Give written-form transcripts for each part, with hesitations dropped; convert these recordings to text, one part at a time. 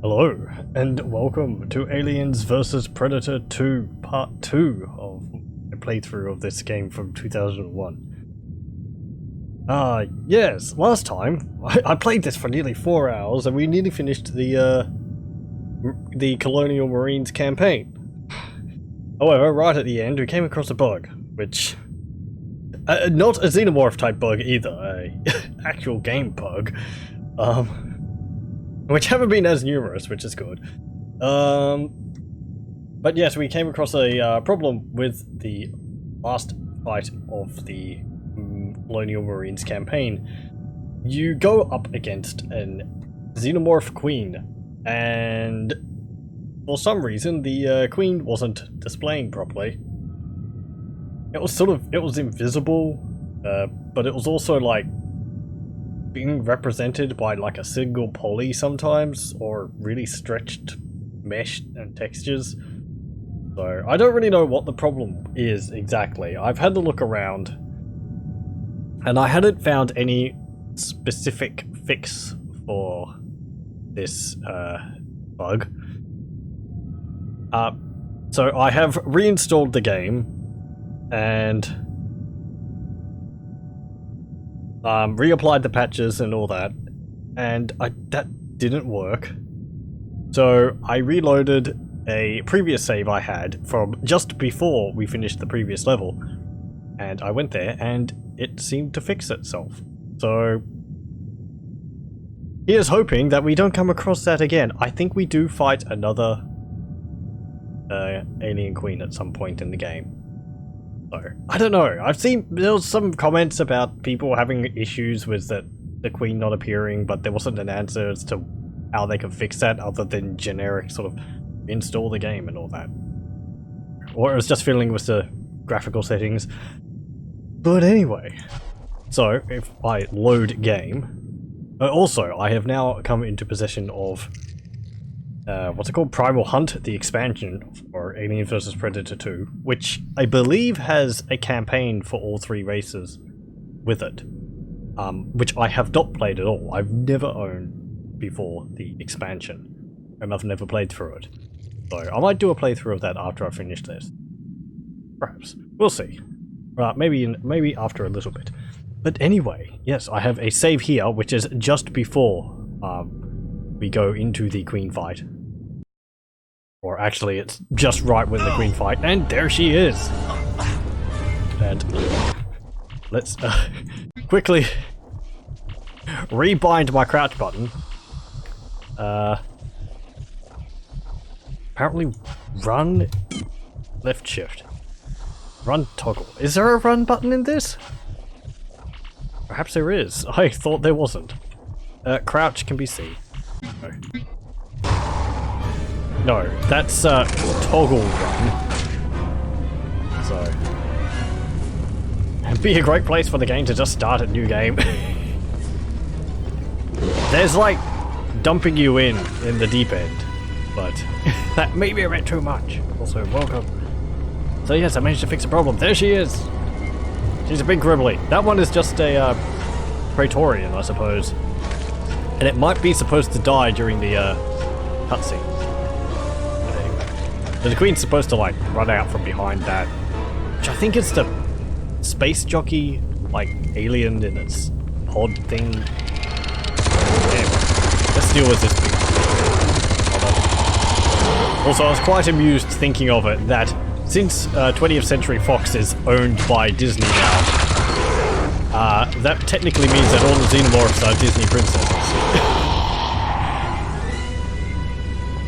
Hello, and welcome to Aliens vs. Predator 2, Part 2 of a playthrough of this game from 2001. Yes, last time, I played this for nearly 4 hours, and we nearly finished the Colonial Marines campaign. However, right at the end, we came across a bug, which... not a xenomorph type bug either, a actual game bug. Which haven't been as numerous, which is good. But yes, we came across a problem with the last fight of the Colonial Marines campaign. You go up against an xenomorph queen, and for some reason the queen wasn't displaying properly. It was invisible, but it was also like being represented by like a single poly sometimes, or really stretched mesh and textures. So I don't really know what the problem is exactly. I've had to look around, and I hadn't found any specific fix for this bug. So I have reinstalled the game and reapplied the patches and all that, and that didn't work. So I reloaded a previous save I had from just before we finished the previous level, and I went there and it seemed to fix itself. So here's hoping that we don't come across that again. I think we do fight another alien queen at some point in the game. So, I don't know. I've seen there's some comments about people having issues with the queen not appearing, but there wasn't an answer as to how they could fix that other than generic sort of install the game and all that. Or it was just fiddling with the graphical settings. But anyway, so if I load game, also I have now come into possession of what's it called? Primal Hunt, the expansion for Alien vs. Predator 2, which I believe has a campaign for all 3 races with it, which I have not played at all. I've never owned before the expansion, and I've never played through it. So I might do a playthrough of that after I finish this. Perhaps. We'll see. Maybe after a little bit. But anyway, yes, I have a save here, which is just before we go into the queen fight. Or actually, it's just right when the queen fight, and there she is! And let's quickly rebind my crouch button. Apparently run, left shift. Run toggle. Is there a run button in this? Perhaps there is. I thought there wasn't. Crouch can be C. No, that's toggle run. So it'd be a great place for the game to just start a new game. There's like dumping you in the deep end, but that may be a bit too much. Also, welcome. So yes, I managed to fix a problem. There she is. She's a big gribbly. That one is just a Praetorian, I suppose. And it might be supposed to die during the cutscene. But anyway. So the queen's supposed to like run out from behind that, which I think is the space jockey, like alien in its pod thing. Anyway, let's deal with this thing. Also, I was quite amused thinking of it that since 20th Century Fox is owned by Disney now, that technically means that all the xenomorphs are Disney princesses.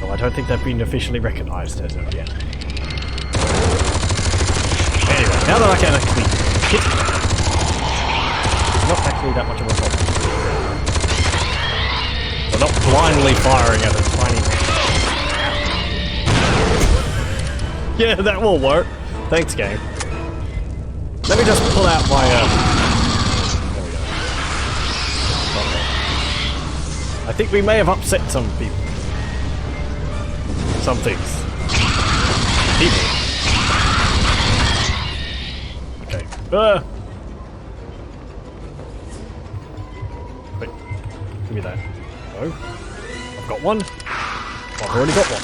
Well, I don't think they've been officially recognized as of yet. Anyway, now that I can actually hit, it's not actually that much of a problem. We're not blindly firing at a tiny... Yeah, that will work. Thanks, game. Let me just pull out my, There we go. I think we may have upset some people. Some things. People. Okay. Give me that. No. I've got one. I've already got one.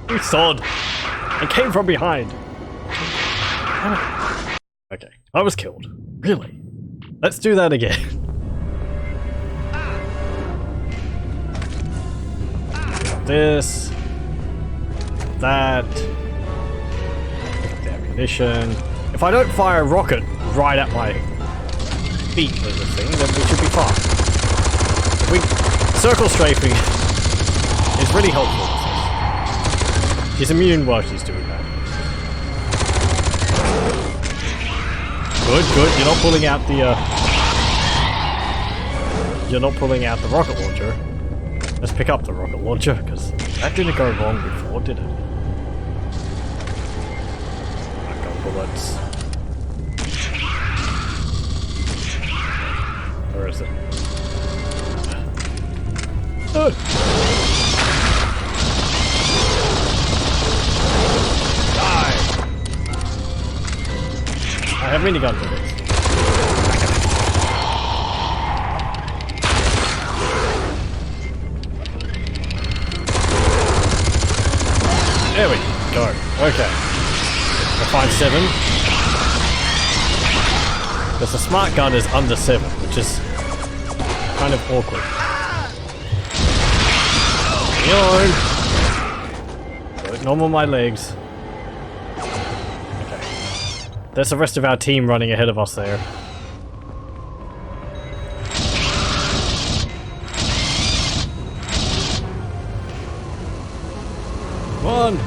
You sod. It came from behind. Okay. I was killed. Really? Let's do that again. Got this. That. Got the ammunition. If I don't fire a rocket right at my feet with the thing, then we should be fine. Circle strafing is really helpful. She's immune while she's doing that. Good, good. You're not pulling out the You're not pulling out the rocket launcher. Let's pick up the rocket launcher, because that didn't go wrong before, did it? I've got bullets. Where is it? Die! I have minigun for this. There we go. Okay. We'll find 7. Because the smart gun is under 7, which is kind of awkward. Yo! Normal my legs. Okay. There's the rest of our team running ahead of us there. Come on!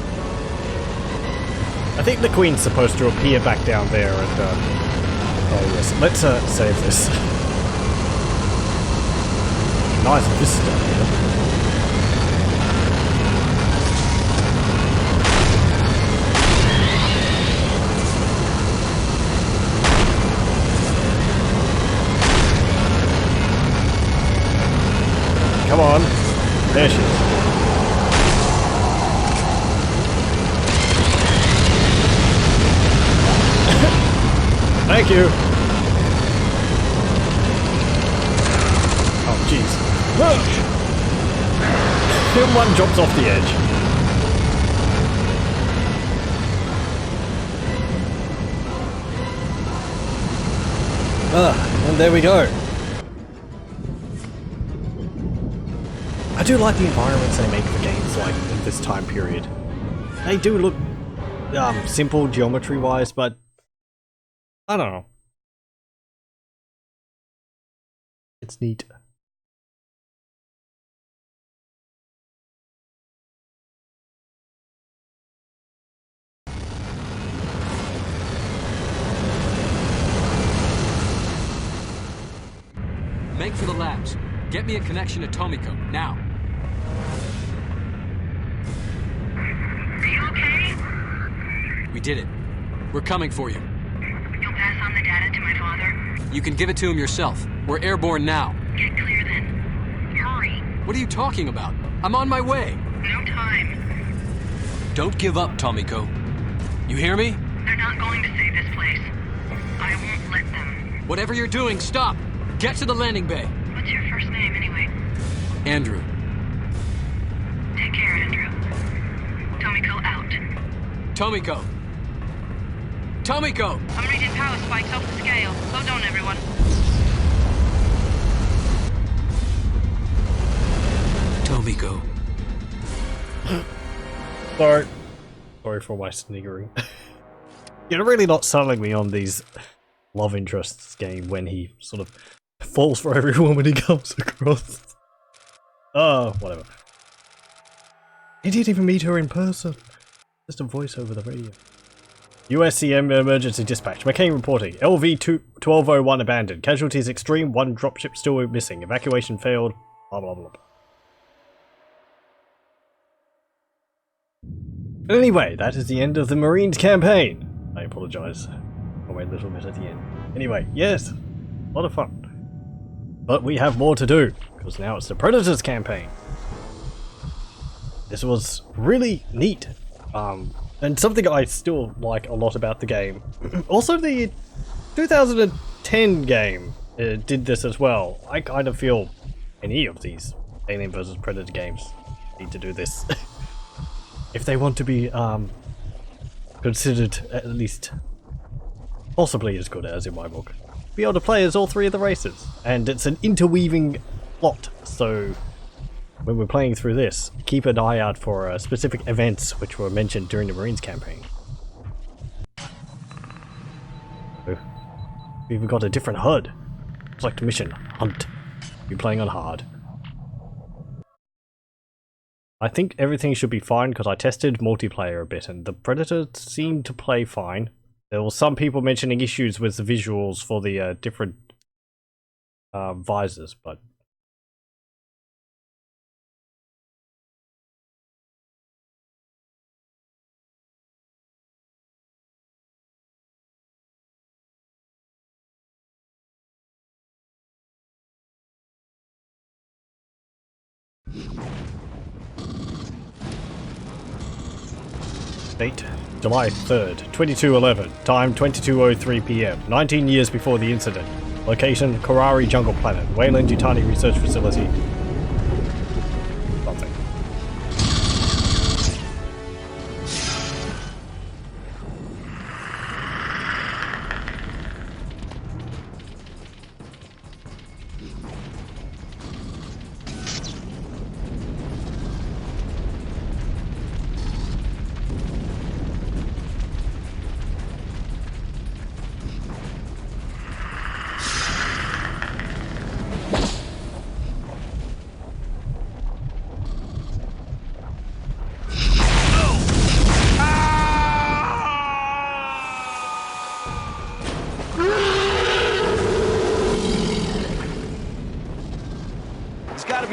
I think the Queen's supposed to appear back down there and oh yes, let's save this. Nice vista here. Come on. There she is. Thank you. Oh, jeez. One drops off the edge. And there we go. I do like the environments they make for games like in this time period. They do look simple geometry-wise, but I don't know. It's neat. Make for the labs. Get me a connection to Tomiko, now. Are you okay? We did it. We're coming for you. You'll pass on the data to my father? You can give it to him yourself. We're airborne now. Get clear then. Hurry. What are you talking about? I'm on my way. No time. Don't give up, Tomiko. You hear me? They're not going to save this place. I won't let them. Whatever you're doing, stop! Get to the landing bay. What's your first name anyway? Andrew. Take care, Andrew. Tomiko out. Tomiko. Tomiko! I'm reading power spikes off the scale. Slow down, everyone. Tomiko. Sorry for my sniggering. You're really not selling me on these love interests game when he sort of falls for every woman he comes across. Oh, whatever. He didn't even meet her in person. Just a voice over the radio. USCM emergency dispatch. McCain reporting. LV-1201 abandoned. Casualties extreme. 1 dropship still missing. Evacuation failed. Blah blah blah. But anyway, that is the end of the Marines campaign. I apologize for my little bit at the end. Anyway, yes, a lot of fun. But we have more to do, because now it's the Predators campaign. This was really neat. And something I still like a lot about the game. Also the 2010 game did this as well. I kind of feel any of these Alien vs Predator games need to do this. If they want to be considered at least possibly as good as in my book. Be able to play as all three of the races. And it's an interweaving plot, so when we're playing through this, keep an eye out for specific events which were mentioned during the Marines campaign. So, we've even got a different HUD. Select mission, hunt. You're playing on hard. I think everything should be fine because I tested multiplayer a bit and the Predator seemed to play fine. There were some people mentioning issues with the visuals for the different visors, but date July 3rd, 2211, time 22:03 PM, 19 years before the incident. Location Karari Jungle Planet, Weyland-Yutani Research Facility. Something.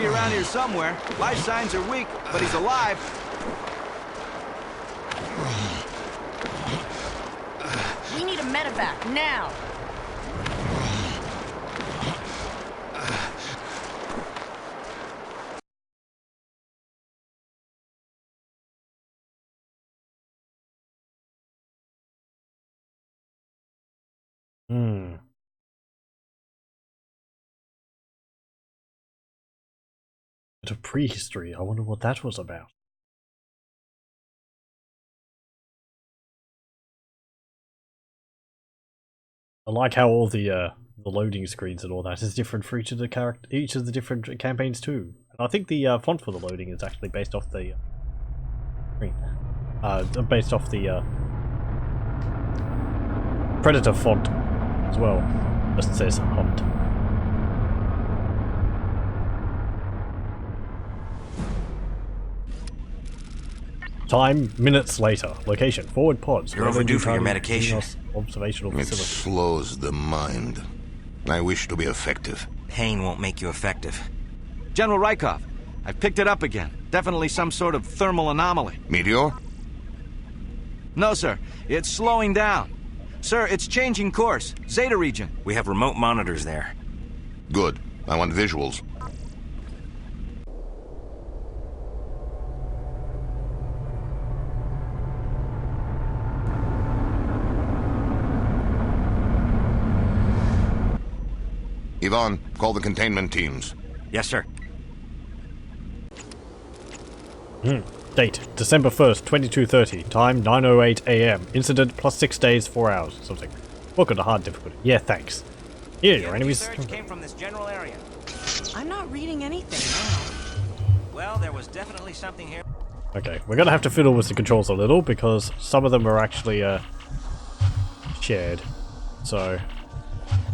Around here somewhere. Life signs are weak, but he's alive. We need a medevac now. Bit of prehistory. I wonder what that was about. I like how all the loading screens and all that is different for each of the different campaigns too. And I think the font for the loading is actually based off the screen. Based off the Predator font as well. Just says hunt. Time, minutes later. Location, forward pods. You're overdue for your medication. Observational It facility. slows the mind. I wish to be effective. Pain won't make you effective. General Rykov, I've picked it up again. Definitely some sort of thermal anomaly. Meteor? No, sir. It's slowing down. Sir, it's changing course. Zeta region. We have remote monitors there. Good. I want visuals. Yvonne, call the containment teams. Yes, sir. Date, December 1st, 22:30. Time, 9:08 AM. Incident, +6 days, 4 hours. Something. Welcome to hard difficulty. Yeah, thanks. Here, your enemies. Surge came from this general area. I'm not reading anything now. Well, there was definitely something here. Okay, we're gonna have to fiddle with the controls a little because some of them are actually shared. So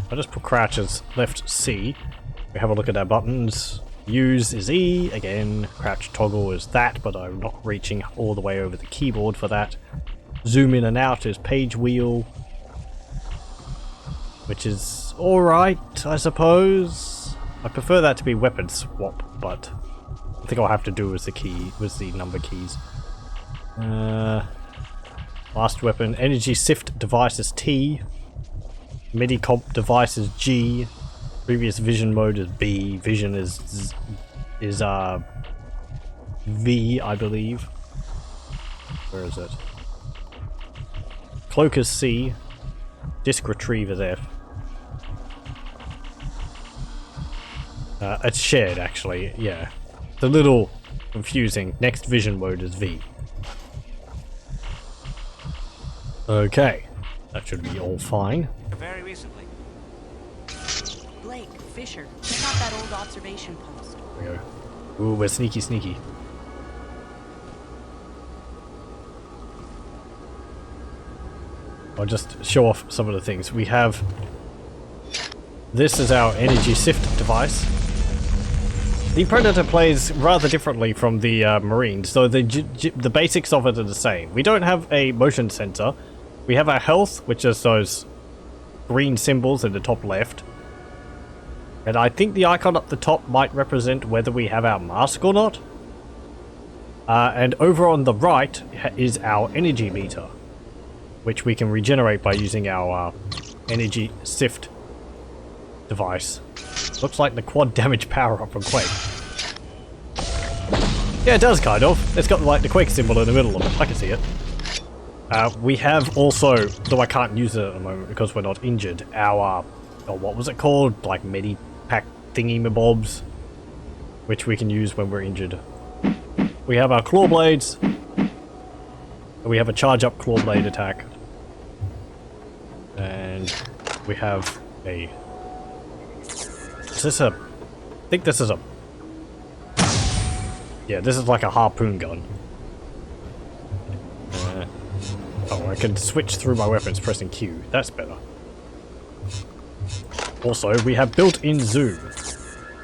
I just put crouch as left C. We have a look at our buttons. Use is E. Again, crouch toggle is that, but I'm not reaching all the way over the keyboard for that. Zoom in and out is page wheel, which is alright, I suppose. I prefer that to be weapon swap, but I think I'll have to do with the number keys. Last weapon, energy sift device is T. Medicomp device is G. Previous vision mode is B. Vision is V, I believe. Where is it? Cloak is C. Disc retrieve is F. It's shared, actually, yeah. It's a little confusing. Next vision mode is V. Okay. That should be all fine. Very recently. Blake, Fisher, check out that old observation post. There we go. Ooh, we're sneaky, sneaky. I'll just show off some of the things. We have... This is our energy sift device. The Predator plays rather differently from the Marines, so the basics of it are the same. We don't have a motion sensor. We have our health, which is those green symbols in the top left. And I think the icon up the top might represent whether we have our mask or not. And over on the right is our energy meter, which we can regenerate by using our energy sift device. Looks like the quad damage power up from Quake. Yeah, it does kind of. It's got like the Quake symbol in the middle of it. I can see it. We have also, though I can't use it at the moment because we're not injured, our, what was it called? Like Medipack thingy-mabobs, which we can use when we're injured. We have our claw blades. And we have a charge-up claw blade attack. And we have a... Is this a... I think this is a... Yeah, this is like a harpoon gun. Oh, I can switch through my weapons pressing Q. That's better. Also, we have built-in zoom,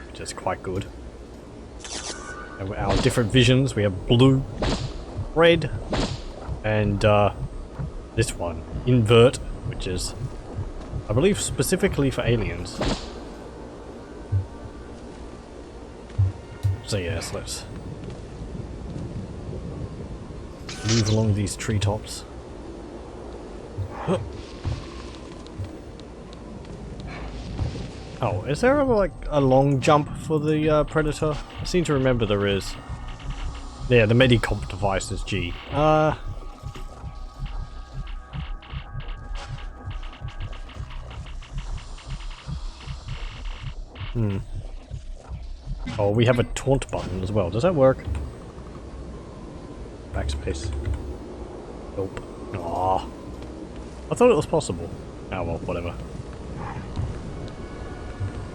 which is quite good. And our different visions, we have blue, red, and this one, invert, which is, I believe, specifically for aliens. So yes, let's move along these treetops. Oh, is there a long jump for the Predator? I seem to remember there is. Yeah, the Medicomp device is G. Oh, we have a taunt button as well. Does that work? Backspace. Nope. Aww. I thought it was possible. Oh well, whatever.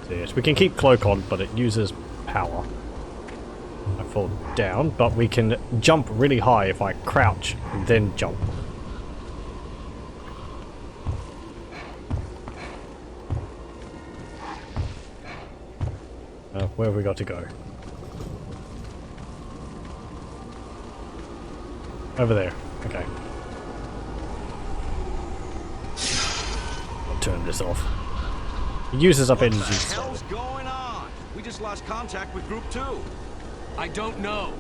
So yes, we can keep cloak on, but it uses power. I fall down, but we can jump really high if I crouch and then jump. Where have we got to go? Over there. Okay. I'll turn this off. It uses up energy. What the hell's going on? We just lost contact with Group 2. I don't know.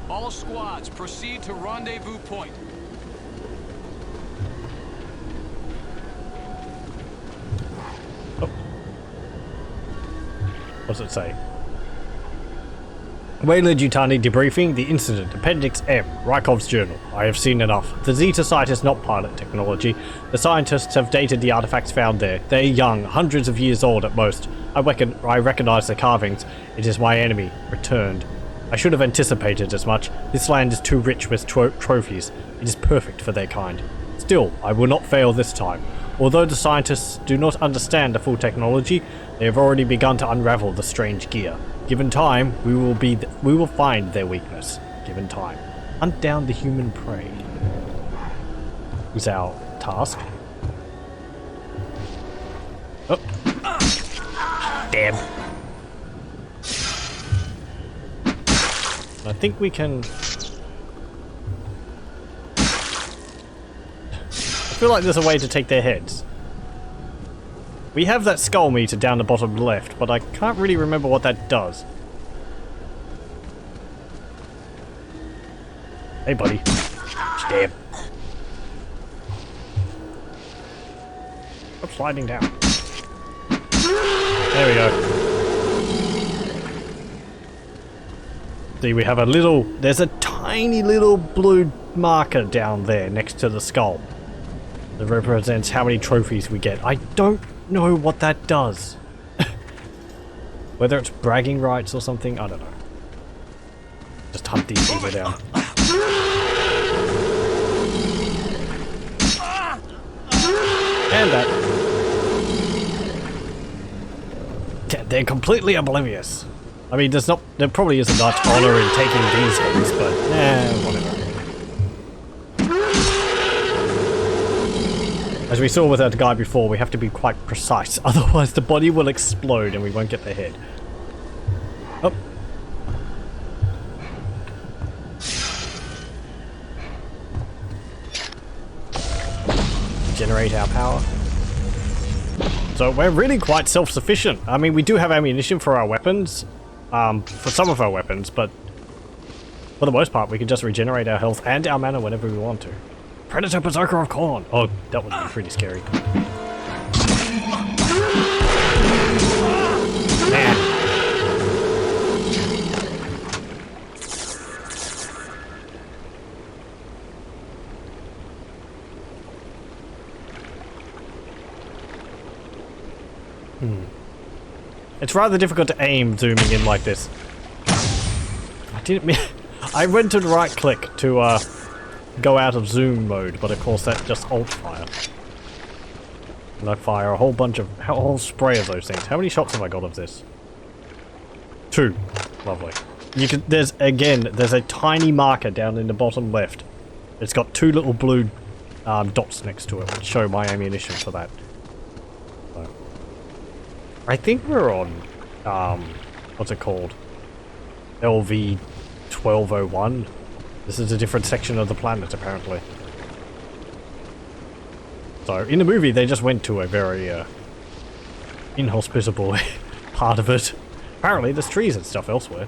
All squads proceed to rendezvous point. Oh. What's it say? Weyland-Yutani debriefing the incident. Appendix M. Rykov's journal. I have seen enough. The Zeta site is not pilot technology. The scientists have dated the artifacts found there. They are young, hundreds of years old at most. I recognize the carvings. It is my enemy. Returned. I should have anticipated as much. This land is too rich with trophies. It is perfect for their kind. Still, I will not fail this time. Although the scientists do not understand the full technology, they have already begun to unravel the strange gear. Given time, we will find their weakness. Given time. Hunt down the human prey is our task. Oh. Damn. I think we can... I feel like there's a way to take their heads. We have that skull meter down the bottom left, but I can't really remember what that does. Hey, buddy. Damn. Stop sliding down. There we go. See, we have a little... There's a tiny little blue marker down there next to the skull. That represents how many trophies we get. I don't know what that does. Whether it's bragging rights or something, I don't know. Just hunt these people down. And that. They're completely oblivious. I mean, there probably isn't much honor in taking these hits, but whatever. As we saw with that guy before, we have to be quite precise, otherwise the body will explode and we won't get the head. Oh. Generate our power. So we're really quite self-sufficient. I mean, we do have ammunition for our weapons, for some of our weapons, but for the most part we can just regenerate our health and our mana whenever we want to. Predator Berserker of Corn! Oh, that would be pretty scary. Man. It's rather difficult to aim zooming in like this. I didn't mean... I went to right click to go out of zoom mode, but of course that just alt fire. And I fire a whole whole spray of those things. How many shots have I got of this? 2. Lovely. There's a tiny marker down in the bottom left. It's got 2 little blue dots next to it, which show my ammunition for that. So. I think we're on, what's it called? LV 1201. This is a different section of the planet, apparently. So, in the movie, they just went to a very, inhospitable part of it. Apparently, there's trees and stuff elsewhere.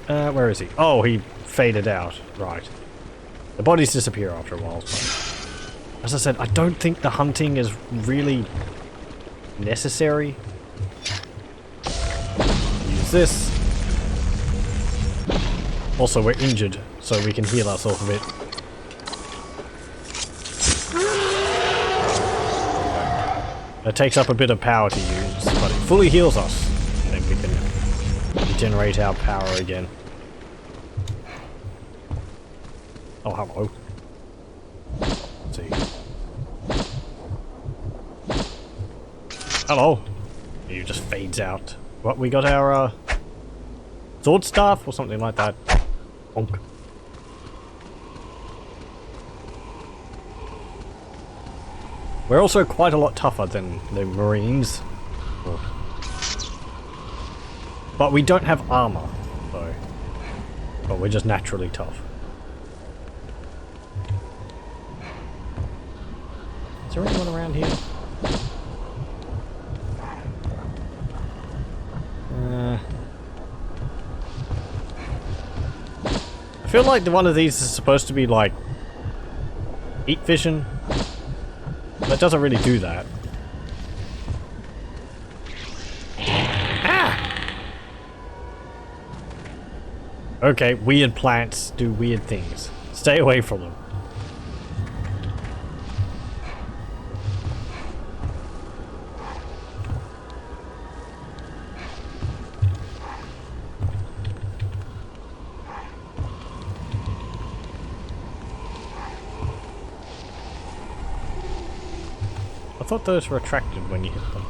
Where is he? Oh, he faded out. Right. The bodies disappear after a while. So. As I said, I don't think the hunting is really necessary. Use this. Also, we're injured, so we can heal ourselves a bit. It takes up a bit of power to use, but it fully heals us. And then we can regenerate our power again. Oh, hello. Let's see. Hello. He just fades out. What, we got our, sword staff or something like that. Bonk. We're also quite a lot tougher than the Marines. But we don't have armor, so. But we're just naturally tough. Is there anyone around here? I feel like one of these is supposed to be like heat vision. That doesn't really do that. Ah! Okay, weird plants do weird things. Stay away from them. I thought those were attracted when you hit them.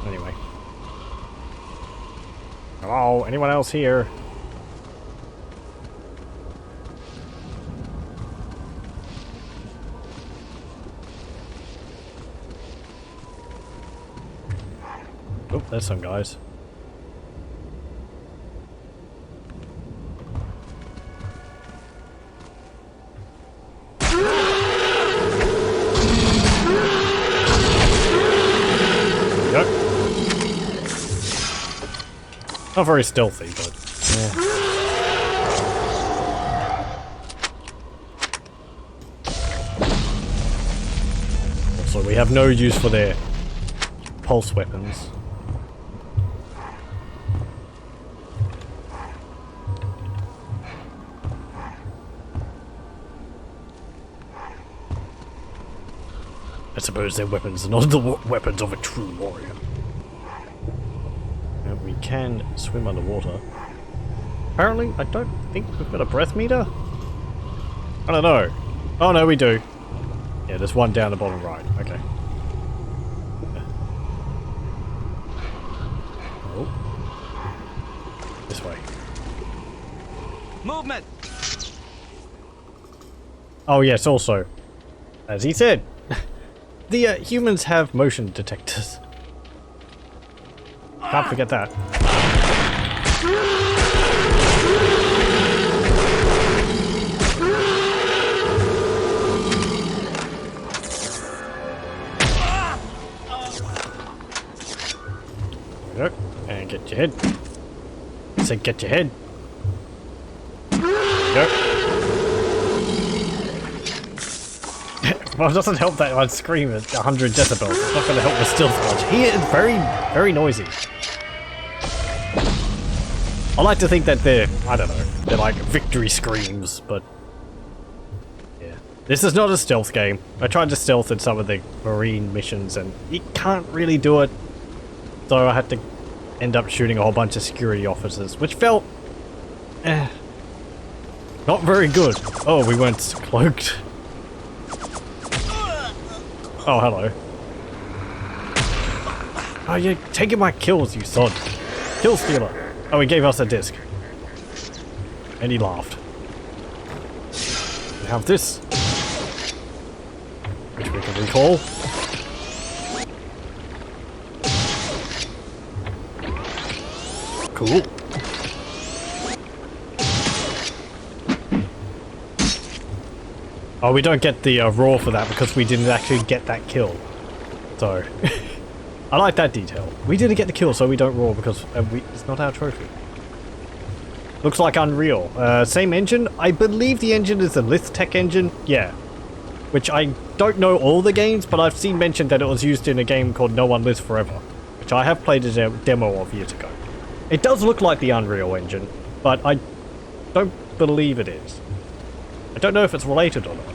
Anyway. Hello? Anyone else here? Oh, there's some guys. Not very stealthy, but yeah. Also, we have no use for their pulse weapons. I suppose their weapons are not the weapons of a true warrior. can swim underwater. Apparently, I don't think we've got a breath meter? I don't know. Oh no, we do. Yeah, there's one down the bottom right. Okay. Oh. This way. Movement! Oh yes, also, as he said, the humans have motion detectors. Can't forget that. There we go. And get your head. I said get your head. There we go. Well, it doesn't help that I'd scream at 100 decibels. It's not going to help with stealth much. He is very, very noisy. I like to think that they're, I don't know, they're like victory screams, but yeah. This is not a stealth game. I tried to stealth in some of the marine missions and you can't really do it. So I had to end up shooting a whole bunch of security officers, which felt not very good. Oh, we weren't cloaked. Oh, hello. Oh, you're taking my kills, you sod. Kill stealer. Oh, he gave us a disc. And he laughed. We have this. Which we can recall. Cool. Oh, we don't get the raw for that because we didn't actually get that kill. So, I like that detail. We didn't get the kill, so we don't roar because it's not our trophy. Looks like Unreal. Same engine? I believe the engine is a Lithtech engine. Yeah. Which I don't know all the games, but I've seen mentioned that it was used in a game called No One Lives Forever, which I have played a demo of years ago. It does look like the Unreal engine, but I don't believe it is. I don't know if it's related or not.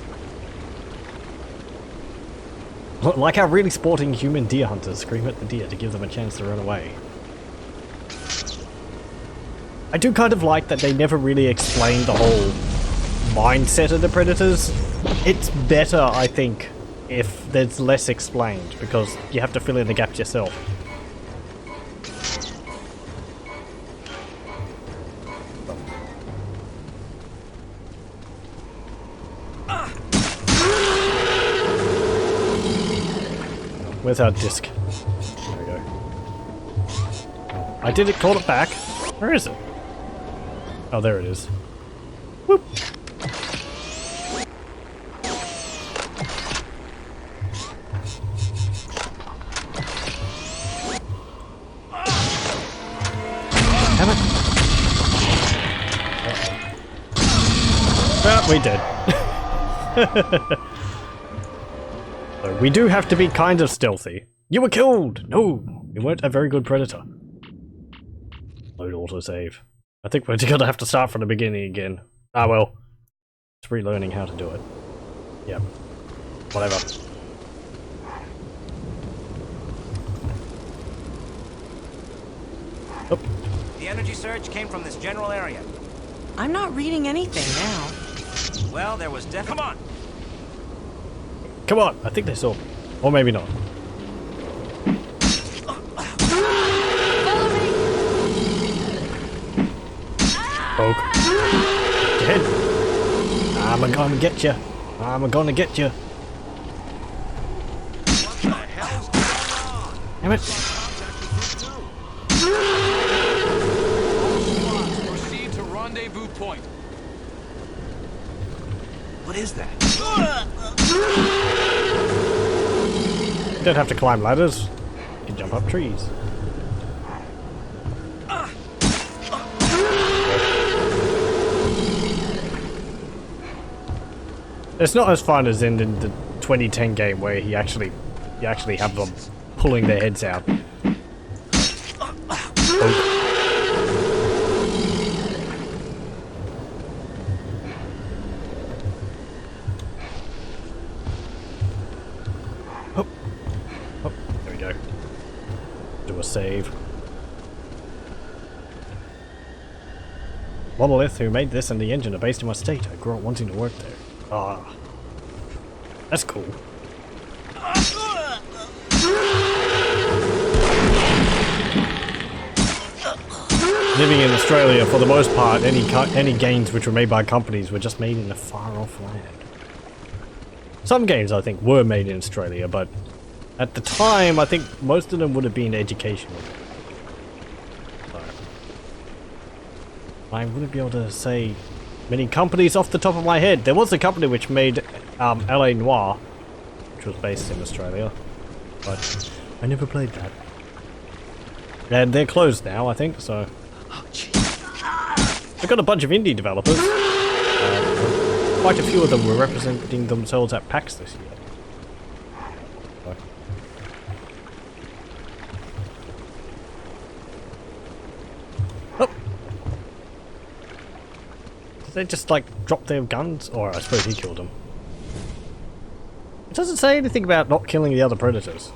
Like how really sporting human deer hunters scream at the deer to give them a chance to run away. I do kind of like that they never really explain the whole mindset of the predators. It's better, I think, if there's less explained, because you have to fill in the gaps yourself. Where's our disc? There we go. I did it, called it back. Where is it? Oh, there it is. Whoop! Damn it! Ah, we did. So we do have to be kind of stealthy. You were killed! No! You weren't a very good predator. Load autosave. I think we're gonna have to start from the beginning again. Ah well. It's relearning how to do it. Yep. Whatever. Oh. The energy surge came from this general area. I'm not reading anything now. Well, there was Come on! Come on! I think they saw me. Or maybe not. Poke. Get your head. I'm gonna get you. I'm gonna get you. What the hell's going on? Damn it. Proceed to rendezvous point. What is that? You don't have to climb ladders. You can jump up trees. It's not as fun as in the 2010 game where you actually have them pulling their heads out. Oh, there we go. Do a save. Monolith, who made this and the engine, are based in my state. I grew up wanting to work there. Ah. That's cool. Living in Australia, for the most part, any games which were made by companies were just made in a far-off land. Some games, I think, were made in Australia, but at the time, I think most of them would have been educational. So, I wouldn't be able to say many companies off the top of my head. There was a company which made LA Noire, which was based in Australia, but I never played that. And they're closed now, I think, so... They've got a bunch of indie developers. Quite a few of them were representing themselves at PAX this year. So. Oh! Did they just, like, drop their guns? Or I suppose he killed them. It doesn't say anything about not killing the other predators.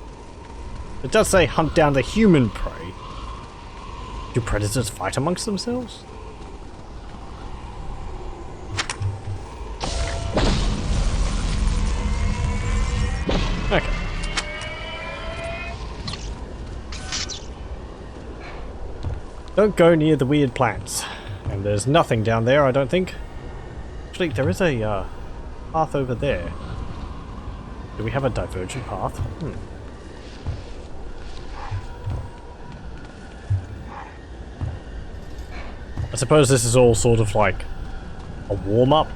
It does say hunt down the human prey. Do predators fight amongst themselves? Okay. Don't go near the weird plants. And there's nothing down there, I don't think. Actually, there is a path over there. Do we have a divergent path? I suppose this is all sort of like a warm-up.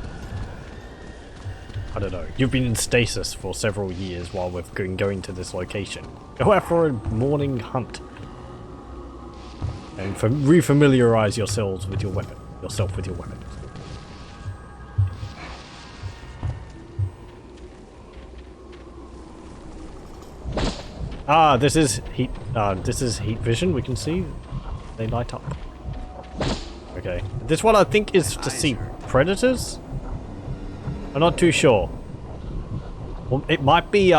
I don't know. You've been in stasis for several years while we've been going to this location. Go out for a morning hunt. And refamiliarize yourselves with your weapon. Yourself with your weapon. Ah, this is heat vision, we can see. They light up. Okay. This one I think is to see predators? I'm not too sure. Well, it might be,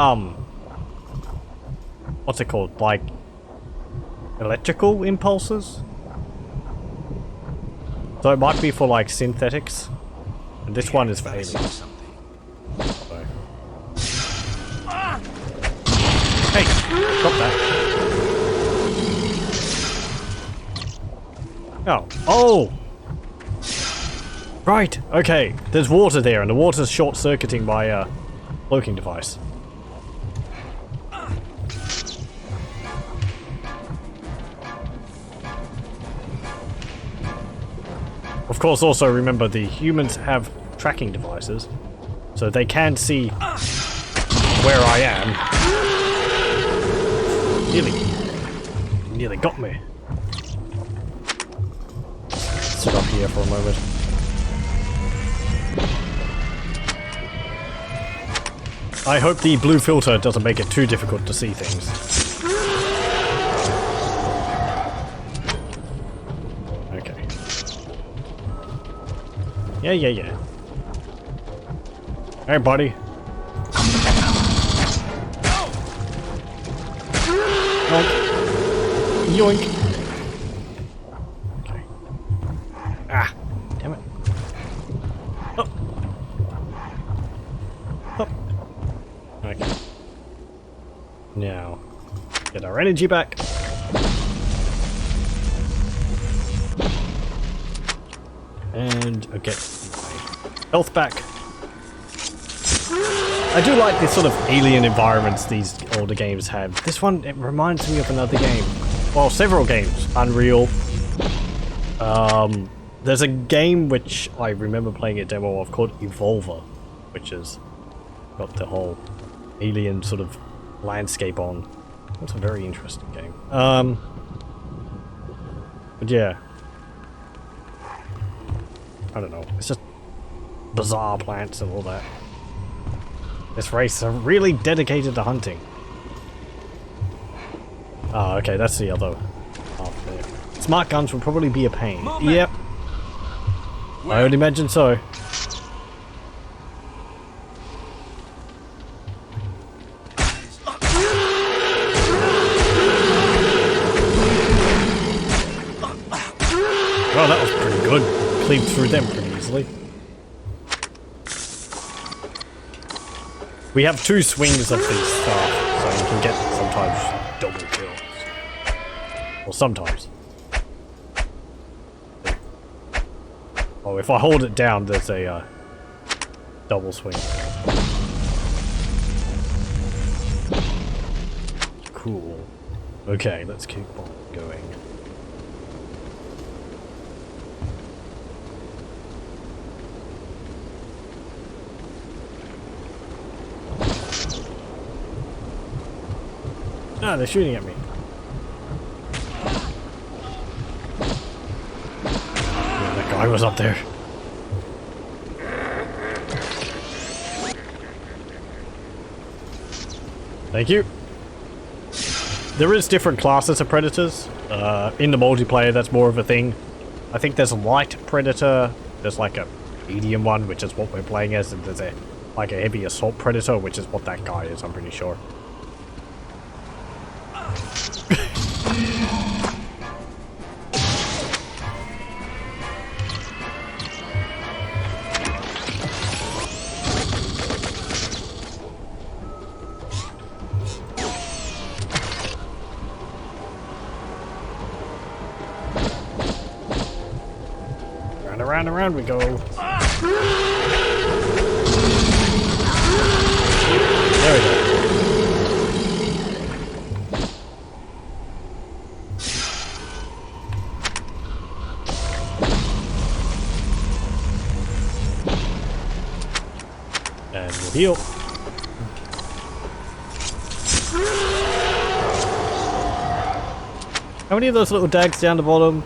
what's it called? Like, electrical impulses? So it might be for, like, synthetics. And this one is for aliens. So. Hey! Stop that. Oh. Oh! Right, okay. There's water there, and the water's short-circuiting my, cloaking device. Of course, also remember the humans have tracking devices, so they can see where I am. Nearly got me. Sit up here for a moment. I hope the blue filter doesn't make it too difficult to see things. Okay. Yeah. Hey, buddy. Yoink. Okay. Ah, damn it. Oh. Oh. Okay. Now, get our energy back. And get my health back. I do like this sort of alien environments these older games have. This one, it reminds me of another game. Well, several games. Unreal. There's a game which I remember playing a demo of called Evolver, which has got the whole alien sort of landscape on. It's a very interesting game. But yeah. I don't know. It's just bizarre plants and all that. This race are really dedicated to hunting. Oh, okay, that's the other half there. Smart guns would probably be a pain. Movement. Yep. I would imagine so. Well, that was pretty good, cleave through them pretty easily. We have 2 swings of these staff, so you can get sometimes double kills. Or sometimes. Oh, if I hold it down, there's a double swing. Cool. Okay, let's keep on going. Ah, they're shooting at me. Yeah, that guy was up there. Thank you. There is different classes of predators. In the multiplayer, that's more of a thing. I think there's a light predator. There's like a medium one, which is what we're playing as, and there's a heavy assault predator, which is what that guy is. I'm pretty sure. Round and round we go. There we go. And we'll heal. How many of those little dags down the bottom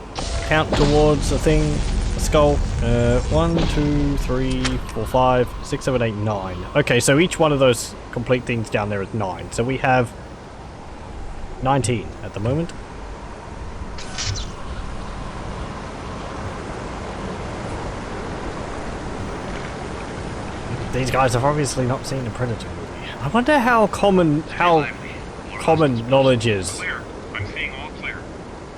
count towards a thing? Skull. 1, 2, 3, 4, 5, 6, 7, 8, 9. Okay, so each one of those complete things down there is 9. So we have 19 at the moment. These guys have obviously not seen a Predator movie. I wonder how common knowledge is. Clear. I'm seeing all clear.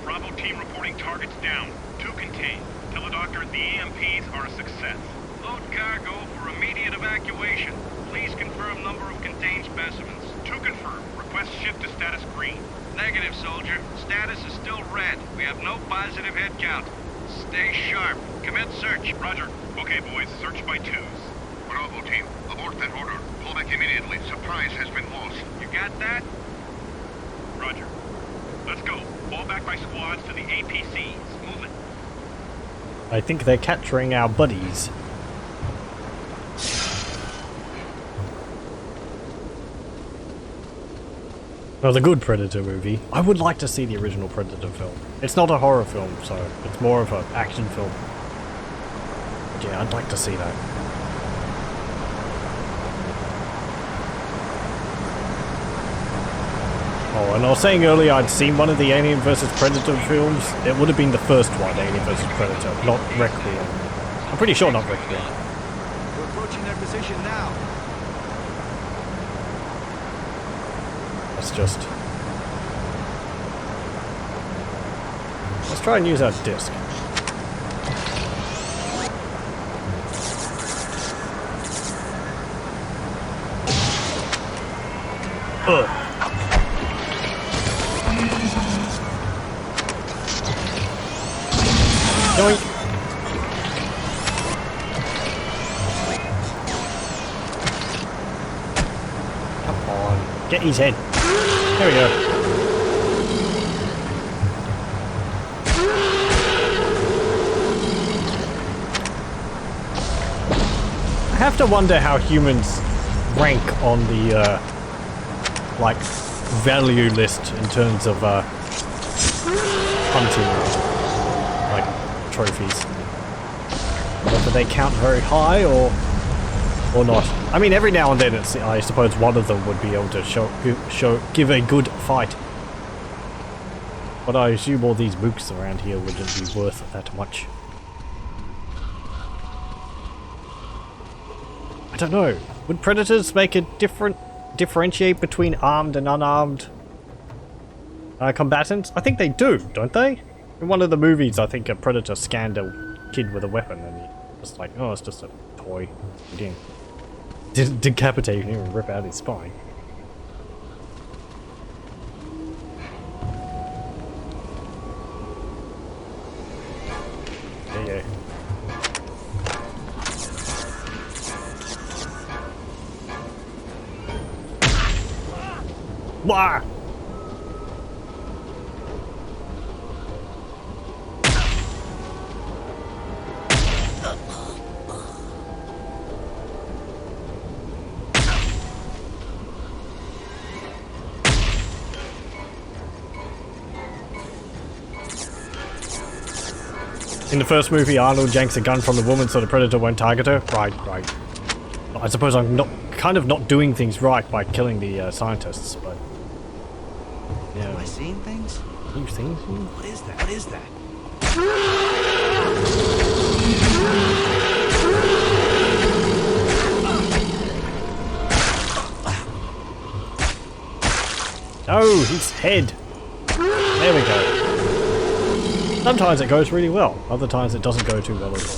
Bravo team reporting targets down. 2 contained. Tell the doctor the EMPs are a success. Load cargo for immediate evacuation. Please confirm number of contained specimens. 2 confirmed. Request shift to status green. Negative, soldier. Status is still red. We have no positive head count. Stay sharp. Commit search. Roger. Okay, boys. Search by 2s. Bravo team, abort that order. Pull back immediately. Surprise has been lost. You got that? Roger. Let's go. Fall back by squads to the APCs. Move it. I think they're capturing our buddies. Well, the good Predator movie. I would like to see the original Predator film. It's not a horror film, so it's more of an action film. But yeah, I'd like to see that. Oh, and I was saying earlier I'd seen one of the Alien vs Predator films. It would have been the first one, Alien vs Predator, not Requiem. I'm pretty sure not Requiem. We're approaching their position now. Let's just... let's try and use our disc. Ugh. Yoink. Come on, get his head. There we go. I have to wonder how humans rank on the like value list in terms of hunting. Trophies. Whether they count very high or not. I mean, every now and then it's, I suppose one of them would be able to give a good fight. But I assume all these mooks around here wouldn't be worth that much. I don't know. Would predators make a differentiate between armed and unarmed combatants? I think they do, don't they? In one of the movies, I think a predator scanned a kid with a weapon, and you just like, oh, it's just a toy. You didn't decapitate him and rip out his spine. Yeah. Wah! In the first movie, Arnold yanks a gun from the woman so the predator won't target her. Right. I suppose I'm kind of not doing things right by killing the scientists, but yeah. Am I seeing things? Are you seeing things? What is that? What is that? Oh, his head. There we go. Sometimes it goes really well, other times it doesn't go too well at all.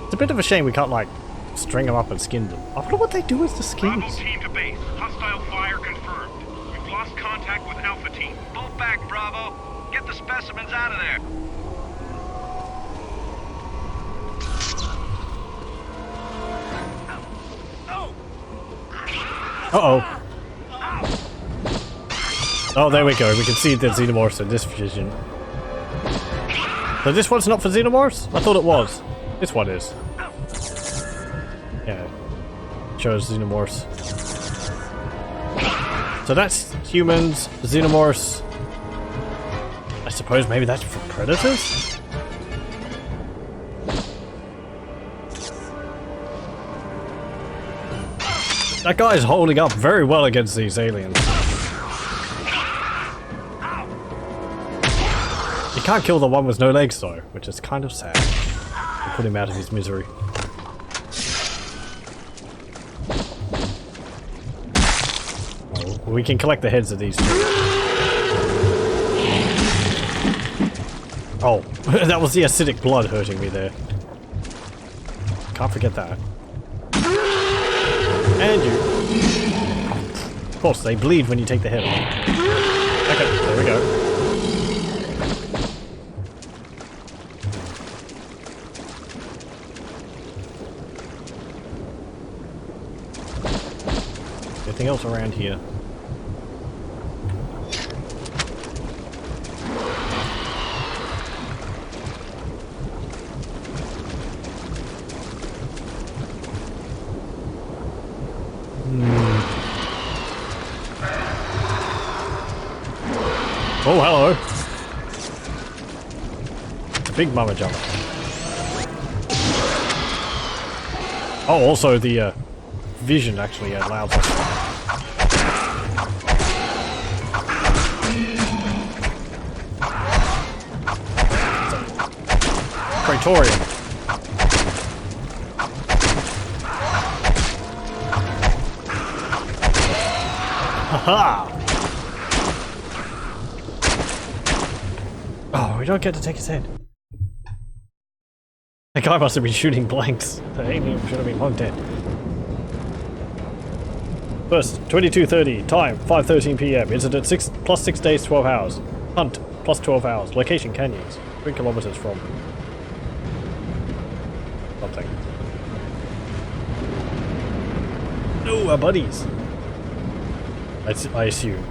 It's a bit of a shame we can't, like, string them up and skin them. I wonder what they do with the Bravo skins. team to base. Hostile fire confirmed. We've lost contact with Alpha team. Pull back, Bravo. Get the specimens out of there. Uh-oh. Oh, there we go. We can see the xenomorphs in this vision. So this one's not for xenomorphs? I thought it was. This one is. Yeah. Shows xenomorphs. So that's humans, xenomorphs. I suppose maybe that's for predators? That guy's holding up very well against these aliens. You can't kill the one with no legs though, which is kind of sad. To put him out of his misery. Oh, we can collect the heads of these two. Oh, that was the acidic blood hurting me there. Can't forget that. And you. Of course, they bleed when you take the head off. Okay, there we go. Anything else around here? Oh, hello. It's a big mama jumper. Oh, also the vision actually allows us. Praetorian. Haha! Oh, we don't get to take his head. The guy must have been shooting blanks. The alien should have been long dead. First, 22:30. Time, 5:13 p.m. Incident 6 plus 6 days, 12 hours. Hunt, plus 12 hours. Location, canyons. 3 kilometers from something. No, our buddies. I assume.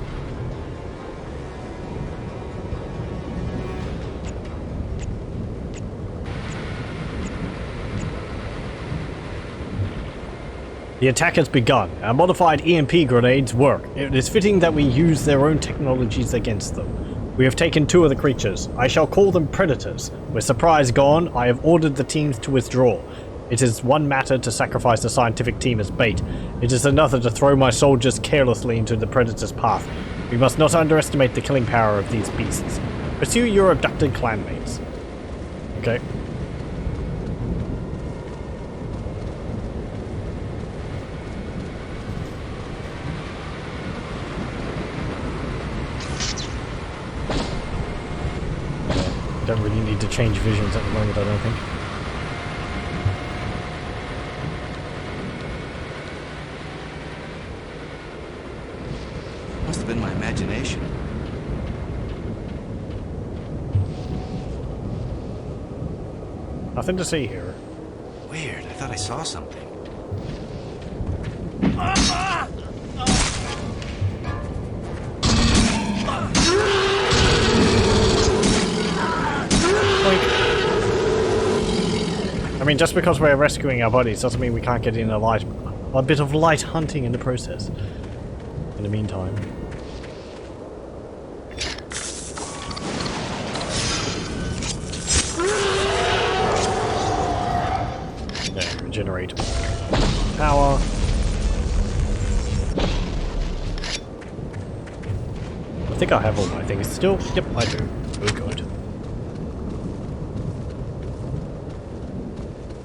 The attack has begun. Our modified EMP grenades work. It is fitting that we use their own technologies against them. We have taken 2 of the creatures. I shall call them predators. With surprise gone, I have ordered the teams to withdraw. It is one matter to sacrifice the scientific team as bait. It is another to throw my soldiers carelessly into the predator's path. We must not underestimate the killing power of these beasts. Pursue your abducted clanmates. Okay. don't really need to change visions at the moment, I don't think. Must have been my imagination. Nothing to see here. Weird, I thought I saw something. I mean, just because we're rescuing our bodies doesn't mean we can't get in a bit of light hunting in the process. In the meantime. Yeah, regenerate power. I think I have all my things still. Yep, I do. Good.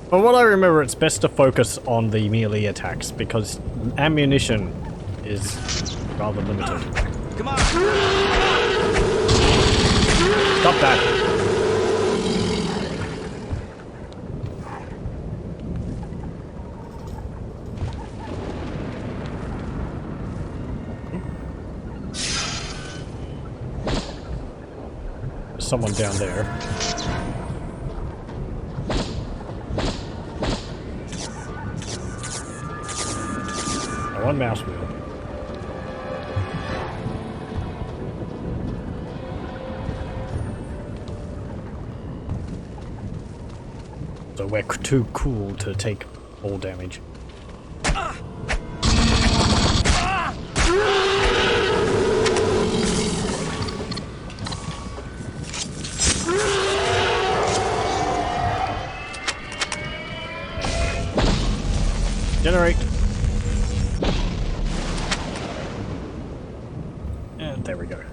From what I remember, it's best to focus on the melee attacks because ammunition is rather limited. Come on! Stop that! There's someone down there. One mouse wheel. So we're too cool to take all damage. Generate. And there we go.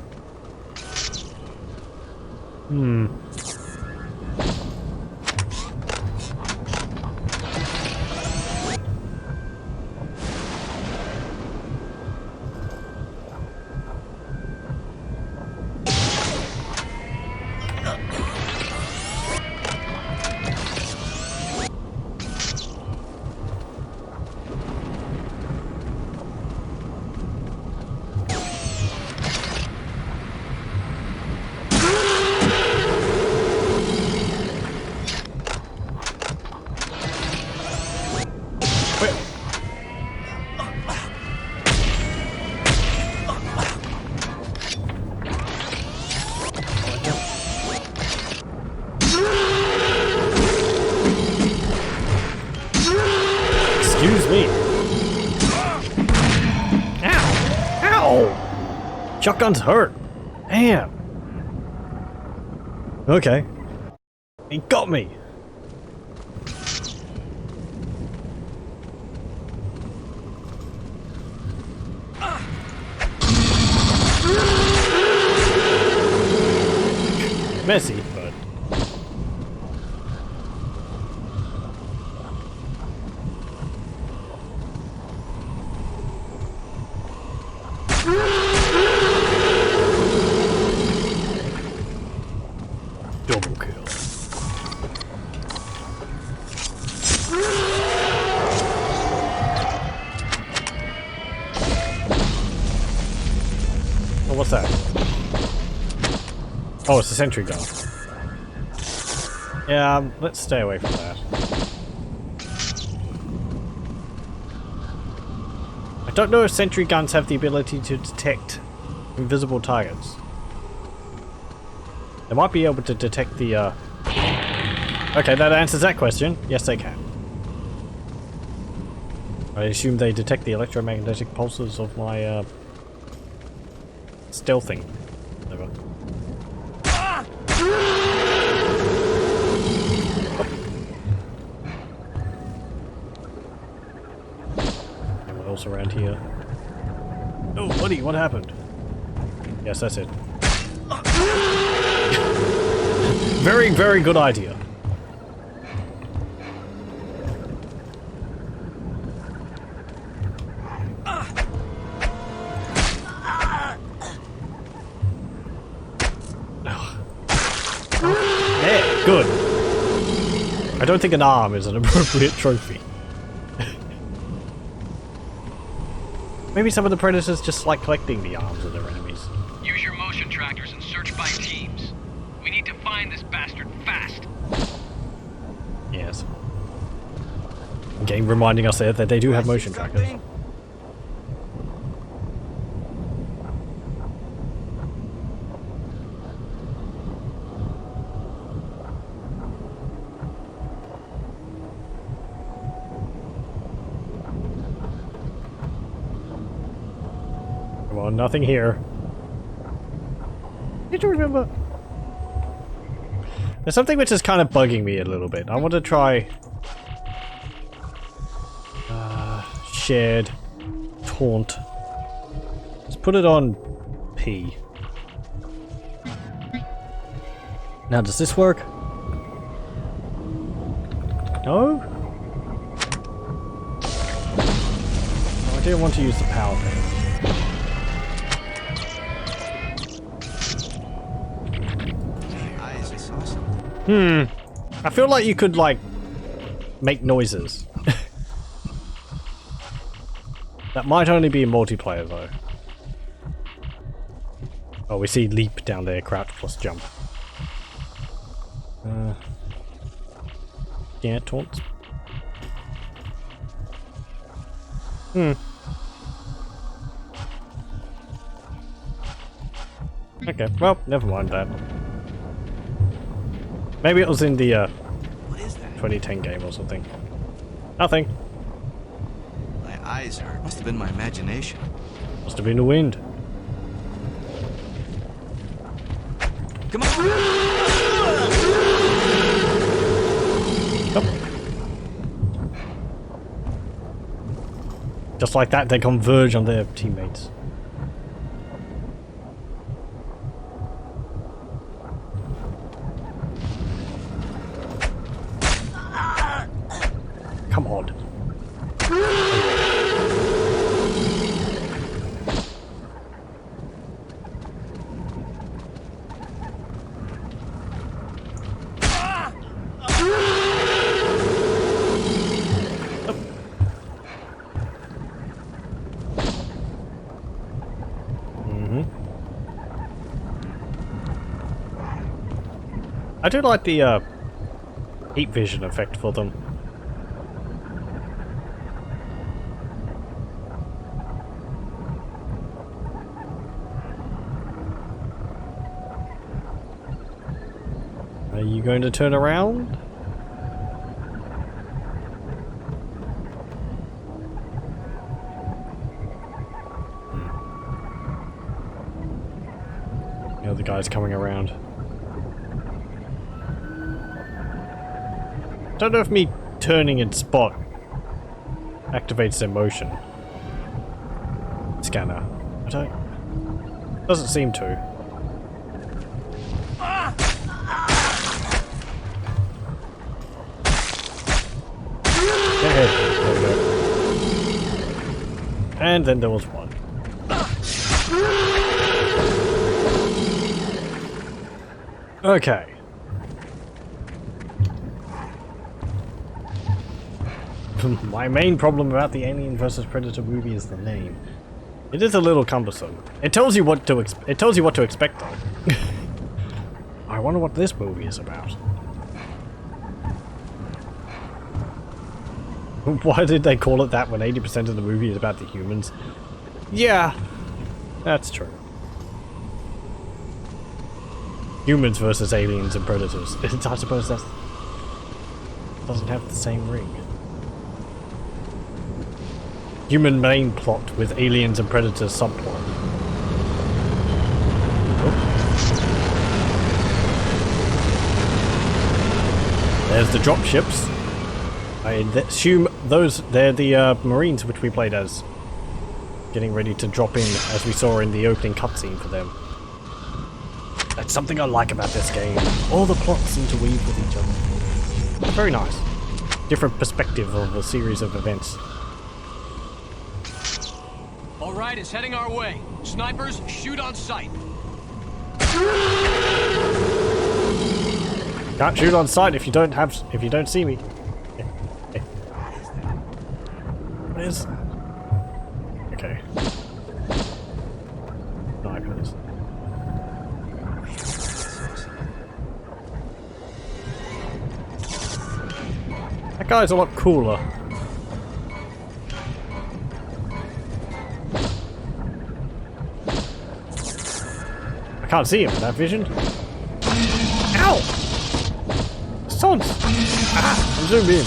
Excuse me. Ow! Ow! Shotgun's hurt. Damn. Okay. He got me. Messy, but double kill. Oh, what's that? Oh, it's a sentry gun. Yeah, let's stay away from that. I don't know if sentry guns have the ability to detect invisible targets. They might be able to detect the, Okay, that answers that question. Yes, they can. I assume they detect the electromagnetic pulses of my, stealthing. Whatever. Anyone else around here? Oh, buddy, what happened? Yes, that's it. Very, very good idea. Good. I don't think an arm is an appropriate trophy. Maybe some of the predators just like collecting the arms of their enemies. Use your motion trackers and search by teams. We need to find this bastard fast. Yes. Game reminding us there that they do have motion trackers. Come on, nothing here. Did you remember? There's something which is kind of bugging me a little bit. I want to try shared taunt. Let's put it on P. Now, does this work? No? Oh, I didn't want to use the power pen. I feel like you could, like, make noises. That might only be in multiplayer, though. Oh, we see leap down there, crouch plus jump. Yeah, taunts. Okay, well, never mind that. Maybe it was in the 2010 game or something. Nothing. My eyes hurt. Must have been my imagination. Must have been the wind. Come on! Oh. Just like that, they converge on their teammates. Come on. I do like the heat vision effect for them. Are you going to turn around? The other guy's coming around. Don't know if me turning in spot activates their motion scanner. I don't. Doesn't seem to. There we go. And then there was one. Okay. My main problem about the Alien vs Predator movie is the name. It is a little cumbersome. It tells you what to expect though. I wonder what this movie is about. Why did they call it that when 80% of the movie is about the humans? Yeah, that's true. Humans versus aliens and predators. I suppose that doesn't have the same ring. Human main plot with aliens and predators subplot. Oh. There's the drop ships. I assume they're the Marines which we played as. Getting ready to drop in, as we saw in the opening cutscene for them. That's something I like about this game. All the plots seem to weave with each other. Very nice. Different perspective of a series of events. All right, it's heading our way. Snipers, shoot on sight. Can't shoot on sight if you don't see me. Okay. What is? Okay. Snipers. That guy's a lot cooler. I can't see him in that vision. Ow! Sods! Ah! I'm zoomed in.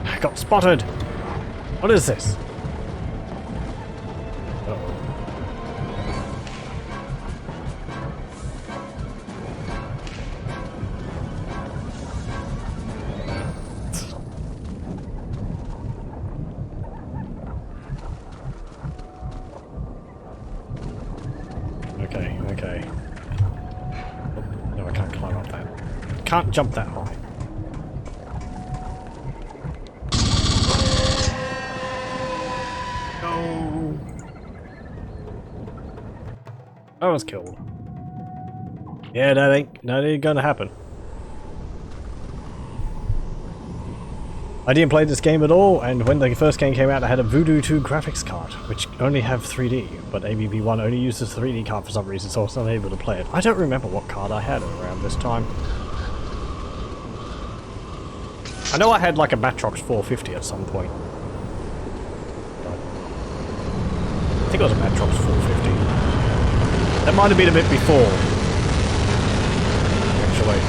I got spotted! What is this? Okay. Oh, no, I can't climb up that. Can't jump that high. No. I was killed. Yeah, that ain't gonna happen. I didn't play this game at all, and when the first game came out I had a Voodoo 2 graphics card, which only have 3D, but ABB1 only uses 3D card for some reason, so I was not able to play it. I don't remember what card I had around this time. I know I had like a Matrox 450 at some point. I think it was a Matrox 450. That might have been a bit before, actually.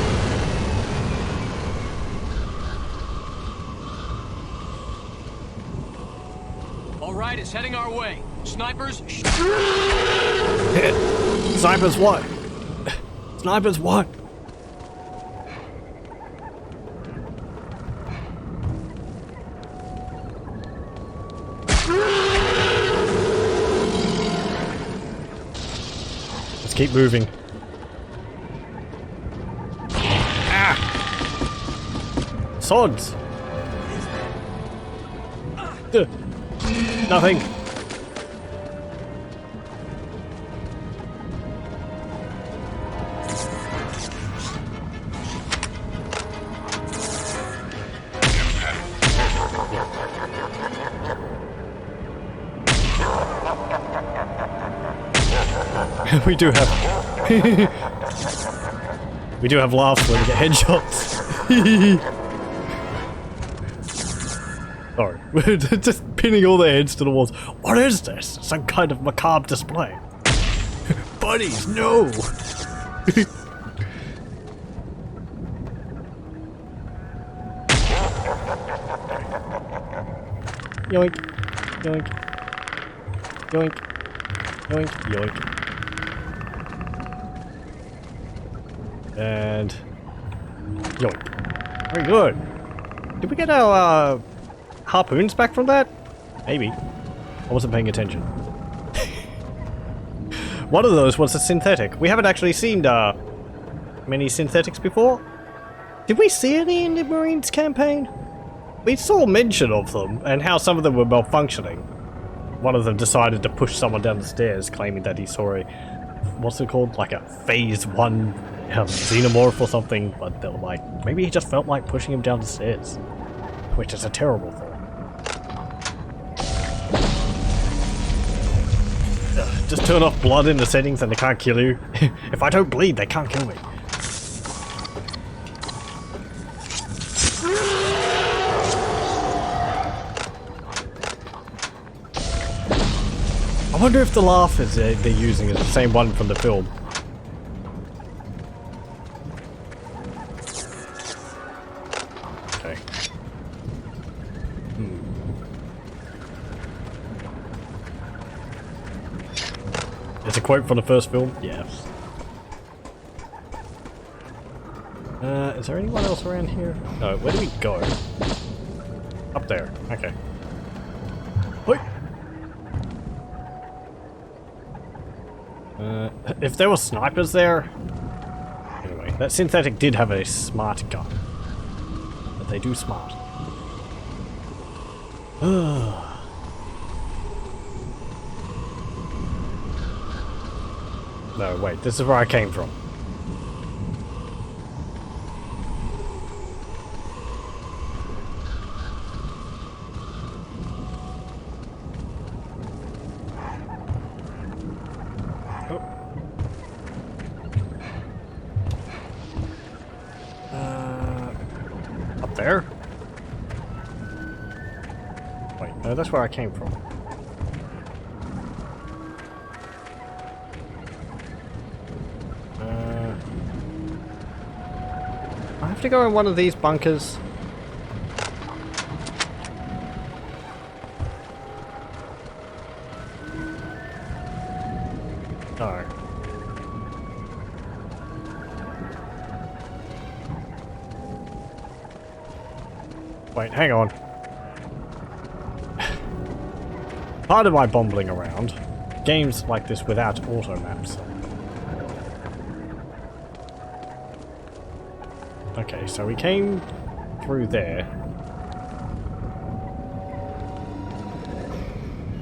Alright, it's heading our way. Snipers, Snipers what? Snipers what? Let's keep moving. Ah! Swords! Nothing. We do have we do have laughs when we get headshots. Sorry, we're just pinning all their heads to the walls. What is this? Some kind of macabre display. Buddies, no! Yoink, yoink, yoink, yoink, yoink. And yoink. Very good. Did we get our harpoons back from that? Maybe. I wasn't paying attention. One of those was a synthetic. We haven't actually seen many synthetics before. Did we see any in the Marines campaign? We saw mention of them and how some of them were malfunctioning. One of them decided to push someone down the stairs, claiming that he saw a, what's it called? Like a phase 1 xenomorph or something, but they were like, maybe he just felt like pushing him down the stairs. Which is a terrible thought. Just turn off blood in the settings and they can't kill you. If I don't bleed, they can't kill me. I wonder if the laugh is they're using is the same one from the film. Okay. There's a quote from the first film? Yes. Is there anyone else around here? No, where do we go? Up there. Okay. Wait. If there were snipers there... Anyway, that synthetic did have a smart gun. But they do smart. No, wait, this is where I came from. Up there? Wait, no, that's where I came from. I have to go in one of these bunkers. No. Wait, hang on. Part of my bumbling around. Games like this without auto maps. Okay, so we came through there.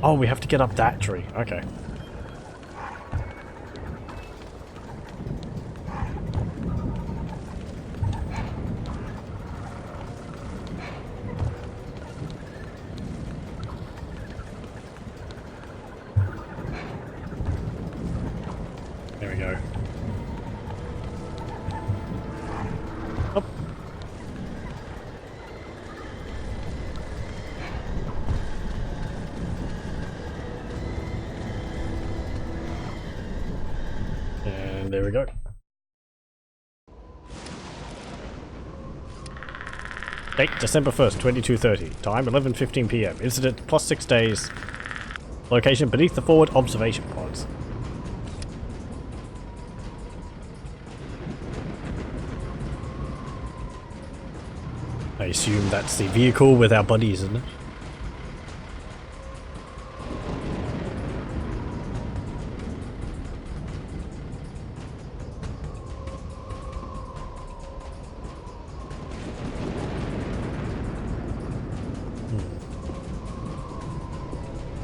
Oh, we have to get up that tree. Okay. There we go. Up. And there we go. Date December 1st, 22:30. Time 11:15 PM. Incident +6 days. Location beneath the forward observation pods. I assume that's the vehicle with our buddies, isn't it?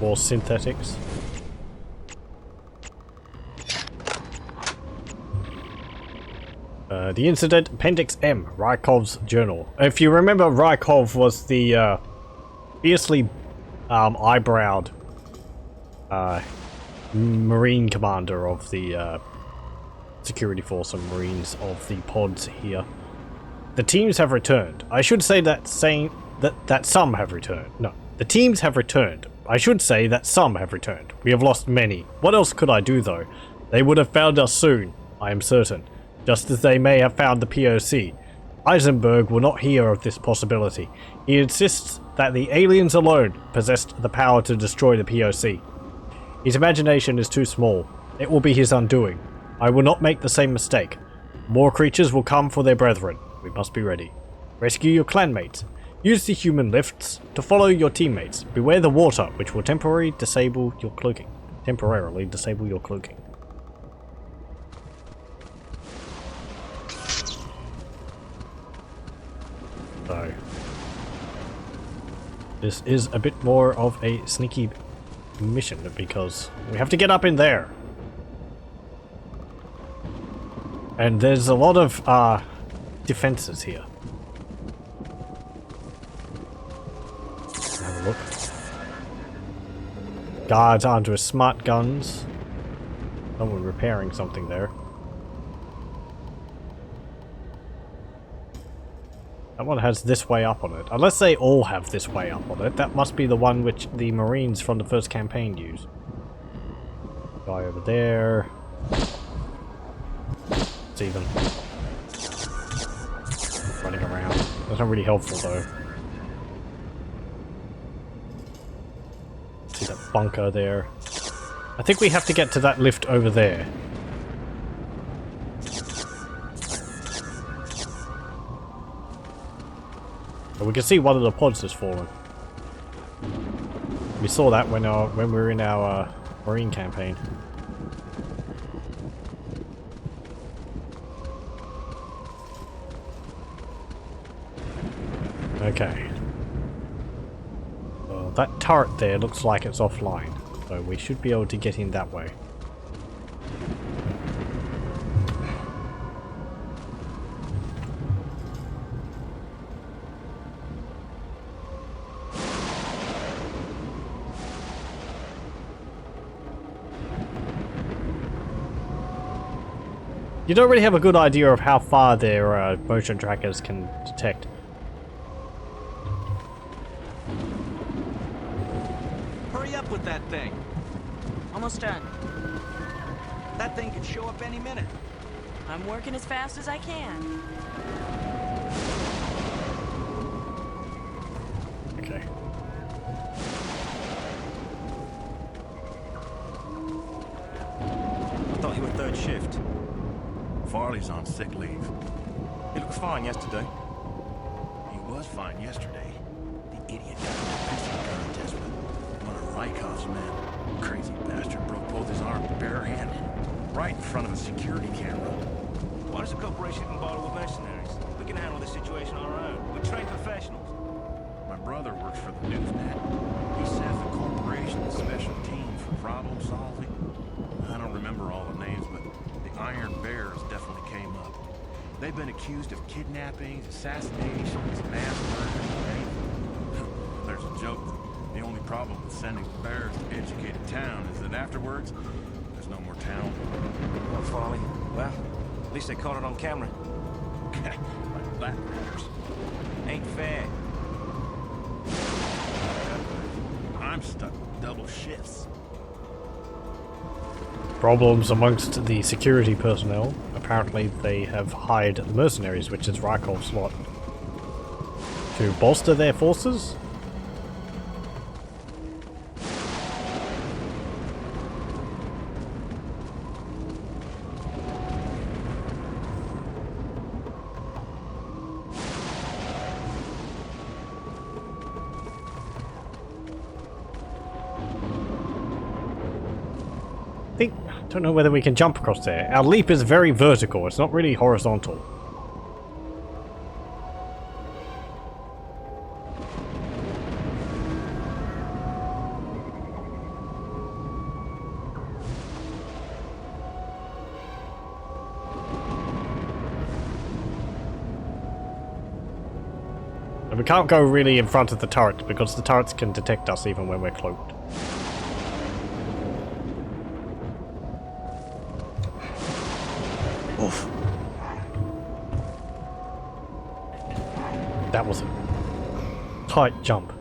More synthetics. The incident, Appendix M, Rykov's journal. If you remember, Rykov was the fiercely eyebrowed Marine commander of the security force and Marines of the pods here. The teams have returned. I should say that some have returned. No, the teams have returned. I should say that some have returned. We have lost many. What else could I do, though? They would have found us soon, I am certain. Just as they may have found the POC. Eisenberg will not hear of this possibility. He insists that the aliens alone possessed the power to destroy the POC. His imagination is too small. It will be his undoing. I will not make the same mistake. More creatures will come for their brethren. We must be ready. Rescue your clanmates. Use the human lifts to follow your teammates. Beware the water, which will temporarily disable your cloaking. So, this is a bit more of a sneaky mission because we have to get up in there. And there's a lot of defenses here. Have a look. Guards armed with smart guns. Someone repairing something there. That one has this way up on it. Unless they all have this way up on it, that must be the one which the Marines from the first campaign used. Guy over there. It's even running around. That's not really helpful though. See that bunker there? I think we have to get to that lift over there. But we can see one of the pods has fallen. We saw that when we were in our Marine campaign. Okay. Well, that turret there looks like it's offline, so we should be able to get in that way. You don't really have a good idea of how far their motion trackers can detect. Hurry up with that thing. Almost done. That thing could show up any minute. I'm working as fast as I can. Okay. I thought you were third shift. Farley's on sick leave. He looked fine yesterday. He was fine yesterday. The idiot got in a pissing contest with one of Rykov's men. Crazy bastard broke both his arms barehanded, right in front of a security camera. Why does the corporation even bother with mercenaries? We can handle this situation on our own. We're trained professionals. My brother works for the newsnet. He says the corporation is a special team for problem solving. I don't remember all the names, but the Iron Bears definitely came up. They've been accused of kidnappings, assassinations, mass murders, and anything. There's a joke that the only problem with sending the Bears to educated town is that afterwards, there's no more town. Well, Farley, well, at least they caught it on camera. Like that matters. Ain't fair. I'm stuck with double shifts. Problems amongst the security personnel. Apparently they have hired mercenaries, which is Rykov's lot, to bolster their forces. Don't know whether we can jump across there. Our leap is very vertical, it's not really horizontal. And we can't go really in front of the turret because the turrets can detect us even when we're cloaked. Oof. That was a tight jump.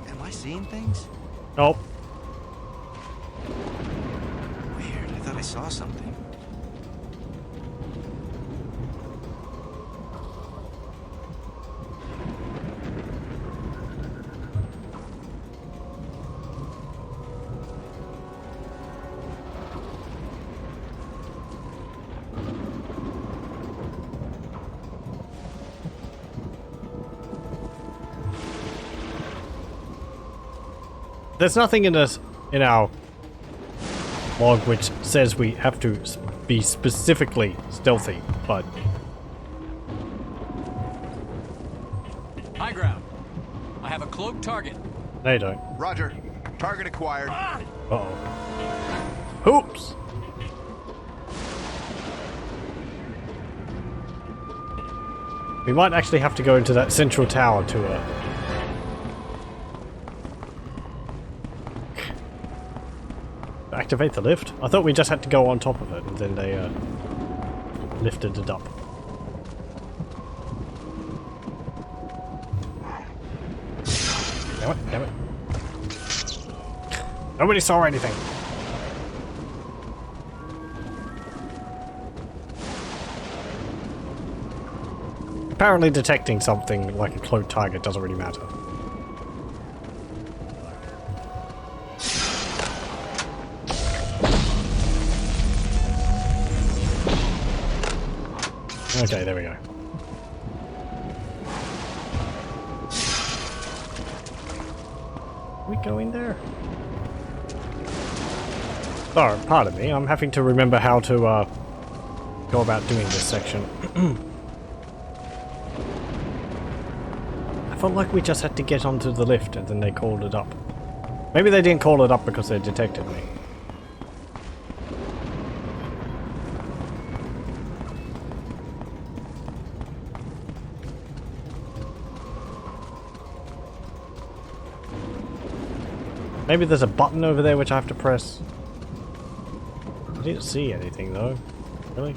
Am I seeing things? Nope. Weird. I thought I saw something. There's nothing in our log which says we have to be specifically stealthy, but High ground. I have a cloaked target. they don't. Roger. Target acquired. Uh-oh. Oops! We might actually have to go into that central tower to activate the lift? I thought we just had to go on top of it and then they lifted it up. Damn it, damn it. Nobody saw anything. Apparently detecting something like a cloaked target doesn't really matter. Okay, there we go. We go in there? Oh, pardon me. I'm having to remember how to go about doing this section. I felt like we just had to get onto the lift and then they called it up. Maybe they didn't call it up because they detected me. Maybe there's a button over there which I have to press. I didn't see anything though. Really?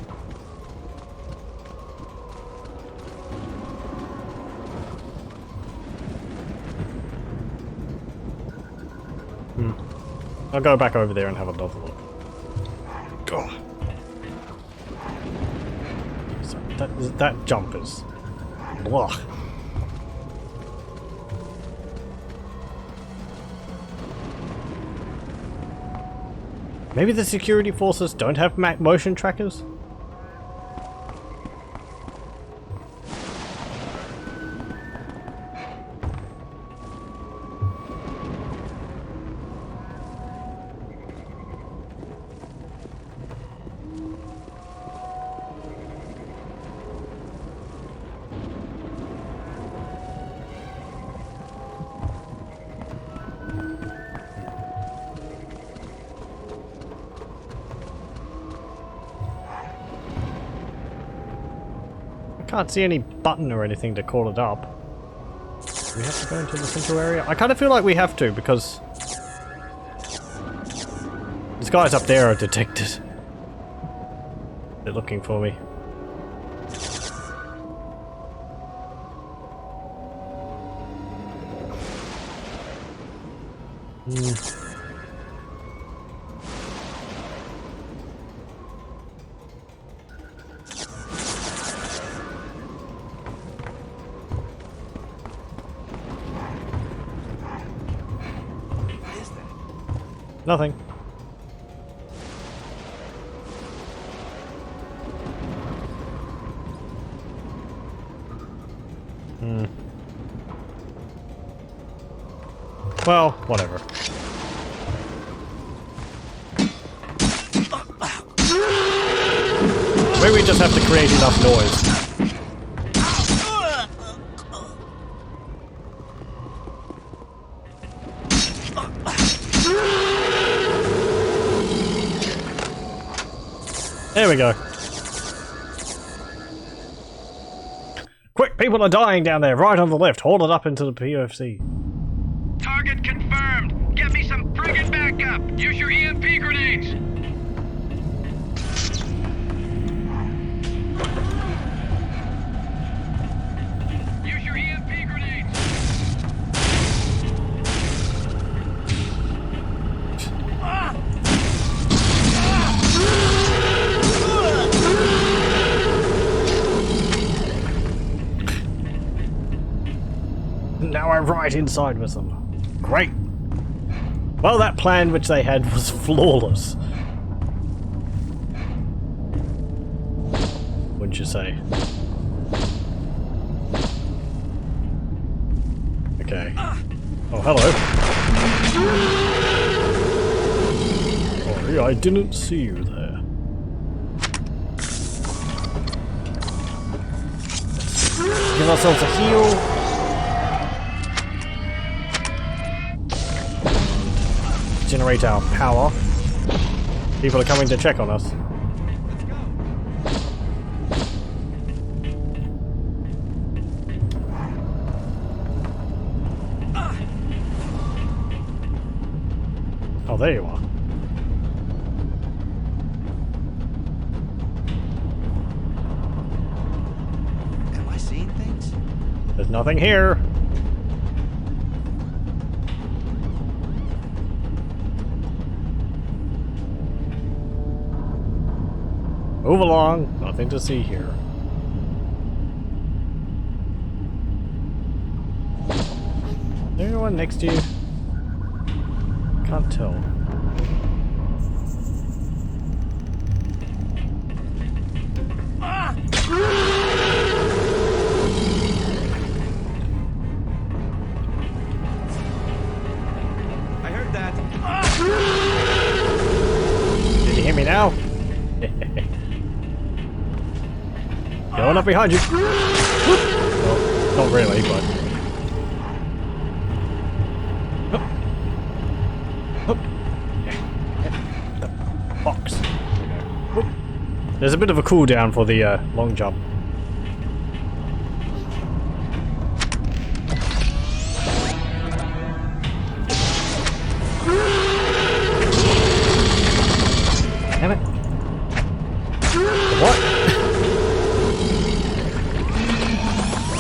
I'll go back over there and have another look. God. So that jump is... Blah. Maybe the security forces don't have motion trackers? Can't see any button or anything to call it up. Do we have to go into the central area? I kind of feel like we have to because these guys up there are detected. They're looking for me. Nothing. Well, whatever. Maybe we just have to create enough noise. There we go. Quick, people are dying down there, right on the left. Hold it up into the POC. Target confirmed. Get me some friggin' backup. Use your EMP grenades. Use your EMP grenades. Now I'm right inside with them. Great. Well, that plan which they had was flawless. Wouldn't you say? Okay. Oh, hello. Sorry, I didn't see you there. Give ourselves a heal. Generate our power. People are coming to check on us. Let's go. Oh, there you are. Am I seeing things? There's nothing here. Move along. Nothing to see here. Is there anyone next to you? Can't tell. I heard that. Did you hear me now? Going up behind you. Well, not really, but. The box. There's a bit of a cooldown for the long jump. Damn it. What?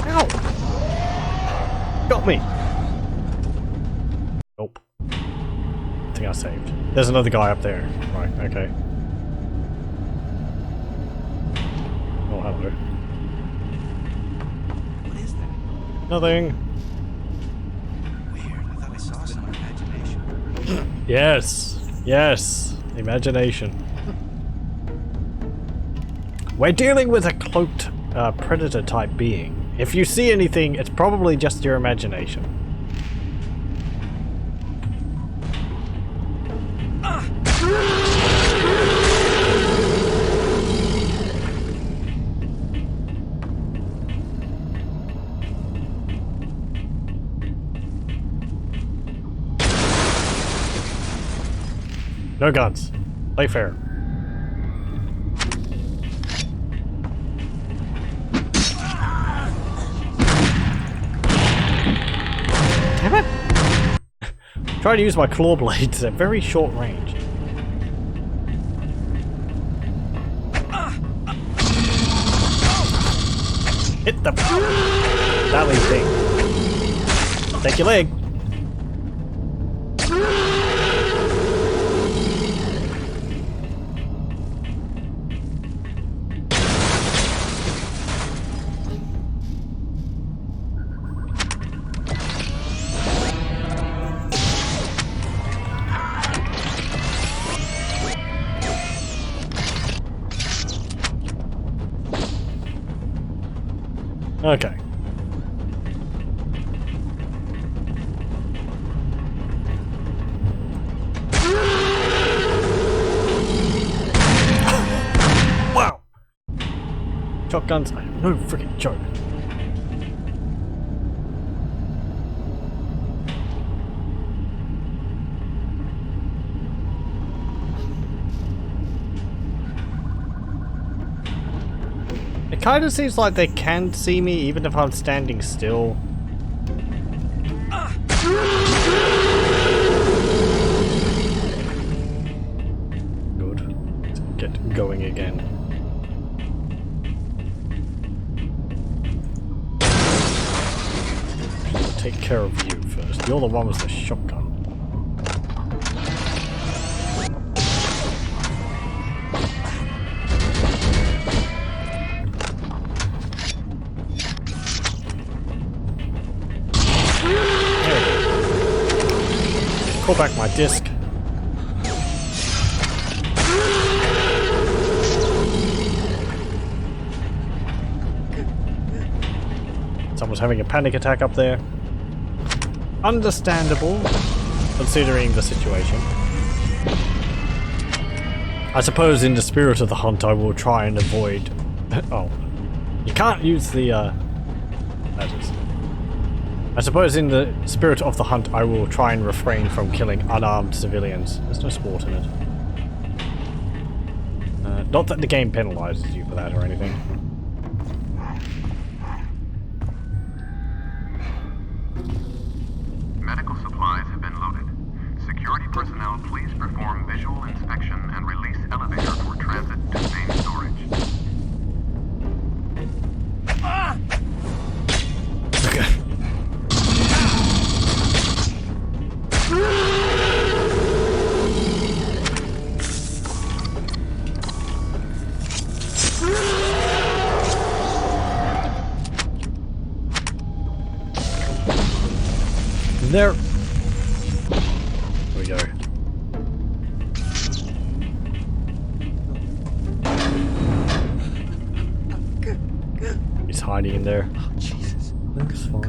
Ow! Got me! Nope. I think I saved. There's another guy up there. Right, okay. Oh, hello. What is that? Nothing. Weird. I thought I saw some in my imagination. Yes. Yes. Imagination. We're dealing with a cloaked predator type being. If you see anything, it's probably just your imagination. No guns. Play fair. Damn it! Try to use my claw blades at very short range. Hit the valley thing. Take your leg. Okay. Wow. Shotguns, no freaking joke. It kind of seems like they can see me even if I'm standing still. Good. Let's get going again. I'll take care of you first. You're the one with the shotgun. Pull back my disc. Someone's having a panic attack up there. Understandable, considering the situation. I suppose in the spirit of the hunt I will try and avoid... oh. You can't use the, ladders. I suppose in the spirit of the hunt I will try and refrain from killing unarmed civilians. There's no sport in it. Not that the game penalizes you for that or anything. Medical supplies have been loaded. Security personnel, please perform visual inspection and release elevator for transit to main storage. There. Here we go. He's hiding in there. Oh, Jesus. That's fine.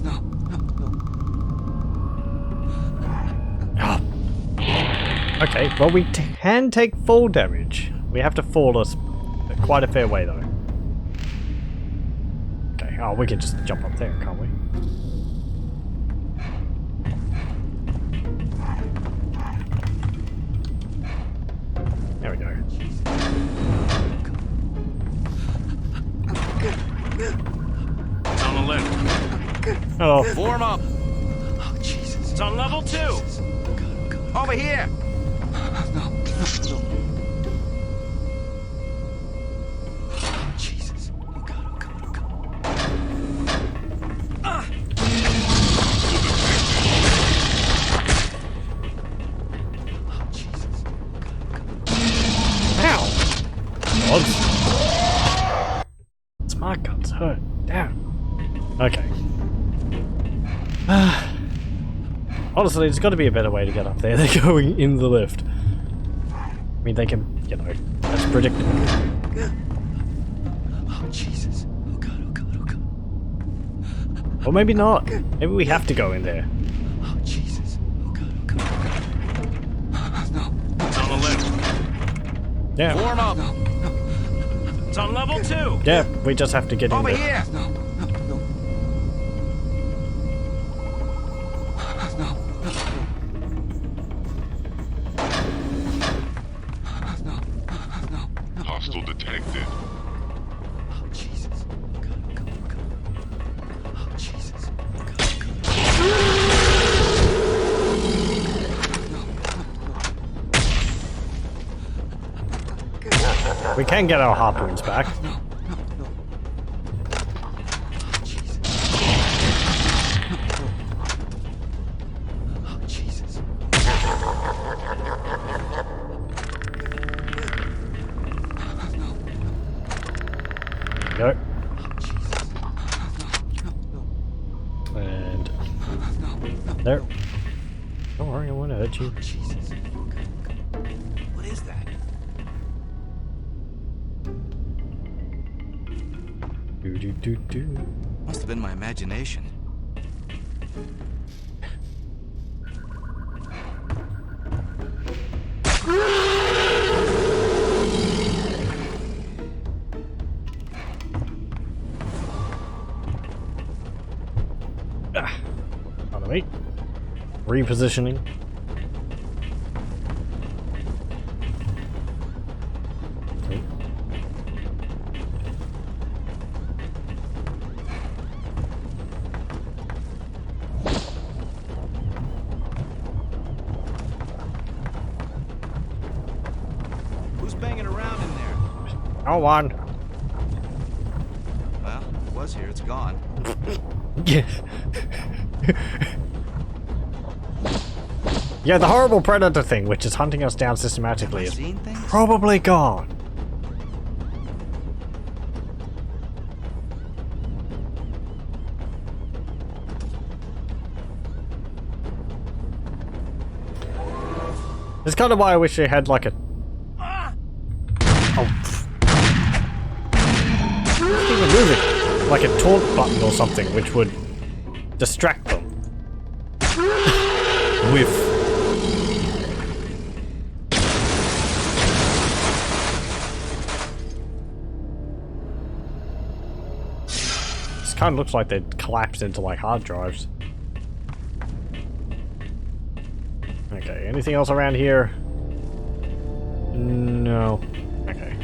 No. Oh. Okay, well we can take fall damage. We have to fall us quite a fair way though. Okay, oh we can just jump up there, can't we? There we go. It's on the lift. Oh, Form up. Oh, Jesus. It's on level 2. Over here. No. was. Smart guns hurt. Damn. Okay. Honestly, there's got to be a better way to get up there than going in the lift. I mean, they can, you know, that's predictable. Oh, Jesus. Oh, God, oh, God, oh, God. Or maybe not. Maybe we have to go in there. Oh, Jesus. Oh, God, oh, God, oh, God. No. It's on the lift. Yeah. Warm up. No, no. It's on level 2. Yeah, we just have to get in Over there. here. No, no, no. No, no, no. Hostile detected. Oh, Jesus. Oh, God, oh, God, oh, God. Oh, Jesus. Oh, God, oh, God. We can get our harpoons back. No, no, no. Oh, Jesus. Oh, Jesus. Go. Oh, Jesus. No, no, no. And No, no. there. Don't worry, I won't hurt you. Jesus. What is that? Do. Must have been my imagination. Pardon me. Repositioning. Who's banging around in there? No one. Well, it was here. It's gone. Yeah. Yeah, the horrible predator thing, which is hunting us down systematically, is Seen things? probably gone. It's kind of why I wish they had like a... Oh. It's even moving. Like a taunt button or something, which would distract them. With... This kind of looks like they'd collapse into like hard drives. Okay, anything else around here? No. Okay.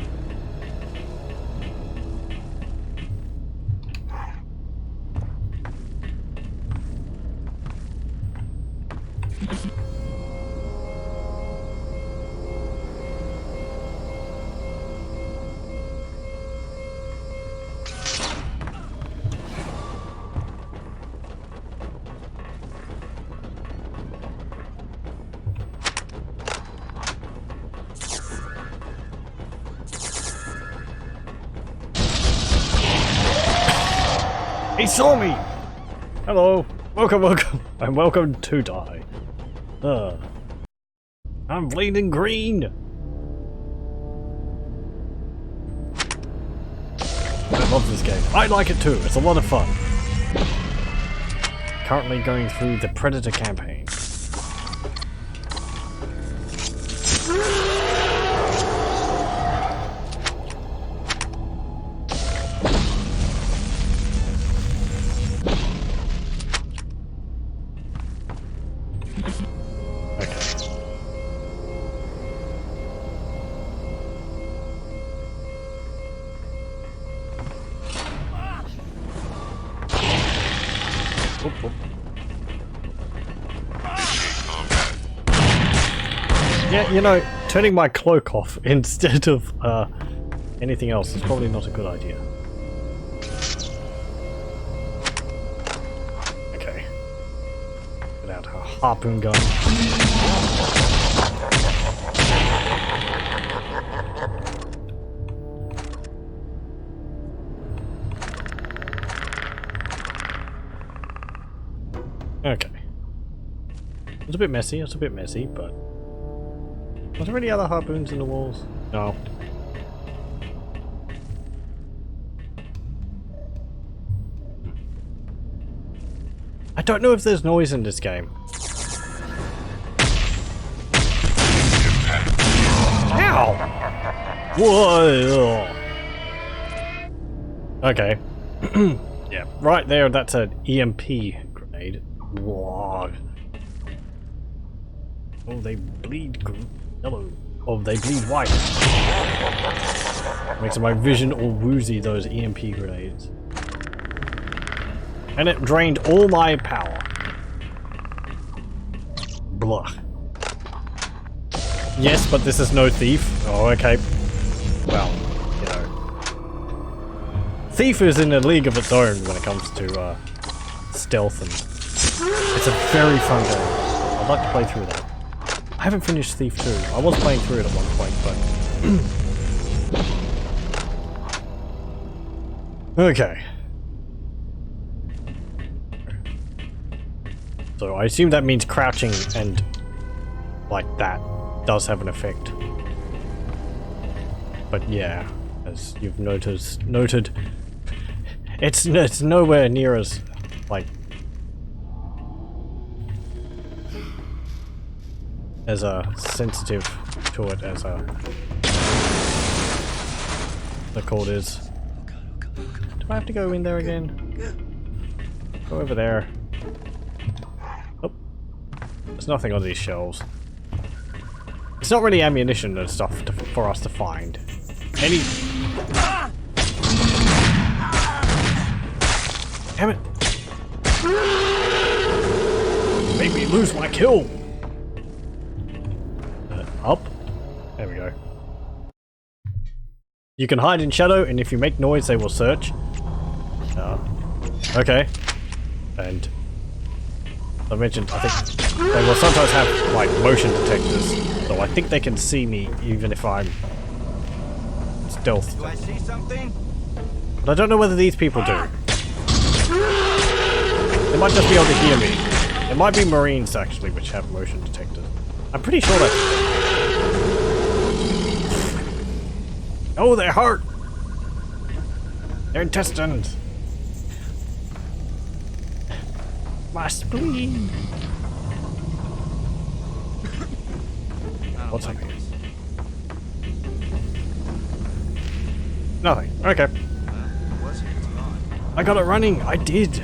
He saw me! Hello. Welcome, and welcome to Die. I'm bleeding green! I love this game. I like it too. It's a lot of fun. Currently going through the Predator campaign. Yeah, you know, turning my cloak off instead of anything else is probably not a good idea. Okay. Get out our harpoon gun. Okay. It was a bit messy, but... Was there any other harpoons in the walls? No. I don't know if there's noise in this game. Ow! Whoa! Okay. Yeah, right there, that's an EMP grenade. Whoa. Oh, they bleed yellow. Oh, they bleed white. Makes my vision all woozy, those EMP grenades. And it drained all my power. Blah. Yes, but this is no thief. Oh, okay. Well, you know. Thief is in a league of its own when it comes to stealth, and it's a very fun game. I'd like to play through that. I haven't finished Thief 2. I was playing through it at one point, but... Okay. So I assume that means crouching and like that does have an effect. But yeah, as you've noted, it's nowhere near as like as sensitive to it as the code is. Do I have to go in there again? Go over there. Oh, there's nothing on these shelves. It's not really ammunition and stuff for us to find. Any... Damn it! You made me lose my kill! Up. There we go. You can hide in shadow, and if you make noise, they will search. Okay. And... I mentioned, I think they will sometimes have, like, motion detectors, so I think they can see me even if I'm stealth. Do I see something? But I don't know whether these people do. They might just be able to hear me. It might be Marines, actually, which have motion detectors. I'm pretty sure that's... Oh, they're hurt! Their intestines! My spleen! What's happening? Nothing. Okay. I got it running! I did!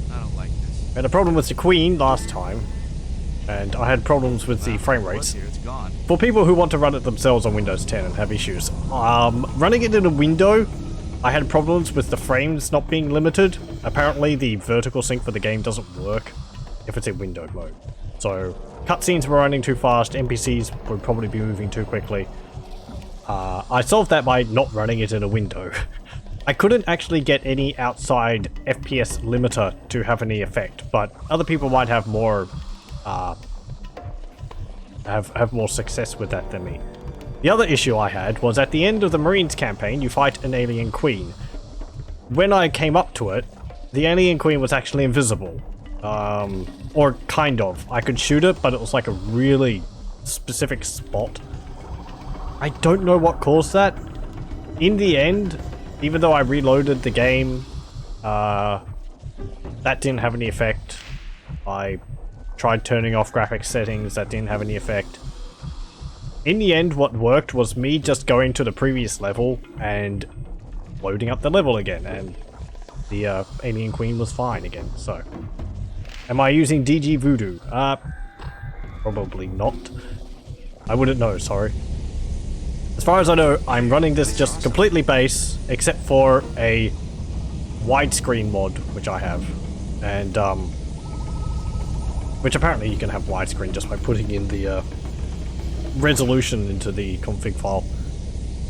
I don't like this. I had a problem with the Queen last time, and I had problems with the frame rates. It's gone. For people who want to run it themselves on Windows 10 and have issues, running it in a window, I had problems with the frames not being limited. Apparently the vertical sync for the game doesn't work if it's in window mode. So cutscenes were running too fast, NPCs would probably be moving too quickly. I solved that by not running it in a window. I couldn't actually get any outside FPS limiter to have any effect, but other people might have more have more success with that than me. The other issue I had was at the end of the Marines campaign, you fight an alien queen. When I came up to it, the alien queen was actually invisible. Or kind of. I could shoot it, but it was like a really specific spot. I don't know what caused that. In the end, even though I reloaded the game, that didn't have any effect. I tried turning off graphics settings, that didn't have any effect. In the end, what worked was me just going to the previous level and loading up the level again, and the alien queen was fine again, so. Am I using DG Voodoo? Probably not. I wouldn't know, sorry. As far as I know, I'm running this just completely base, except for a widescreen mod, which I have. And, which apparently you can have widescreen just by putting in the, resolution into the config file.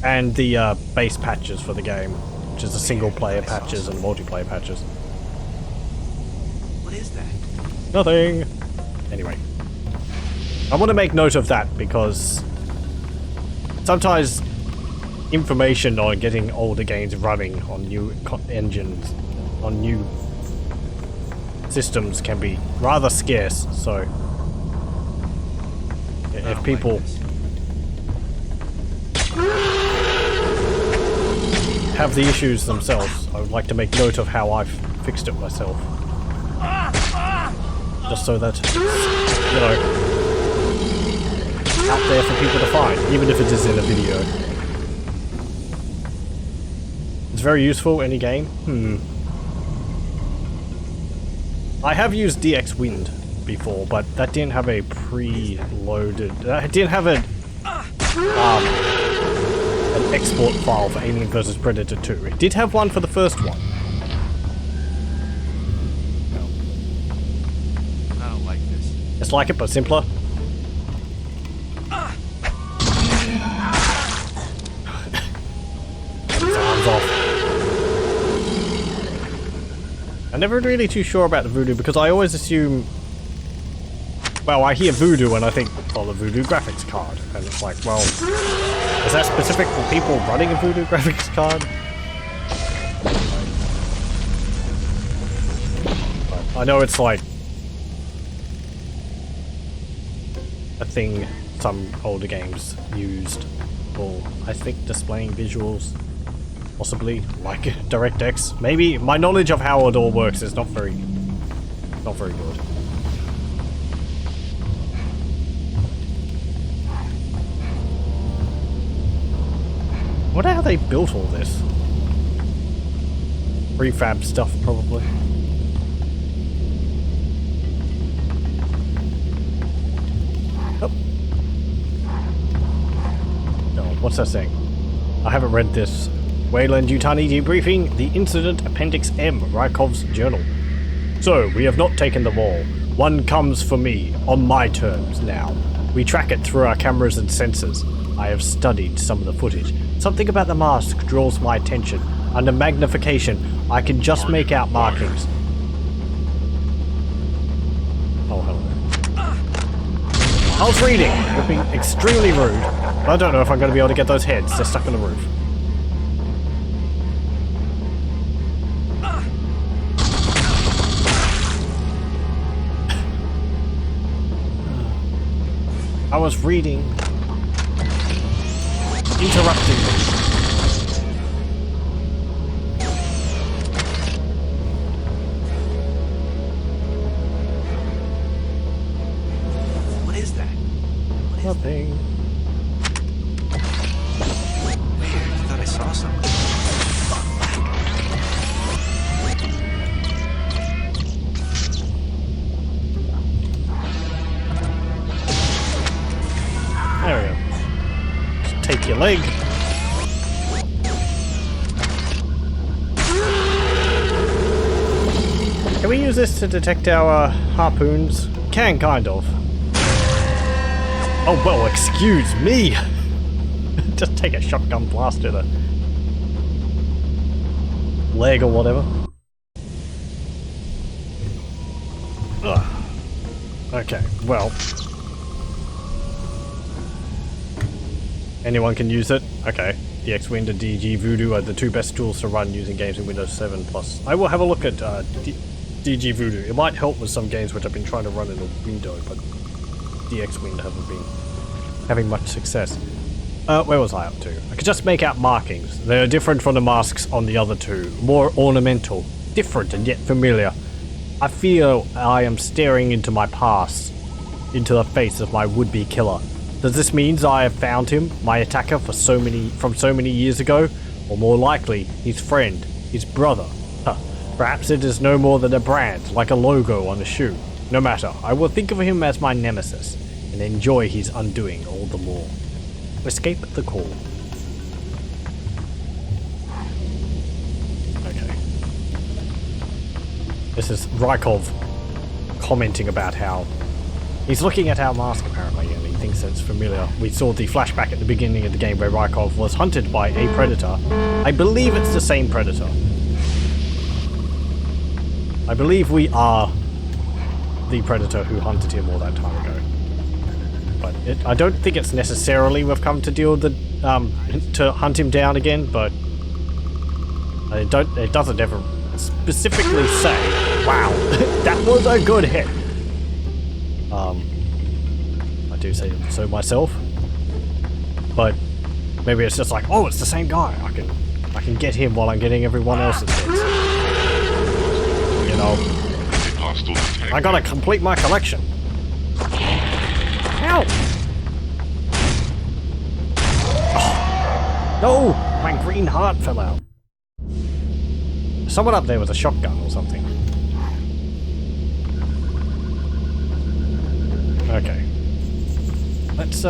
And the, base patches for the game, which is the single player patches and multiplayer patches. What is that? Nothing! Anyway. I want to make note of that because sometimes information on getting older games running on new engines, on new systems can be rather scarce, so if people have the issues themselves, I would like to make note of how I've fixed it myself. Just so that, you know, out there for people to find, even if it is in a video. It's very useful, any game. I have used DX Wind before, but that didn't have a preloaded... it didn't have an export file for Alien vs Predator 2. It did have one for the first one. I don't like this. It's like it, but simpler. His arms off. I'm never really too sure about the voodoo because I always assume... Well, I hear voodoo and I think, well, the voodoo graphics card. And it's like, well, is that specific for people running a voodoo graphics card? I know it's like a thing some older games used for, I think, displaying visuals. Possibly, like DirectX. Maybe my knowledge of how it all works is not very good. I wonder how they built all this. Prefab stuff, probably. Oh. No, what's that saying? I haven't read this. Weyland-Yutani debriefing the incident Appendix M, Rykov's journal. So, we have not taken the wall. One comes for me, on my terms now. We track it through our cameras and sensors. I have studied some of the footage. Something about the mask draws my attention. Under magnification, I can just make out markings. Oh, hello. I was reading. You're being extremely rude. I don't know if I'm going to be able to get those heads. They're stuck on the roof. I was reading. Interrupting me. What is that? Nothing. Weird. I thought I saw something. There we go. Just take your leg. Can we use this to detect our harpoons? Can, kind of. Oh, well, excuse me! Just take a shotgun blast to the leg or whatever. Ugh. Okay, well. Anyone can use it? Okay. DX Wind and DG Voodoo are the two best tools to run using games in Windows 7 Plus. I will have a look at DG Voodoo. It might help with some games which I've been trying to run in a window, but DX Wind haven't been having much success. Where was I up to? I could just make out markings. They are different from the masks on the other two. More ornamental. Different and yet familiar. I feel I am staring into my past. Into the face of my would-be killer. Does this mean I have found him, my attacker from so many years ago? Or more likely, his friend, his brother? Huh. Perhaps it is no more than a brand, like a logo on a shoe. No matter, I will think of him as my nemesis, and enjoy his undoing all the more. Escape the call. Okay. This is Rykov commenting about how he's looking at our mask apparently, and he thinks it's familiar. We saw the flashback at the beginning of the game where Rykov was hunted by a predator. I believe it's the same predator. I believe we are the predator who hunted him all that time ago. But I don't think it's necessarily we've come to deal with the to hunt him down again, but it doesn't ever specifically say, wow, that was a good hit. I do say so myself, but maybe it's just like, oh, it's the same guy. I can get him while I'm getting everyone else's hits. You know, I gotta complete my collection. Ow! Oh, no, my green heart fell out. Someone up there with a shotgun or something. Okay. Let's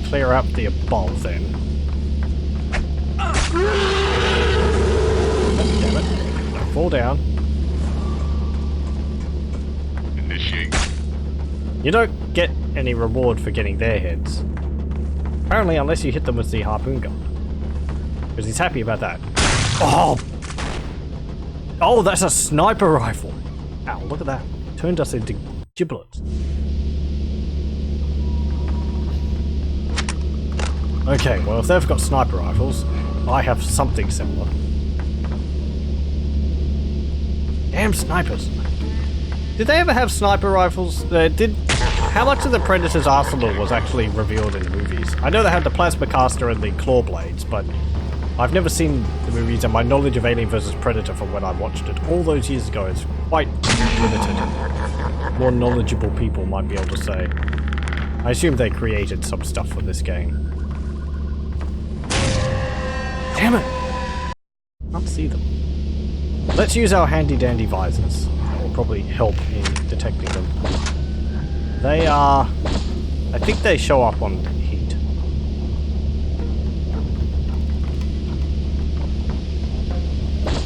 clear up the above then. Oh, damn it. Don't fall down. Initiate. You don't get any reward for getting their heads. Apparently, unless you hit them with the harpoon gun. Because he's happy about that. Oh! Oh, that's a sniper rifle! Ow, look at that. Turned us into giblets. Okay, well if they've got sniper rifles, I have something similar. Damn snipers! Did they ever have sniper rifles? How much of the Predator's arsenal was actually revealed in the movies? I know they had the plasma caster and the claw blades, but I've never seen the movies, and my knowledge of Alien vs Predator from when I watched it all those years ago is quite limited. More knowledgeable people might be able to say. I assume they created some stuff for this game. Damn it! Can't see them. Let's use our handy dandy visors. That will probably help in detecting them. They are... I think they show up on heat.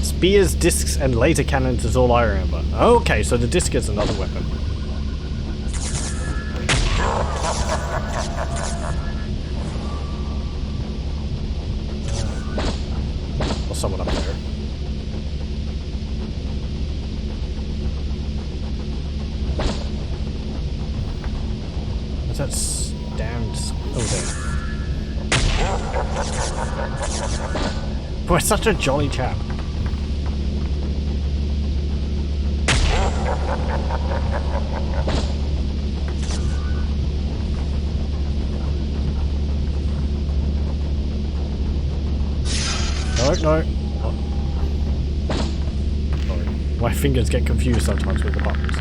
Spears, discs, and laser cannons is all I remember. Okay, so the disc is another weapon. Or someone up there. What's that damned... Oh, there. Boy, such a jolly chap. No. Sorry. My fingers get confused sometimes with the buttons.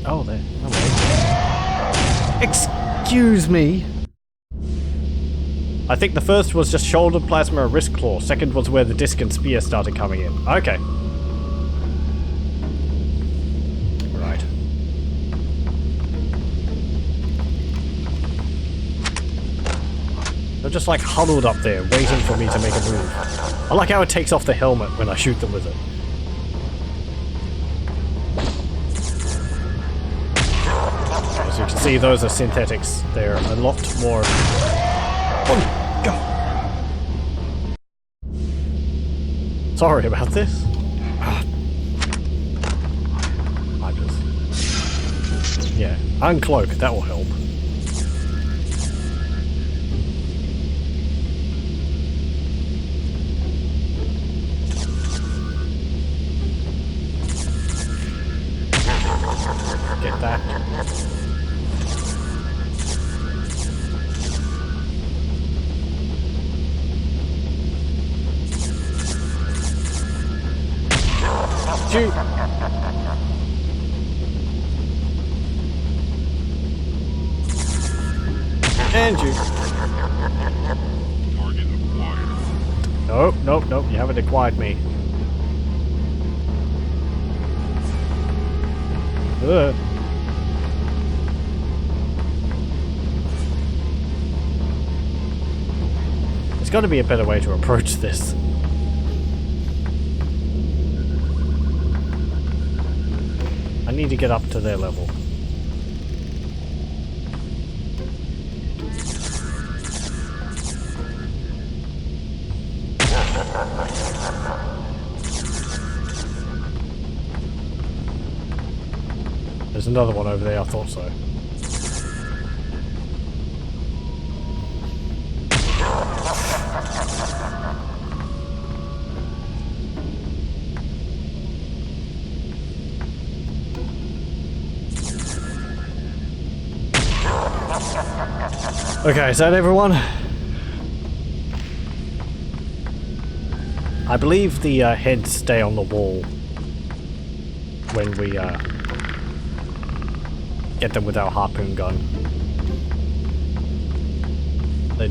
Oh, there. Oh, excuse me. I think the first was just shoulder plasma and wrist claw. Second was where the disc and spear started coming in. Okay. Right. They're just like huddled up there, waiting for me to make a move. I like how it takes off the helmet when I shoot them with it. As you can see, those are synthetics. They're a lot more... Oh, go! Sorry about this. I just... Yeah, uncloak, that will help. Get that. Shoot. And shoot. Target acquired. Nope, nope, nope, you haven't acquired me. Ugh. There's got to be a better way to approach this. I need to get up to their level. There's another one over there, I thought so. Okay, is that everyone? I believe the heads stay on the wall when we get them with our harpoon gun. They,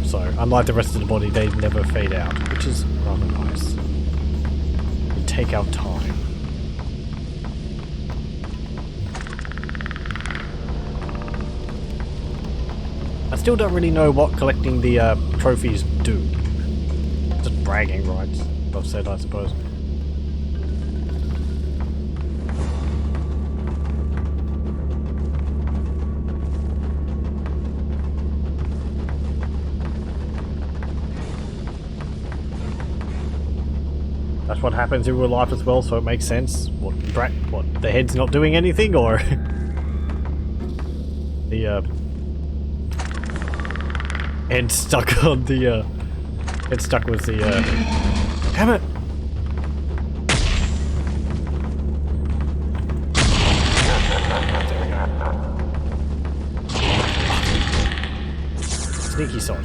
so unlike the rest of the body, they never fade out, which is rather nice. We take our time. I still don't really know what collecting the trophies do. Just bragging rights, I've said, I suppose. That's what happens in real life as well, so it makes sense. What, the head's not doing anything, or the head stuck on the head stuck with the damn it! Sneaky side.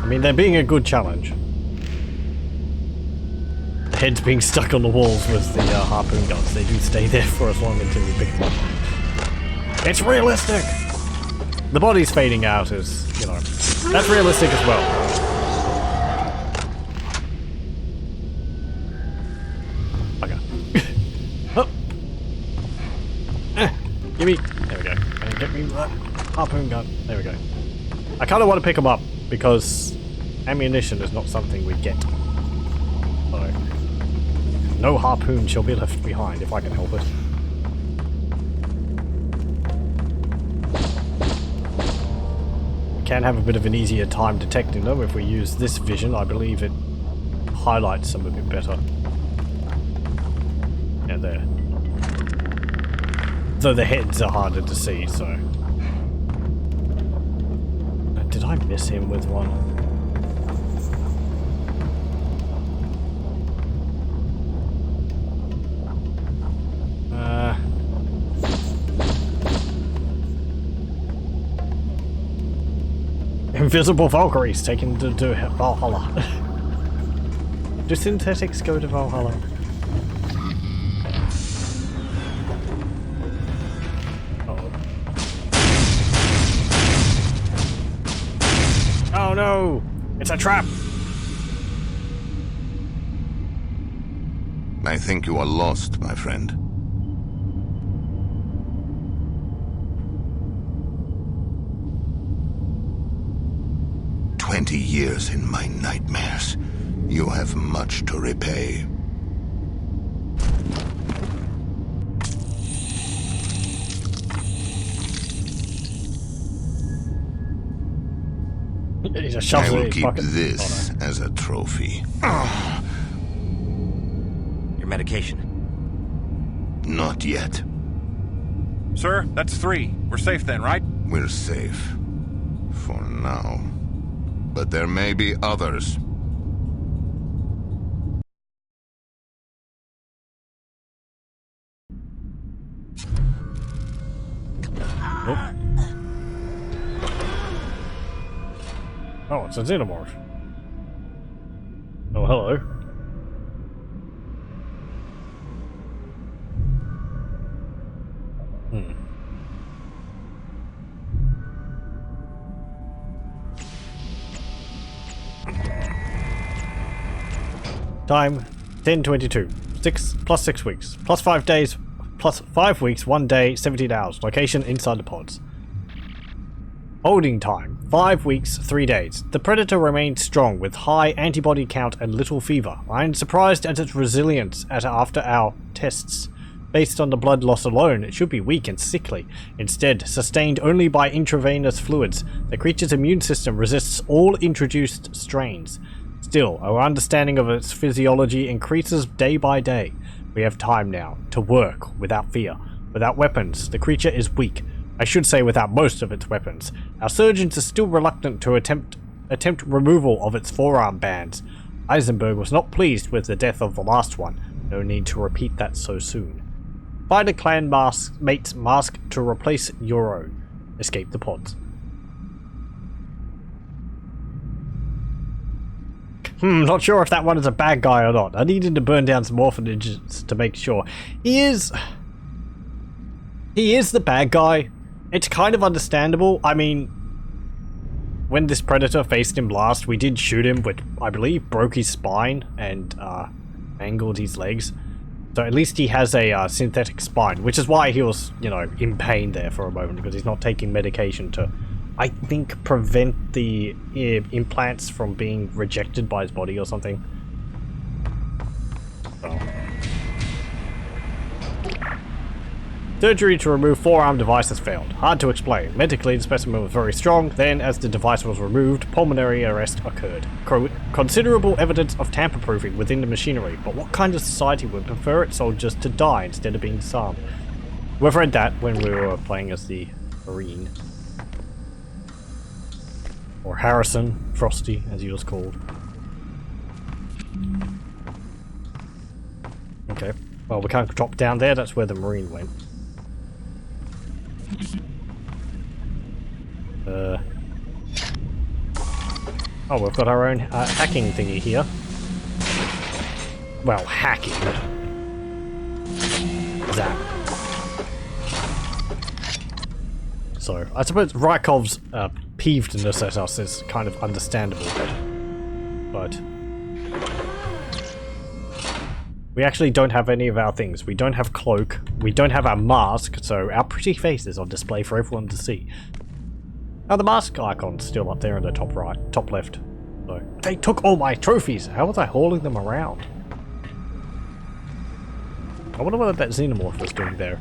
I mean, they're being a good challenge. The heads being stuck on the walls with the harpoon guns. They do stay there for as long until you pick them up. It's realistic! The body's fading out is, you know, that's realistic as well. Okay. Oh. Give me. There we go. Get me that harpoon gun. There we go. I kind of want to pick them up because ammunition is not something we get. So, no harpoon shall be left behind if I can help it. Can have a bit of an easier time detecting them if we use this vision. I believe it highlights them a bit better. Yeah, there. Though the heads are harder to see, so... Did I miss him with one? Invisible Valkyries taken to Valhalla. Do synthetics go to Valhalla? Oh no! It's a trap! I think you are lost, my friend. Years in my nightmares. You have much to repay. I will keep this as a trophy. Your medication? Not yet. Sir, that's 3. We're safe then, right? We're safe. For now. But there may be others. Oh, it's a xenomorph. Oh, hello. Time 10:22. 6 plus 6 weeks. Plus 5 days. Plus 5 weeks, 1 day, 17 hours. Location inside the pods. Holding time 5 weeks, 3 days. The Predator remains strong with high antibody count and little fever. I am surprised at its resilience after our tests. Based on the blood loss alone, it should be weak and sickly. Instead, sustained only by intravenous fluids, the creature's immune system resists all introduced strains. Still, our understanding of its physiology increases day by day. We have time now to work without fear. Without weapons, the creature is weak. I should say without most of its weapons. Our surgeons are still reluctant to attempt removal of its forearm bands. Eisenberg was not pleased with the death of the last one. No need to repeat that so soon. Find a clan mate's mask to replace your own. Escape the pods. Not sure if that one is a bad guy or not. I needed to burn down some orphanages to make sure. He is the bad guy. It's kind of understandable. I mean, when this predator faced him last, we did shoot him, which I believe broke his spine and angled his legs. So at least he has a synthetic spine, which is why he was, you know, in pain there for a moment, because he's not taking medication to, I think, prevent the implants from being rejected by his body or something. So. Surgery to remove forearm devices failed. Hard to explain. Medically, the specimen was very strong. Then, as the device was removed, pulmonary arrest occurred. Considerable evidence of tamper-proofing within the machinery. But what kind of society would prefer its soldiers to die instead of being disarmed? We've read that when we were playing as the Marine. Or Harrison, Frosty, as he was called. Okay. Well, we can't drop down there. That's where the Marine went. Oh, we've got our own hacking thingy here. Well, hacking. Zap. So, I suppose Rykov's peevedness at us is kind of understandable, but we actually don't have any of our things. We don't have cloak, we don't have our mask, so our pretty face is on display for everyone to see. Now the mask icon's still up there in the top right, top left. So, they took all my trophies! How was I hauling them around? I wonder what that xenomorph was doing there.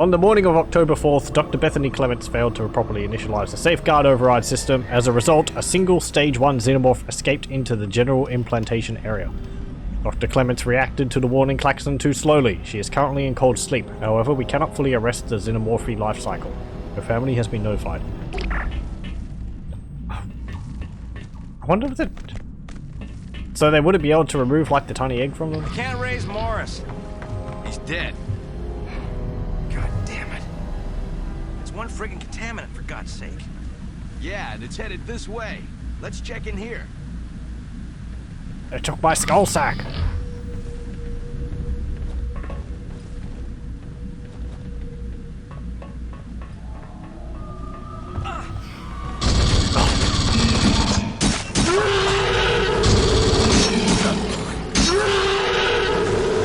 On the morning of October 4th, Dr. Bethany Clements failed to properly initialize the safeguard override system. As a result, a single Stage 1 xenomorph escaped into the general implantation area. Dr. Clements reacted to the warning klaxon too slowly. She is currently in cold sleep. However, we cannot fully arrest the xenomorphy life cycle. Her family has been notified. I wonder if it... So they wouldn't be able to remove, like, the tiny egg from them? I can't raise Morris. He's dead. God damn it. It's one friggin' contaminant, for God's sake. Yeah, and it's headed this way. Let's check in here. They took my skull sack.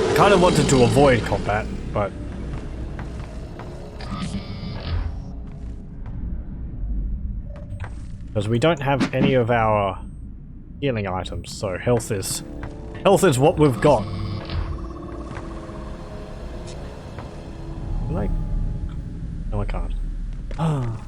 I kind of wanted to avoid combat, but because we don't have any of our healing items, so health is what we've got. Like, no, I can't. Ah.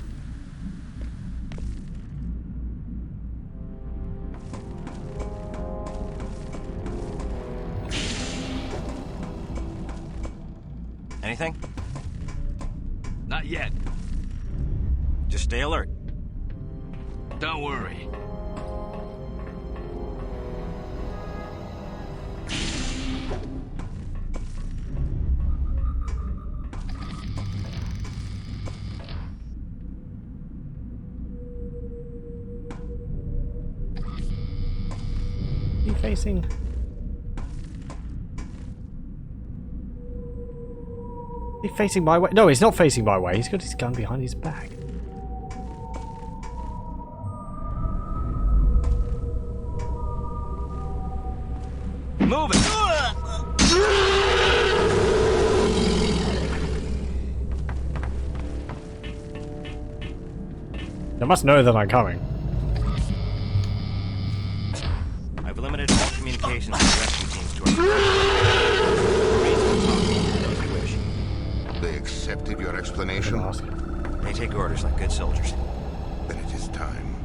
Anything? Not yet. Just stay alert. Don't worry. Is he facing? Is he facing my way? No, he's not facing my way. He's got his gun behind his back. Move it! They must know that I'm coming. I've limited all communications with rescue teams to our... They accepted your explanation? They take orders like good soldiers. Then it is time.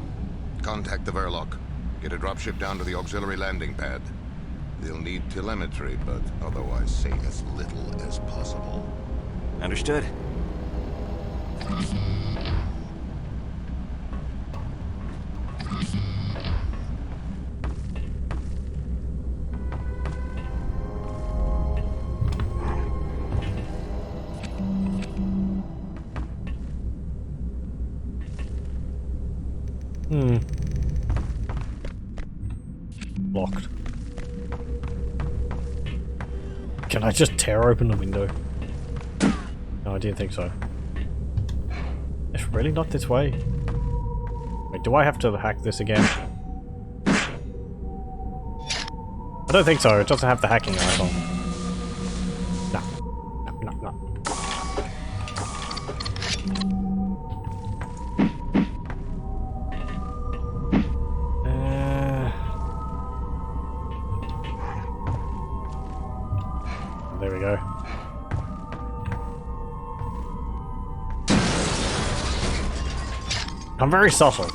Contact the Verloc. Get a dropship down to the auxiliary landing pad. They'll need telemetry, but otherwise say as little as possible. Understood. Locked. Can I just tear open the window? No, I didn't think so. It's really not this way. Wait, do I have to hack this again? I don't think so. It doesn't have the hacking icon. No. No, no, no. There we go. I'm very subtle.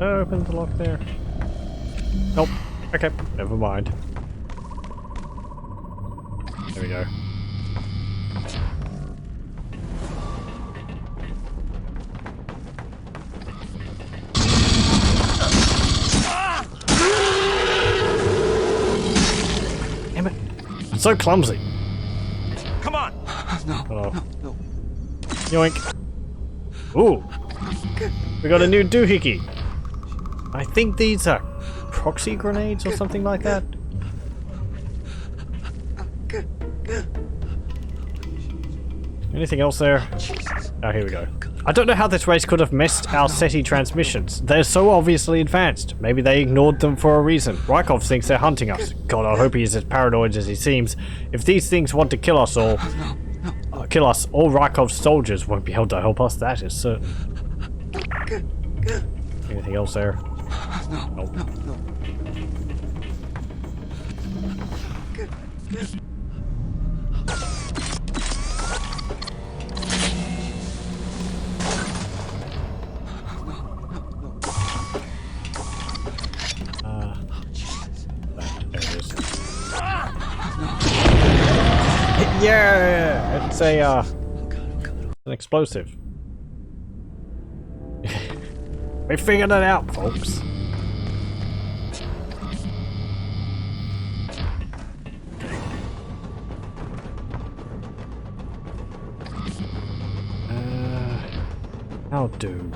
Open the lock there. Nope. Okay, never mind. There we go. Damn it. I'm so clumsy. Come on! No, Oh. no. Yoink. Ooh. We got a new doohickey. I think these are proxy grenades or something like that. Anything else there? Oh, here we go. I don't know how this race could have missed our SETI transmissions. They're so obviously advanced. Maybe they ignored them for a reason. Rykov thinks they're hunting us. God, I hope he's as paranoid as he seems. If these things want to kill us all, all Rykov's soldiers won't be able to help us, that is certain. Anything else there? Nope. There it is. Yeah, it's an explosive. We figured it out, folks. I'll do.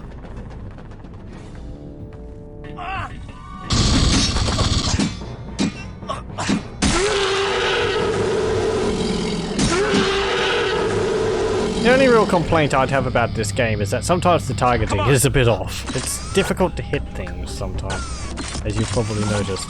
The only real complaint I'd have about this game is that sometimes the targeting is a bit off. It's difficult to hit things sometimes, as you've probably noticed.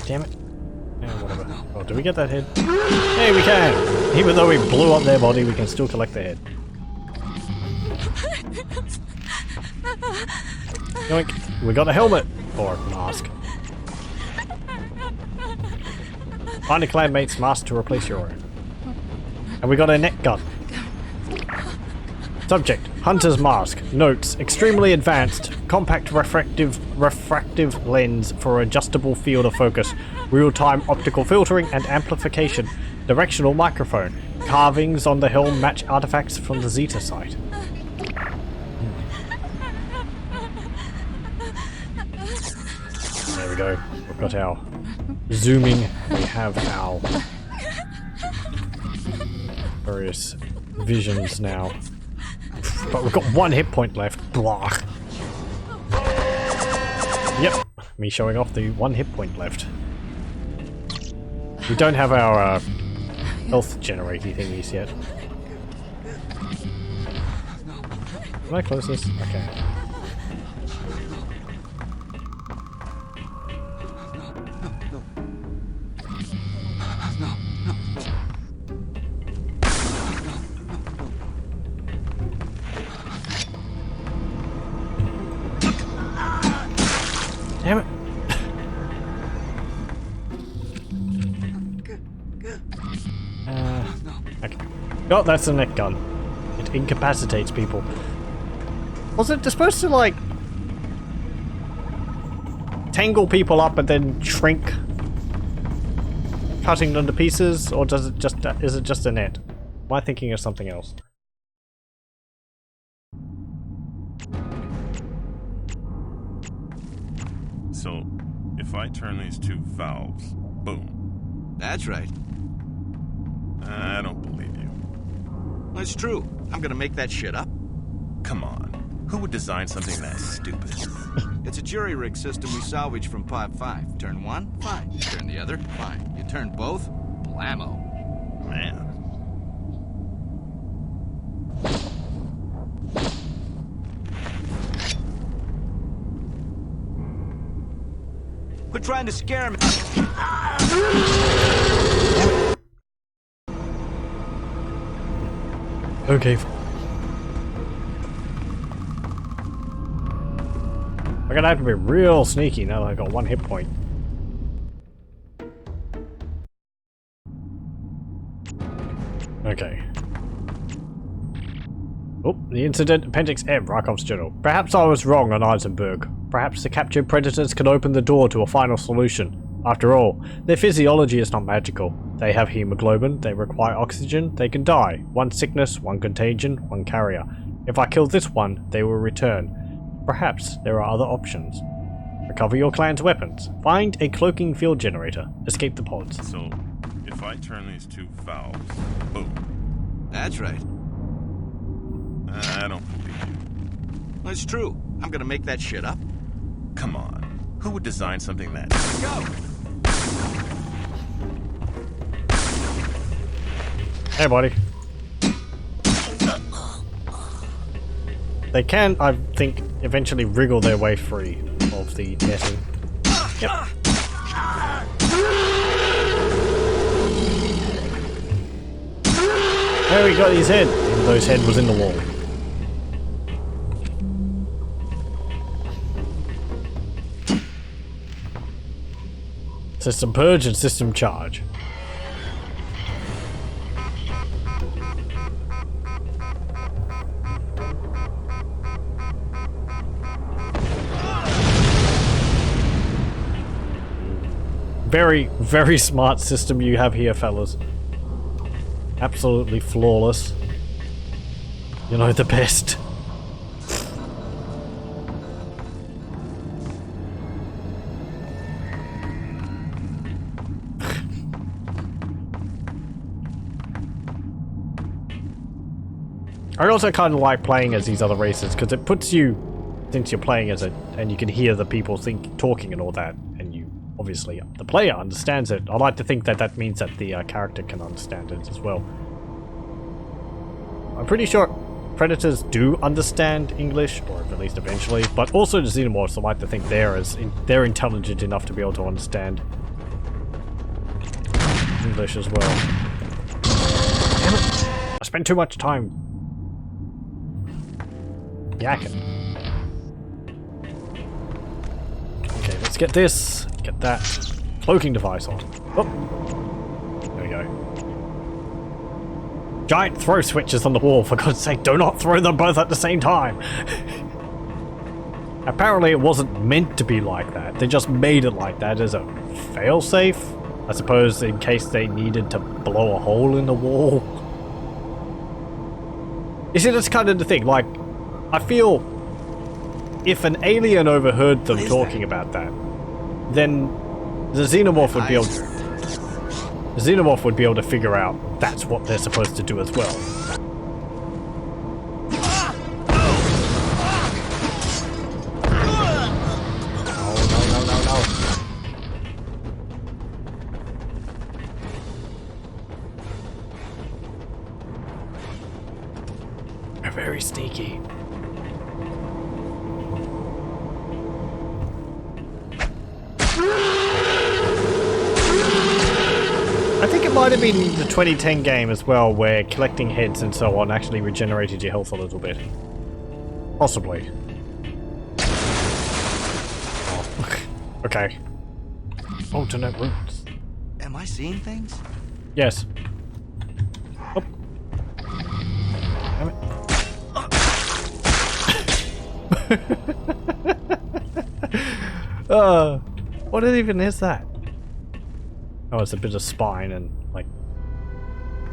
Damn it. Yeah, whatever. Oh, do we get that head? Hey, we can! Even though we blew up their body, we can still collect the head. Yoink. We got a helmet! Or mask. Find a clanmate's mask to replace your own. And we got a net gun. Subject, Hunter's Mask. Notes, extremely advanced, compact refractive lens for adjustable field of focus, real-time optical filtering and amplification, directional microphone. Carvings on the helm match artifacts from the Zeta site. There we go. We've got our zooming. We have our various visions now. But we've got one hit point left. Blah. Yep, me showing off the one hit point left. We don't have our health generating thingies yet. Can I close this? Okay. Oh, that's a net gun. It incapacitates people. Was it supposed to, like, tangle people up and then shrink, cutting them to pieces, or does it just is it just a net? Am I thinking of something else? So, if I turn these two valves, boom. That's right. I don't believe you. It's true. I'm gonna make that shit up. Come on. Who would design something that stupid? It's a jury rig system we salvaged from Pod 5. Turn one, fine. You turn the other, fine. You turn both, blammo. Man. Quit trying to scare me. Okay. I'm gonna have to be real sneaky now that I got 1 hit point. Okay. Oh, the incident, Appendix M, Rakov's journal. Perhaps I was wrong on Eisenberg. Perhaps the captured predators can open the door to a final solution. After all, their physiology is not magical. They have hemoglobin, they require oxygen, they can die. One sickness, one contagion, one carrier. If I kill this one, they will return. Perhaps there are other options. Recover your clan's weapons. Find a cloaking field generator. Escape the pods. So, if I turn these two valves, boom. That's right. I don't believe you. It's true. I'm gonna make that shit up. Come on. Who would design something that... Go! Hey, buddy. They can, I think, eventually wriggle their way free of the netting. Yep. There we got his head, even though his head was in the wall. System purge and system charge. Very, very smart system you have here, fellas. Absolutely flawless. You know, the best. I also kind of like playing as these other races because it puts you, since you're playing as it, and you can hear the people talking and all that, and you obviously the player understands it. I like to think that that means that the character can understand it as well. I'm pretty sure predators do understand English, or at least eventually, but also the xenomorphs. I like to think they're intelligent enough to be able to understand English as well. Damn it! I spent too much time yakking. Okay, let's get this. Get that cloaking device on. Oh, there we go. Giant throw switches on the wall. For God's sake, do not throw them both at the same time. Apparently, it wasn't meant to be like that. They just made it like that as a failsafe, I suppose, in case they needed to blow a hole in the wall. You see, that's kind of the thing. Like, I feel if an alien overheard them talking about that, then the xenomorph would be able to, figure out that's what they're supposed to do as well. No. They're very sneaky. I think it might have been the 2010 game as well, where collecting heads and so on actually regenerated your health a little bit. Possibly. Oh. Okay. Alternate routes. Am I seeing things? Yes. Oh. What even is that? Oh, it's a bit of spine and like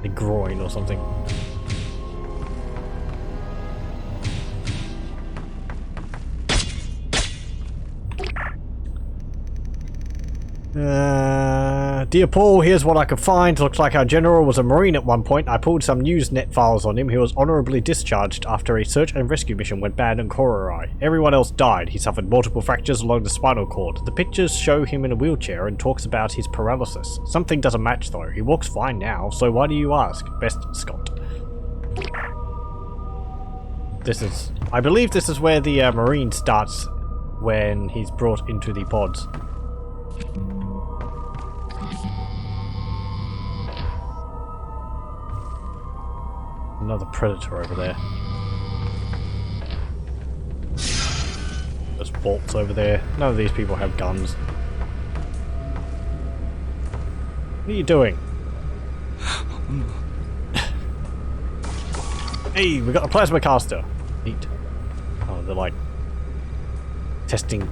a groin or something. Dear Paul, here's what I could find. Looks like our general was a Marine at one point. I pulled some Usenet files on him. He was honorably discharged after a search and rescue mission went bad in Kororai. Everyone else died. He suffered multiple fractures along the spinal cord. The pictures show him in a wheelchair and talks about his paralysis. Something doesn't match though. He walks fine now, so why do you ask? Best, Scott. I believe this is where the Marine starts when he's brought into the pods. Another predator over there. There's bolts over there. None of these people have guns. What are you doing? Hey, we got a plasma caster. Neat. Oh, they're like testing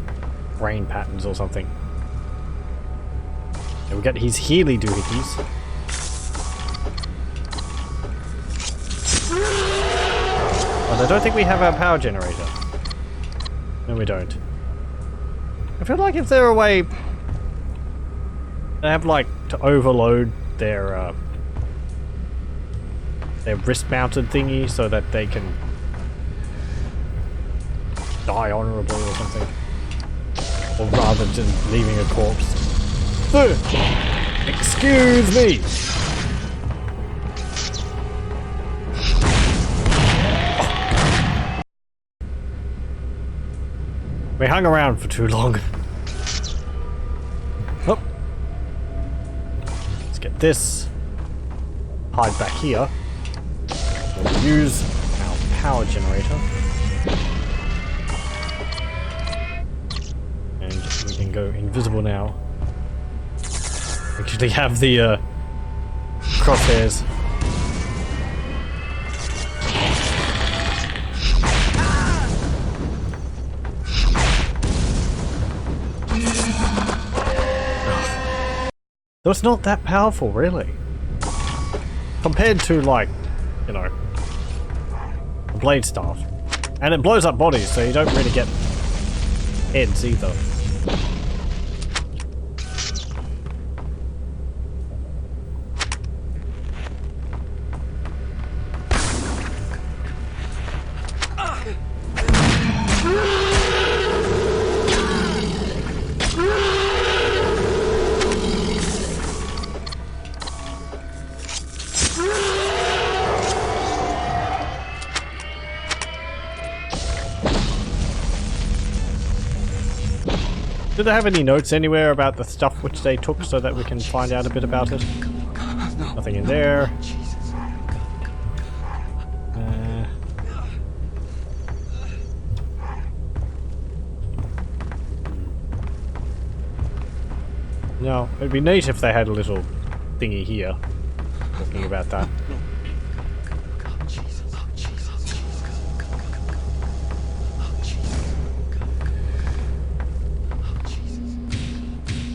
brain patterns or something. And we got his Healy doohickeys. But I don't think we have our power generator. No, we don't. I feel like if there a way they have like to overload their wrist-mounted thingy so that they can die honorably or something, or rather than leaving a corpse. Excuse me. We hung around for too long. Oh. Let's get this. Hide back here. We'll use our power generator. And we can go invisible now. Actually have the crosshairs. So it's not that powerful, really. Compared to, like, you know, a blade staff. And it blows up bodies, so you don't really get heads either. Do they have any notes anywhere about the stuff which they took so that we can find out a bit about it? Nothing in there. No, it'd be neat if they had a little thingy here talking about that.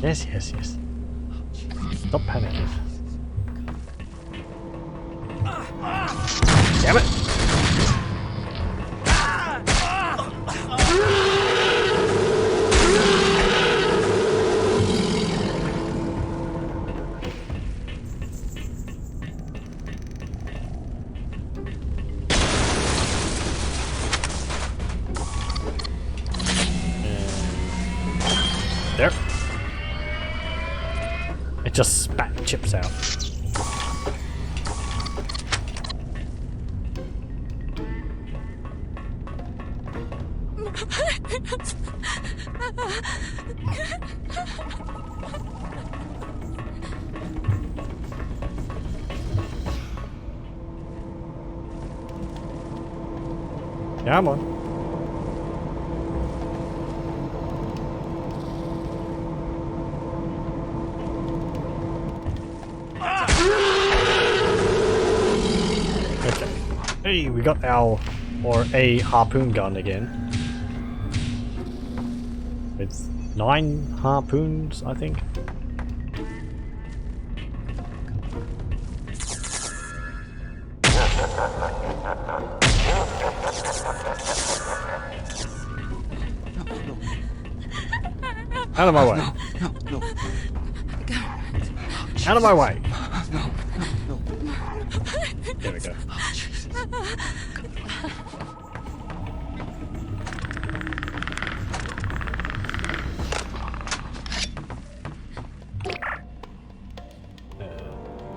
Yes, yes, yes. Stop panicking. Damn it! There. It just spat chips out. Come on. Okay. Hey, we got our, or a harpoon gun again. It's 9 harpoons, I think. Out of my way. No. Out of my way. No. There we go. Oh, Jesus.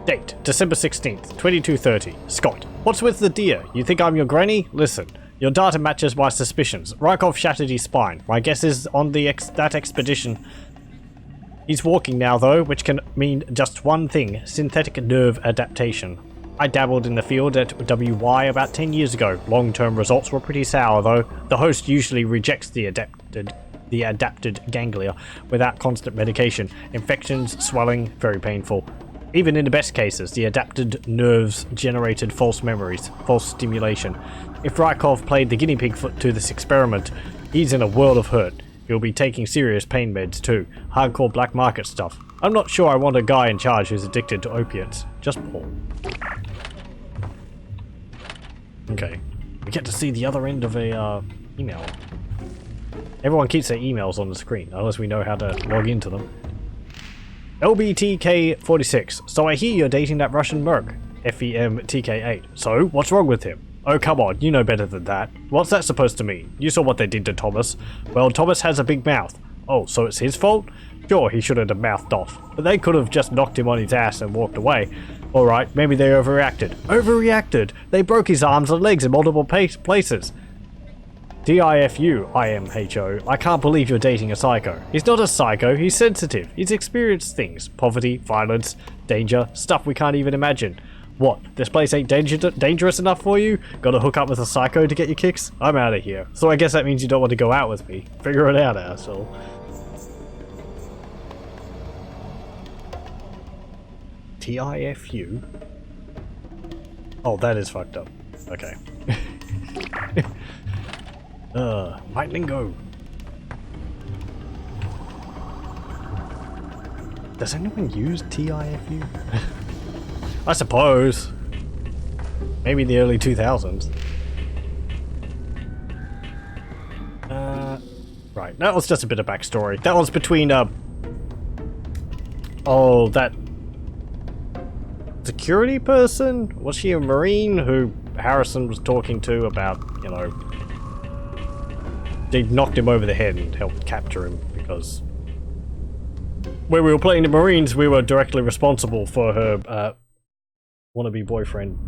Date, December 16th, 2230. Scott, what's with the deer? You think I'm your granny? Listen, your data matches my suspicions. Rykov shattered his spine. My guess is on that expedition. He's walking now though, which can mean just one thing, synthetic nerve adaptation. I dabbled in the field at WY about 10 years ago. Long-term results were pretty sour though. The host usually rejects the adapted ganglia without constant medication. Infections, swelling, very painful. Even in the best cases, the adapted nerves generated false memories, false stimulation. If Rykov played the guinea pig to this experiment, he's in a world of hurt. He'll be taking serious pain meds too, hardcore black market stuff. I'm not sure I want a guy in charge who's addicted to opiates. Just Paul. Okay, we get to see the other end of a email. Everyone keeps their emails on the screen, unless we know how to log into them. LBTK46. So I hear you're dating that Russian merc. FEMTK8. So, what's wrong with him? Oh, come on, you know better than that. What's that supposed to mean? You saw what they did to Thomas. Well, Thomas has a big mouth. Oh, so it's his fault? Sure, he shouldn't have mouthed off. But they could have just knocked him on his ass and walked away. Alright, maybe they overreacted. Overreacted? They broke his arms and legs in multiple places. DIFU, IMHO. I can't believe you're dating a psycho. He's not a psycho, he's sensitive. He's experienced things. Poverty, violence, danger, stuff we can't even imagine. What, this place ain't dangerous enough for you? Gotta hook up with a psycho to get your kicks? I'm out of here. So I guess that means you don't want to go out with me. Figure it out, asshole. TIFU? Oh, that is fucked up. Okay. Might lingo. Does anyone use TIFU? I suppose. Maybe in the early 2000s. Right, that was just a bit of backstory. That was between, oh, that security person? Was she a Marine who Harrison was talking to about, you know, they knocked him over the head and helped capture him because when we were playing the Marines, we were directly responsible for her wannabe boyfriend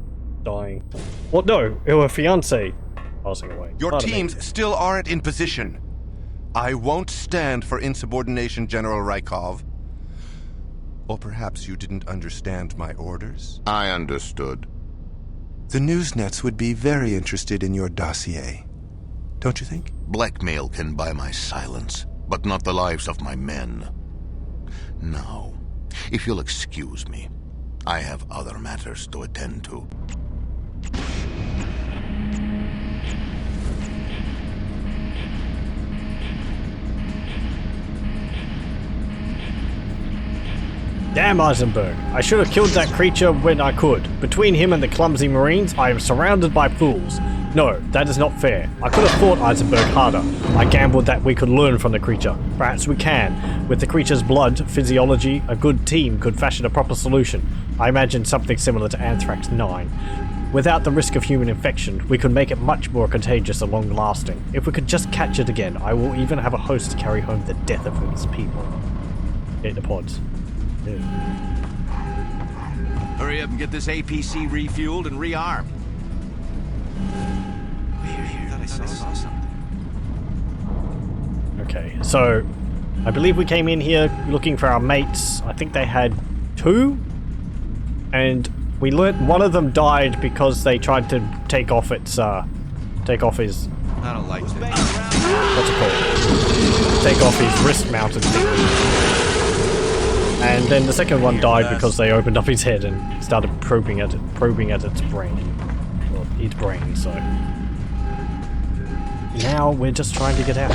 dying. Well, no, her fiance passing away. Your teams still aren't in position. I won't stand for insubordination, General Rykov. Or perhaps you didn't understand my orders? I understood. The Newsnets would be very interested in your dossier. Don't you think? Blackmail can buy my silence, but not the lives of my men. Now, if you'll excuse me, I have other matters to attend to. Damn Eisenberg, I should have killed that creature when I could. Between him and the clumsy Marines, I am surrounded by fools. No, that is not fair. I could have fought Eisenberg harder. I gambled that we could learn from the creature. Perhaps we can. With the creature's blood, physiology, a good team could fashion a proper solution. I imagine something similar to Anthrax 9. Without the risk of human infection, we could make it much more contagious and long-lasting. If we could just catch it again, I will even have a host to carry home the death of its people. Get the pods. Yeah. Hurry up and get this APC refueled and rearmed. I saw something. Okay, so I believe we came in here looking for our mates. I think they had 2, and we learnt one of them died because they tried to take off its take off his, I don't like that. what's it called? Take off his wrist-mounted thing. And then the second one died because they opened up his head and started probing at its brain. Well, its brain, so. Now we're just trying to get out.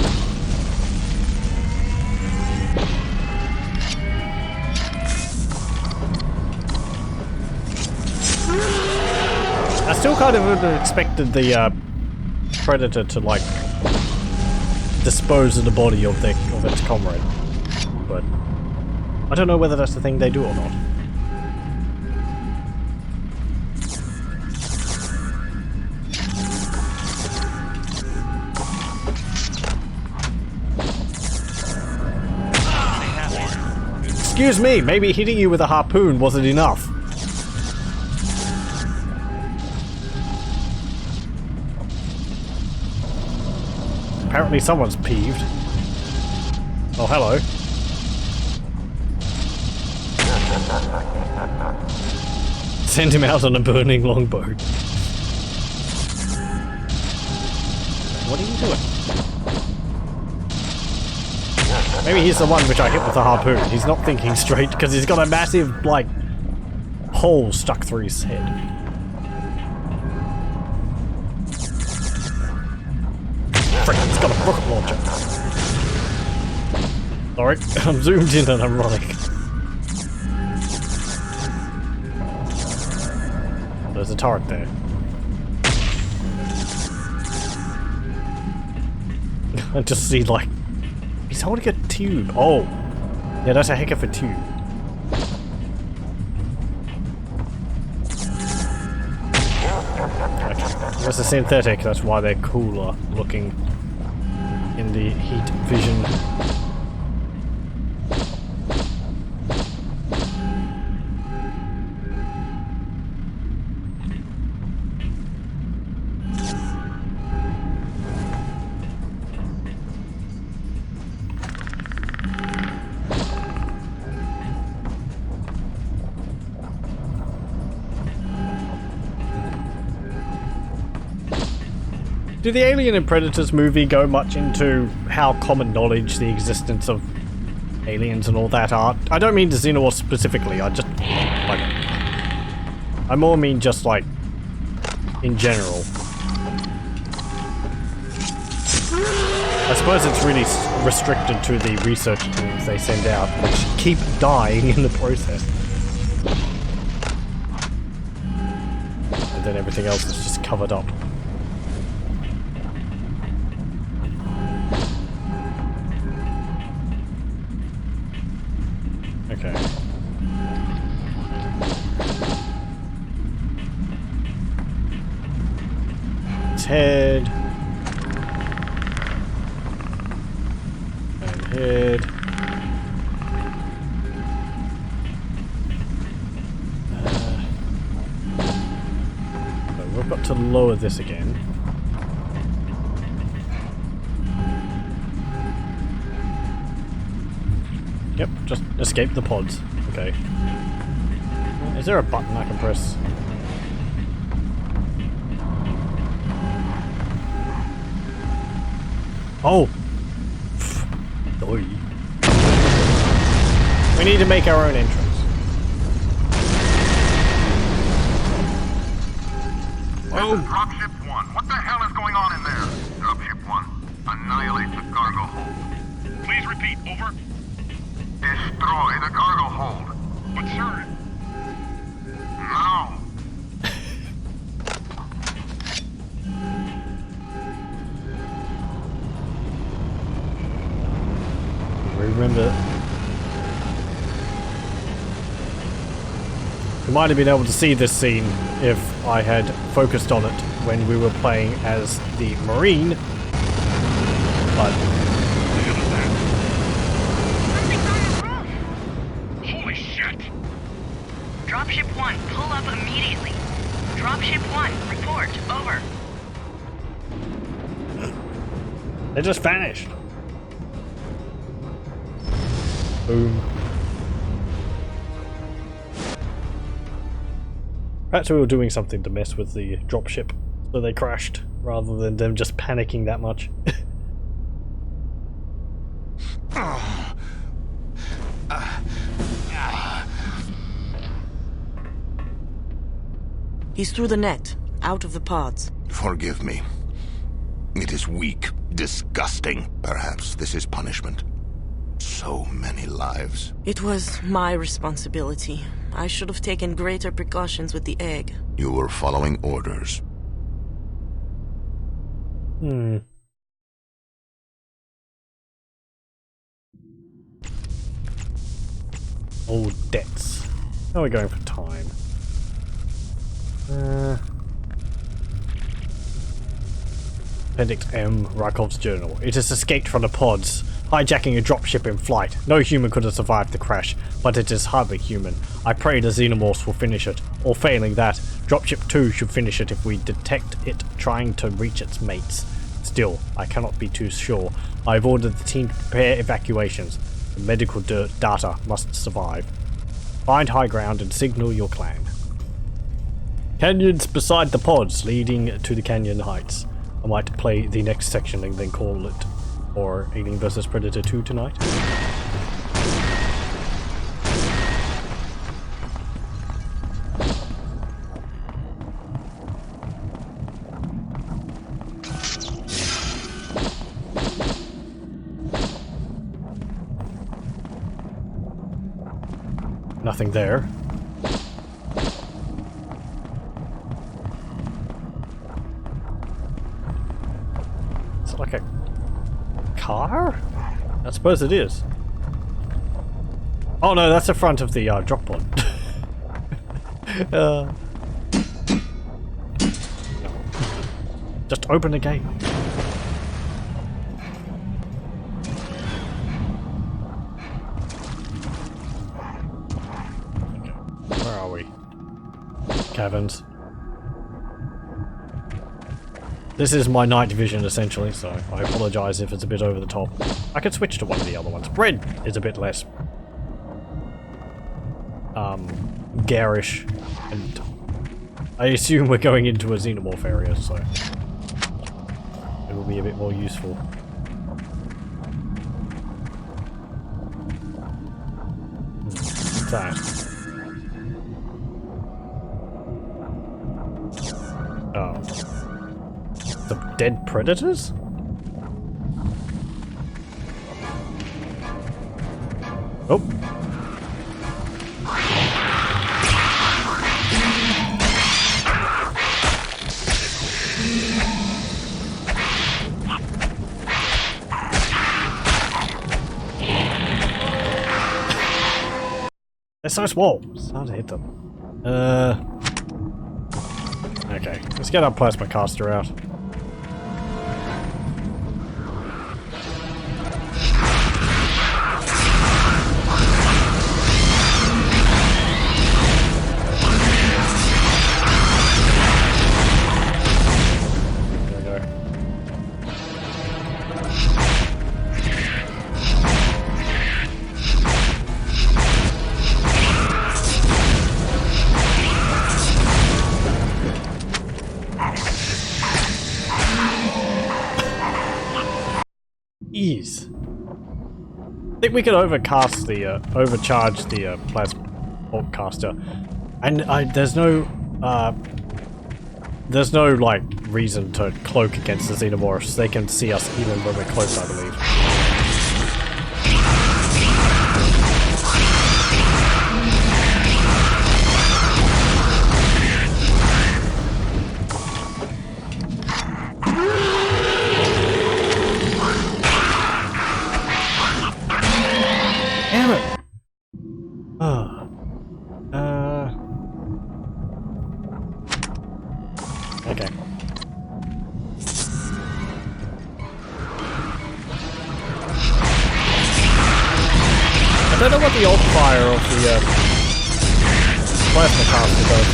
I still kind of would have expected the Predator to like dispose of the body of its comrade, but I don't know whether that's the thing they do or not. Excuse me, maybe hitting you with a harpoon wasn't enough. Apparently someone's peeved. Oh, hello. Send him out on a burning longboat. What are you doing? Maybe he's the one which I hit with a harpoon. He's not thinking straight because he's got a massive, like, hole stuck through his head. Frick, he's got a rocket launcher. Sorry, I'm zoomed in and I'm running. There's a turret there. I just see, like, he's holding a tube. Oh, yeah, that's a heck of a tube. Okay. That's a synthetic, that's why they're cooler looking in the heat vision. Did the Alien and Predators movie go much into how common knowledge the existence of aliens and all that are? I don't mean the Xenomorphs specifically, I just, like, I more mean just, like, in general. I suppose it's really restricted to the research teams they send out, which keep dying in the process. And then everything else is just covered up. Okay. Let's head. And head. So we've got to lower this again. Yep, just escape the pods. Okay. Is there a button I can press? Oh! Oi. We need to make our own entrance. Oh! Dropship 1, what the hell is going on in there? Dropship 1, annihilate the cargo hold. Please repeat, over. Destroy the cargo hold. But sir... Now! Remember... We might have been able to see this scene if I had focused on it when we were playing as the Marine, but... Holy shit! Dropship 1, pull up immediately. Dropship 1, report, over. They just vanished. Boom. Perhaps we were doing something to mess with the dropship, so they crashed, rather than them just panicking that much. He's through the net, out of the pods. Forgive me. It is weak, disgusting. Perhaps this is punishment. So many lives. It was my responsibility. I should have taken greater precautions with the egg. You were following orders. Old debts. How are we going for time? Appendix M, Rakov's journal. It has escaped from the pods, hijacking a dropship in flight. No human could have survived the crash, but it is hardly human. I pray the xenomorphs will finish it, or failing that, dropship 2 should finish it if we detect it trying to reach its mates. Still, I cannot be too sure. I have ordered the team to prepare evacuations. The medical data must survive. Find high ground and signal your clan. Canyons beside the pods leading to the canyon heights. I might play the next section and then call it for Alien vs Predator 2 tonight. Nothing there. Is it like a car? I suppose it is. Oh no, that's the front of the drop pod. No. Just open the gate. Caverns. This is my night vision essentially, so I apologize if it's a bit over the top. I could switch to one of the other ones. Red is a bit less garish, and I assume we're going into a xenomorph area, so it will be a bit more useful. What's that? Oh. The dead predators? Oh. They're so small. It's hard to hit them. Okay, let's get our plasma caster out. There we go. Ease. I think we could overcast the overcharge the plasma caster, and there's no like reason to cloak against the xenomorphs. They can see us even when we're cloaked, I believe. Okay. I don't know what the alt fire of the plasma caster does.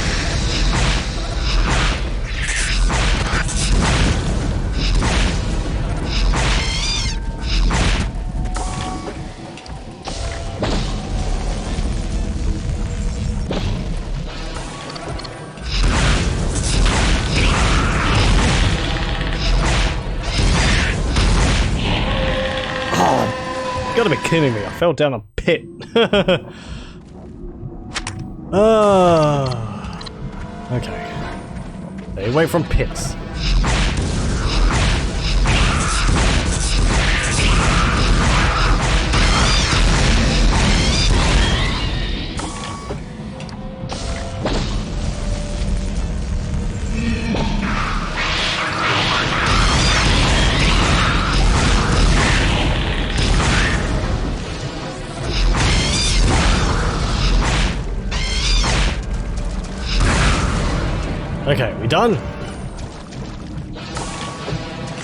You gotta be kidding me, I fell down a pit. Okay. Stay away from pits. We done?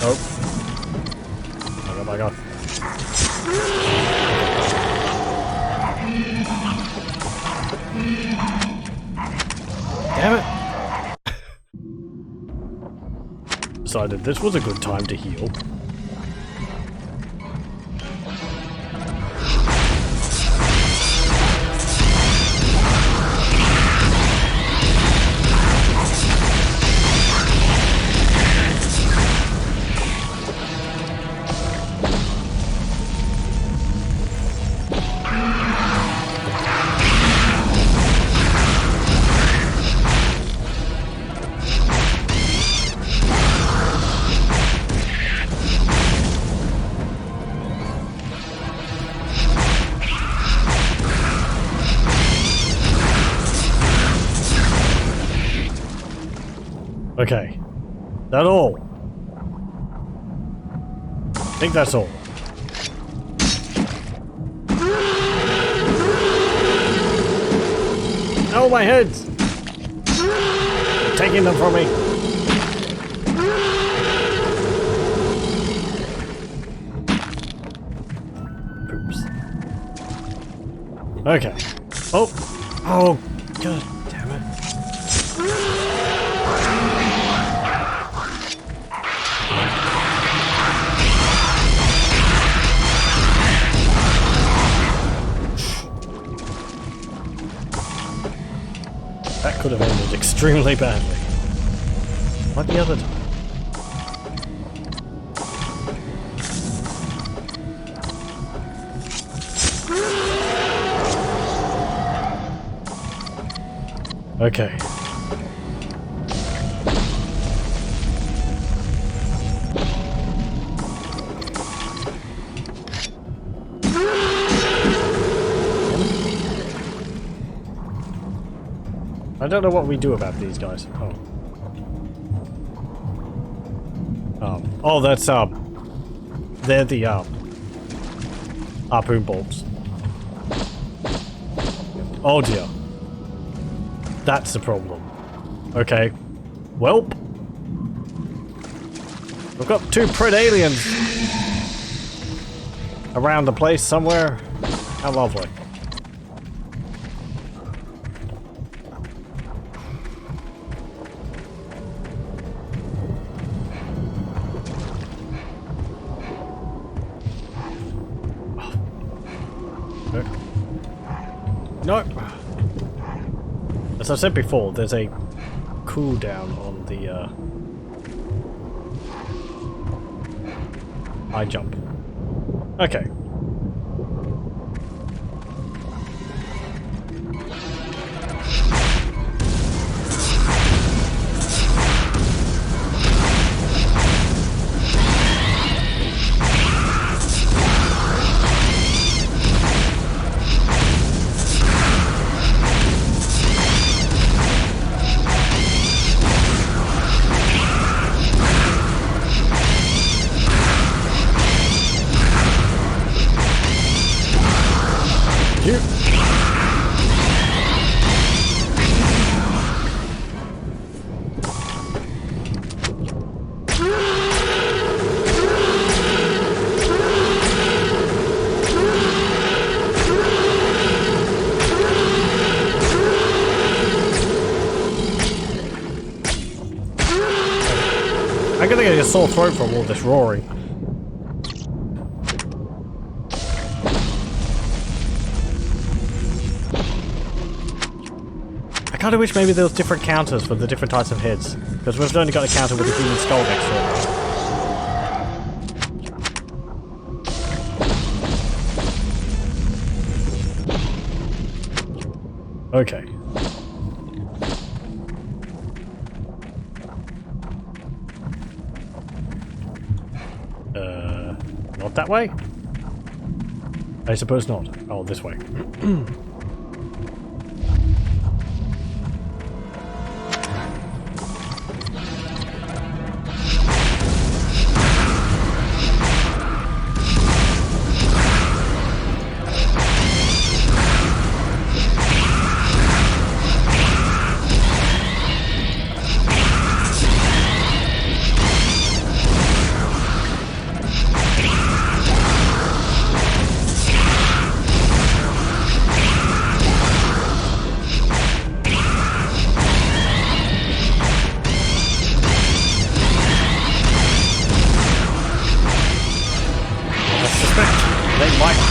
Nope. Oh my god. Damn it! Decided this was a good time to heal. Okay. That all? I think that's all. Oh, my heads! You're taking them from me. Oops. Okay. Oh! Oh, god damn it. That could have ended extremely badly. Like the other time. Okay. I don't know what we do about these guys. Oh. Oh, that's, they're the, harpoon bolts. Oh dear. That's the problem. Okay. Welp. We've got two pred aliens around the place somewhere. How lovely. Nope. As I said before, there's a cooldown on the high jump. Okay. I'm gonna get a sore throat from all this roaring. I kinda wish maybe there was different counters for the different types of heads. Because we've only got a counter with a human skull next to it. Okay. Not that way? I suppose not. Oh, this way.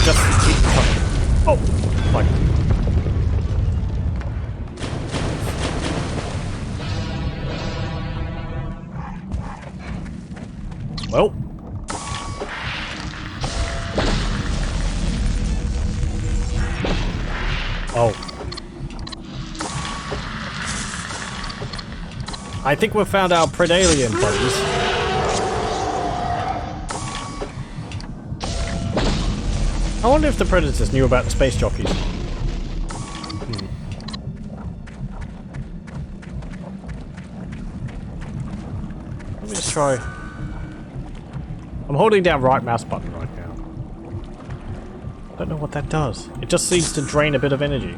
just keep coming. Oh, fuck. Well. Oh. I think we've found our Predalien buddies. I wonder if the Predators knew about the space jockeys. Let me just try. I'm holding down right mouse button right now. I don't know what that does. It just seems to drain a bit of energy.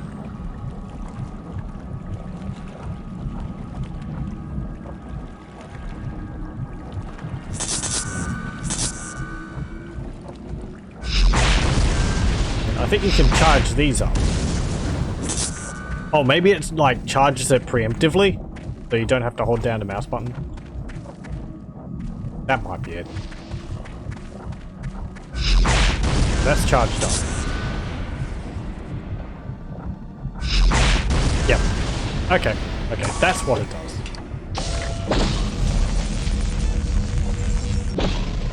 I think you can charge these up. Oh, maybe it's like charges it preemptively, so you don't have to hold down the mouse button. That might be it. That's charged up. Yep. Okay. Okay, that's what it does.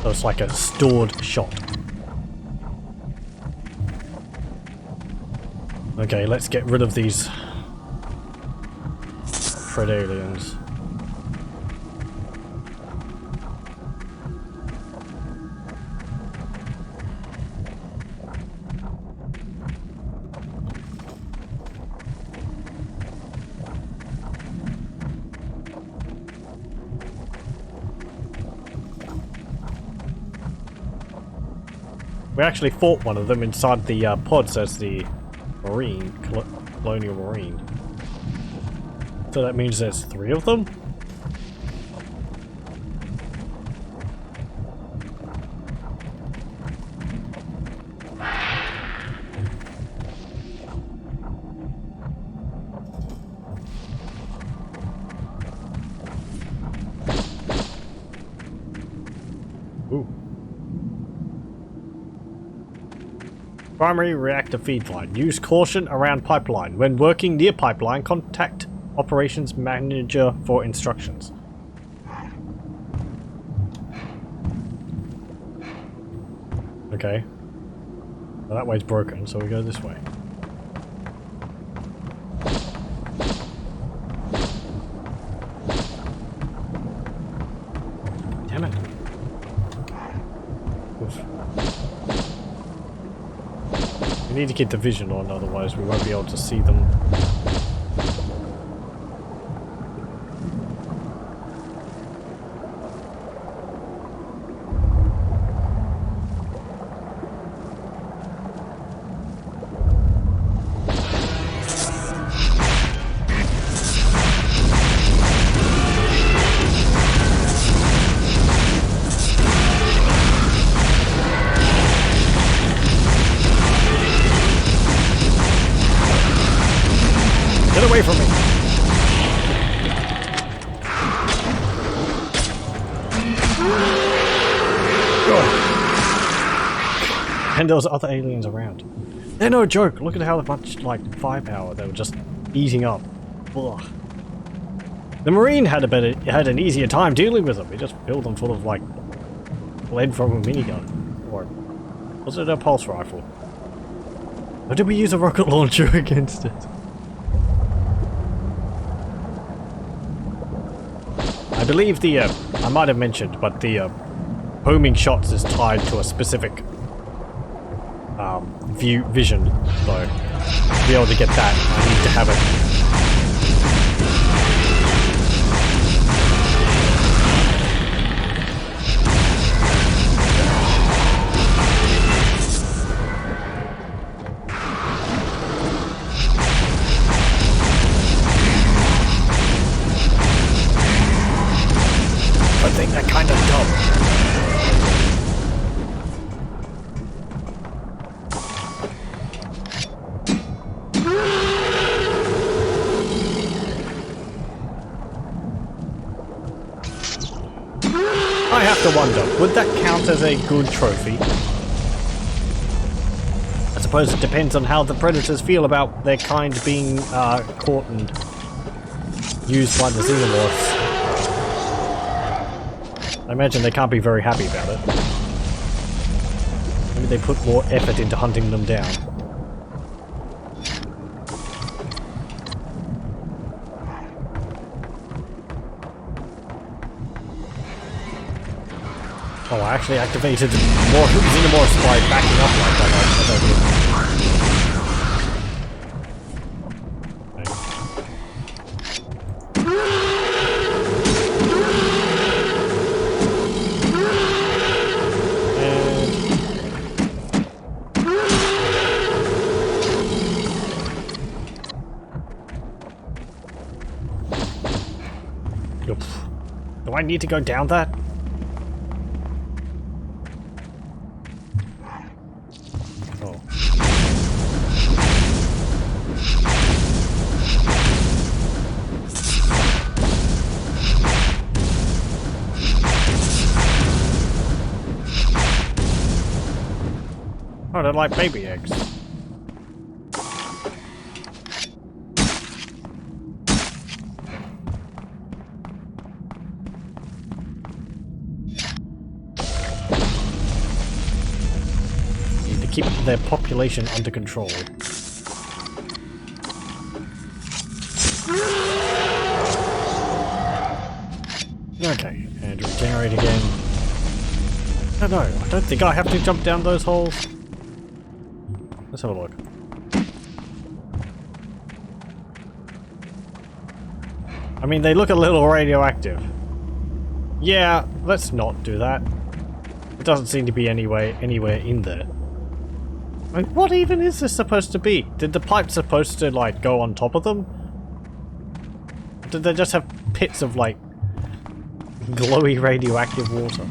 So it's like a stored shot. Okay, let's get rid of these Predaliens. We actually fought one of them inside the pods as the Marine, Colonial Marine. So that means there's 3 of them? Ooh. Primary reactor feed line. Use caution around pipeline. When working near pipeline, contact operations manager for instructions. Okay. Well, that way's broken, so we go this way. Damn it. Oof. We need to keep the vision on, otherwise we won't be able to see them. Get away from me! And there was other aliens around. They're no joke. Look at how much like firepower they were just eating up. Ugh. The Marine had an easier time dealing with them. He just filled them full of like lead from a minigun, or was it a pulse rifle? Or did we use a rocket launcher against it? I believe the, I might have mentioned, but the homing shots is tied to a specific vision, though. To be able to get that, I need to have it. I think they're kind of dumb. I have to wonder, would that count as a good trophy? suppose it depends on how the predators feel about their kind being caught and used by the xenomorphs. I imagine they can't be very happy about it. Maybe they put more effort into hunting them down. Oh, I actually activated more xenomorphs by backing up like that. Do I need to go down that? Oh, they're like baby eggs. Need to keep their population under control. Okay, and regenerate again. I don't know, I don't think I have to jump down those holes. Let's have a look. I mean, they look a little radioactive. Yeah, let's not do that. It doesn't seem to be anywhere in there. I mean, what even is this supposed to be? Did the pipe supposed to, like, go on top of them? Did they just have pits of, like, glowy radioactive water?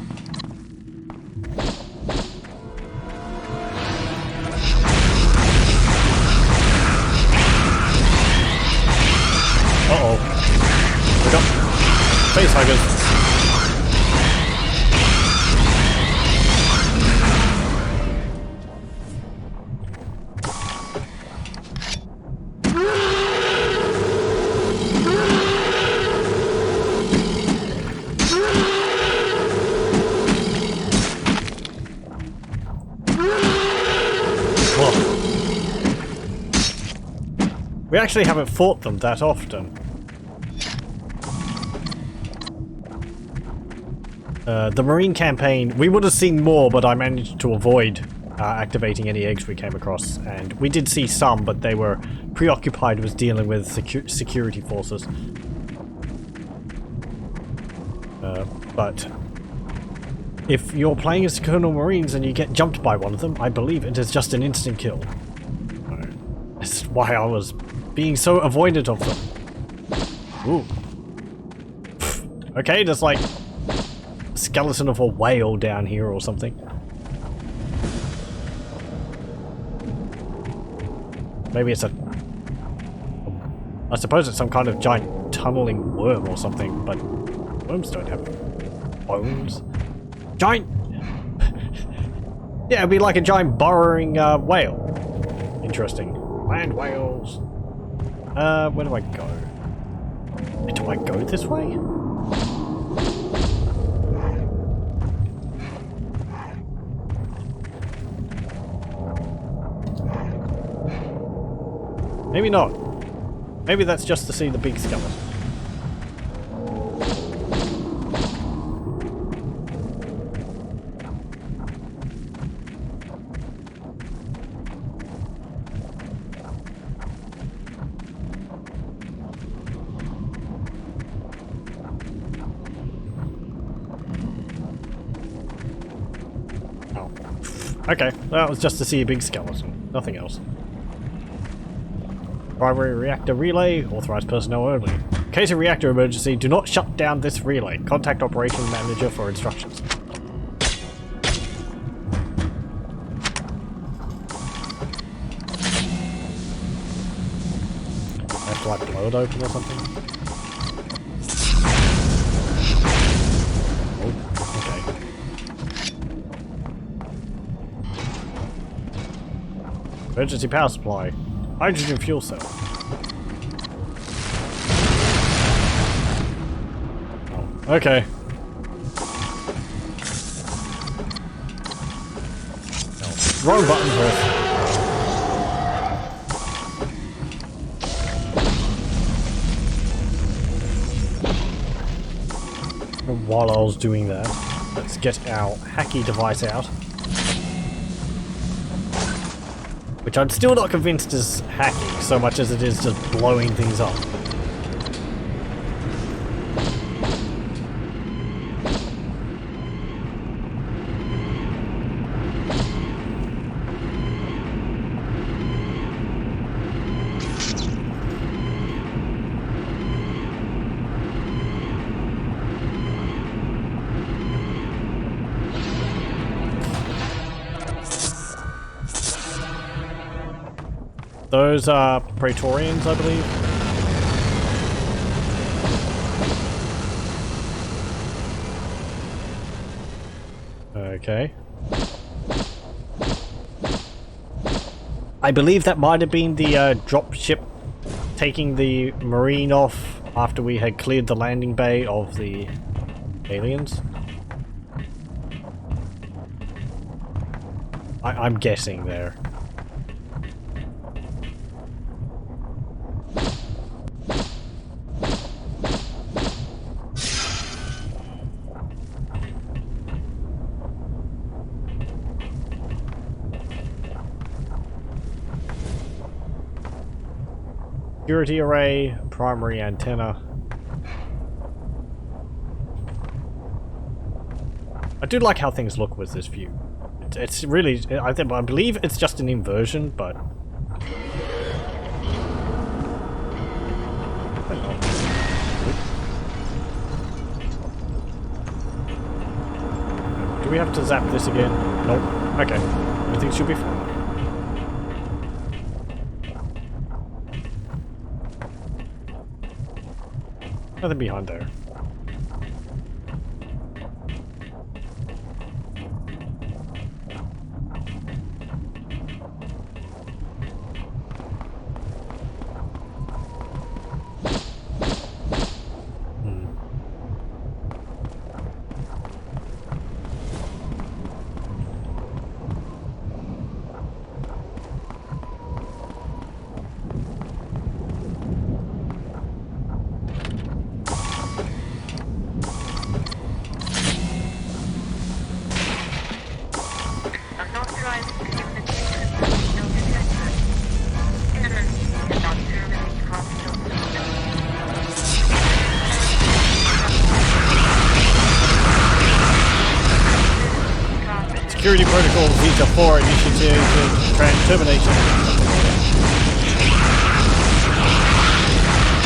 Uh-oh. Look up. Face huggers. We actually haven't fought them that often. The Marine campaign, we would have seen more, but I managed to avoid activating any eggs we came across. And we did see some, but they were preoccupied with dealing with security forces. But if you're playing as Colonel Marines and you get jumped by one of them, I believe it is just an instant kill. That's why I was being so avoidant of them. Ooh. Okay, there's like a skeleton of a whale down here or something. Maybe it's a... I suppose it's some kind of giant tunneling worm or something, but worms don't have bones. Giant... yeah, it'd be like a giant burrowing whale. Interesting. Land whales. Where do I go? Do I go this way? Maybe not. Maybe that's just to see the big skeleton. Okay, that was just to see a big skeleton, nothing else. Primary reactor relay, authorized personnel only. In case of reactor emergency, do not shut down this relay. Contact operation manager for instructions. I have to like blow it open or something? Oh, okay. Emergency power supply. Hydrogen fuel cell. Oh, okay. No. Wrong button first. While I was doing that, let's get our hacky device out. Which I'm still not convinced is hacking so much as it is just blowing things up. Those are Praetorians, I believe. Okay. I believe that might have been the drop ship taking the Marine off after we had cleared the landing bay of the aliens. I'm guessing there. Security array, primary antenna. I do like how things look with this view. It's really, I believe it's just an inversion, but do we have to zap this again? Nope. Okay. Everything should be fine. Nothing behind there. Security protocols Vita 4 initiative termination.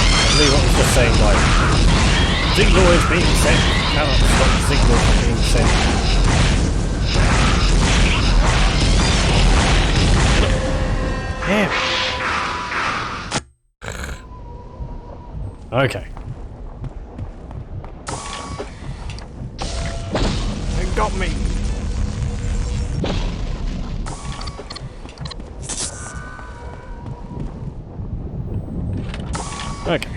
I believe what was just saying, like, signal is being sent. Cannot stop the signal from being sent. Damn. Okay. It got me. Okay.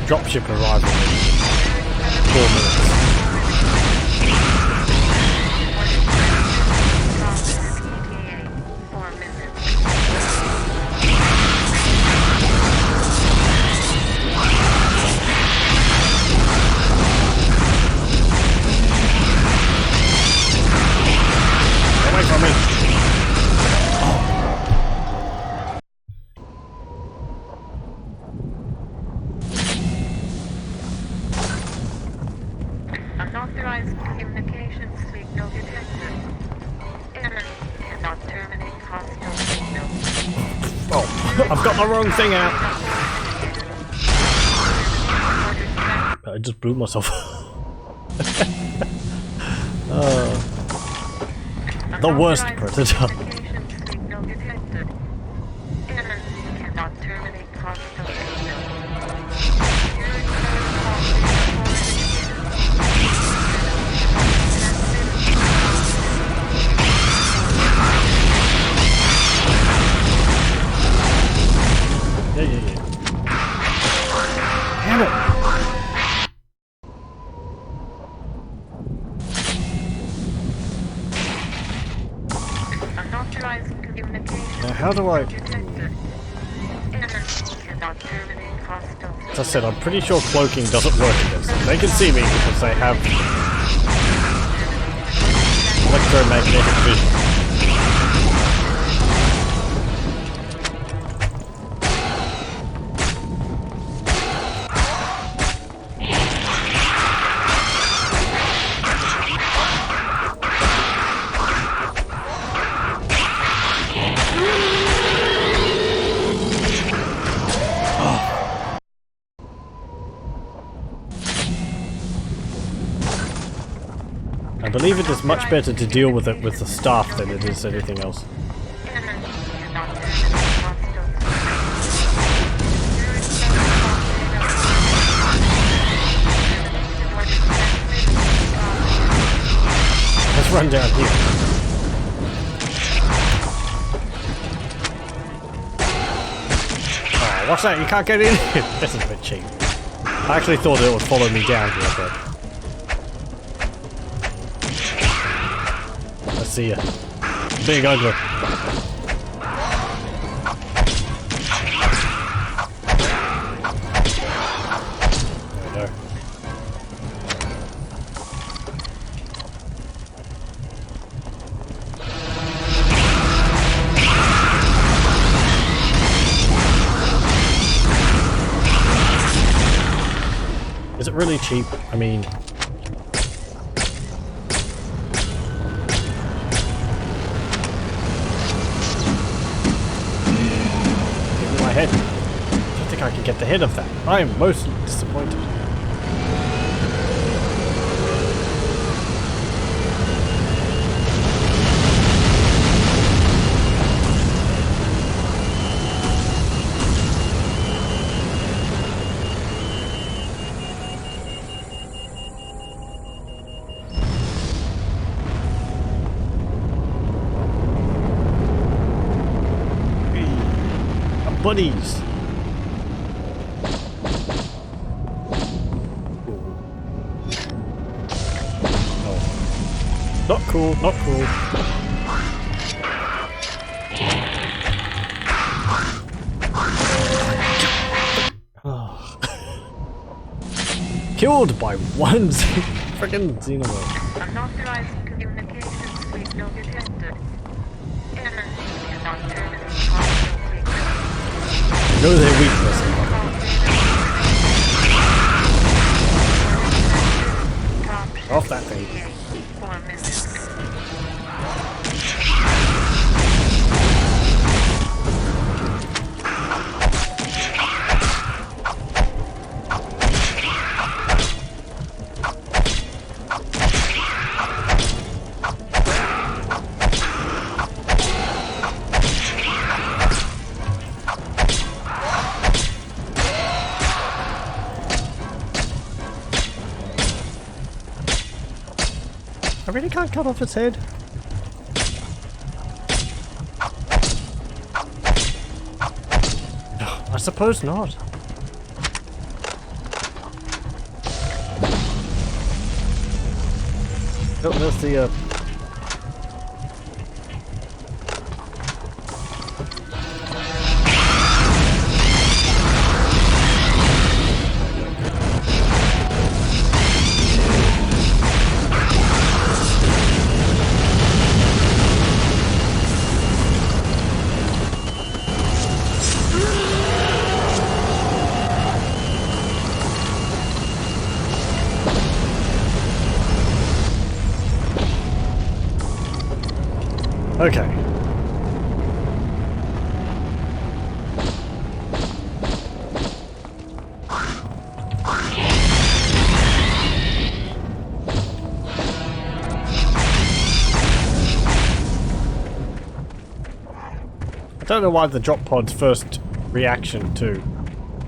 Dropship arrival in 4 minutes. Unauthorized communications signal detected. Enemy cannot terminate hostile signal. Oh, I've got the wrong thing out. I just blew myself. The worst predator. Signal detected. Enemy cannot terminate hostile Now how do I... As I said, I'm pretty sure cloaking doesn't work against them. They can see me because they have electromagnetic vision. I believe it is much better to deal with it with the staff than it is anything else. Let's run down here. Oh, what's that? You can't get in here! This is a bit cheap. I actually thought it would follow me down here, but... See ya. Big ugly. There we go. Is it really cheap? I mean... head. I don't think I can get the head of that. I am most disappointed. Buddies. Oh. Not cool, not cool. Killed by one freaking xenomorph. Unauthorized communications signal detected. Energy is on terminal. Know their weakness. Off that thing. I really can't cut off its head. I suppose not. Oh, there's the okay. I don't know why the drop pod's first reaction to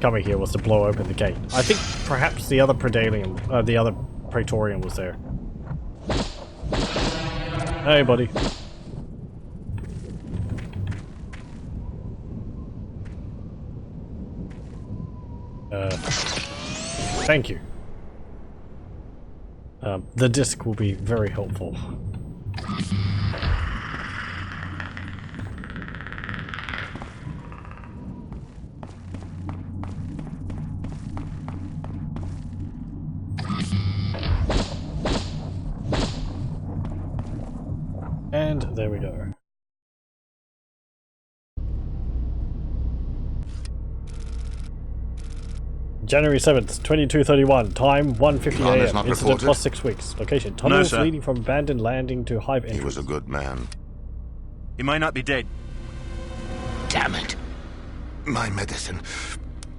coming here was to blow open the gate. I think perhaps the other the other Praetorian was there. Hey, buddy. Thank you. The disc will be very helpful. And there we go. January 7th, 2231. Time 1:50 Iran is AM. not Incident reported? plus 6 weeks. Location: tunnels sir. leading from abandoned landing to hive entrance. He was a good man. He might not be dead. Damn it! My medicine.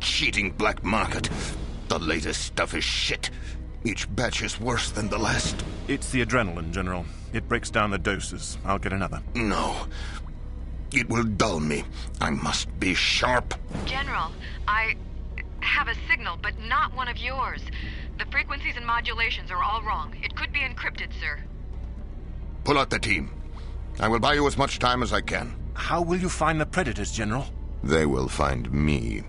Cheating black market. The latest stuff is shit. Each batch is worse than the last. It's the adrenaline, General. It breaks down the doses. I'll get another. No. It will dull me. I must be sharp. General, I have a signal, but not one of yours. The frequencies and modulations are all wrong. It could be encrypted, sir. Pull out the team. I will buy you as much time as I can. How will you find the predators, General? They will find me.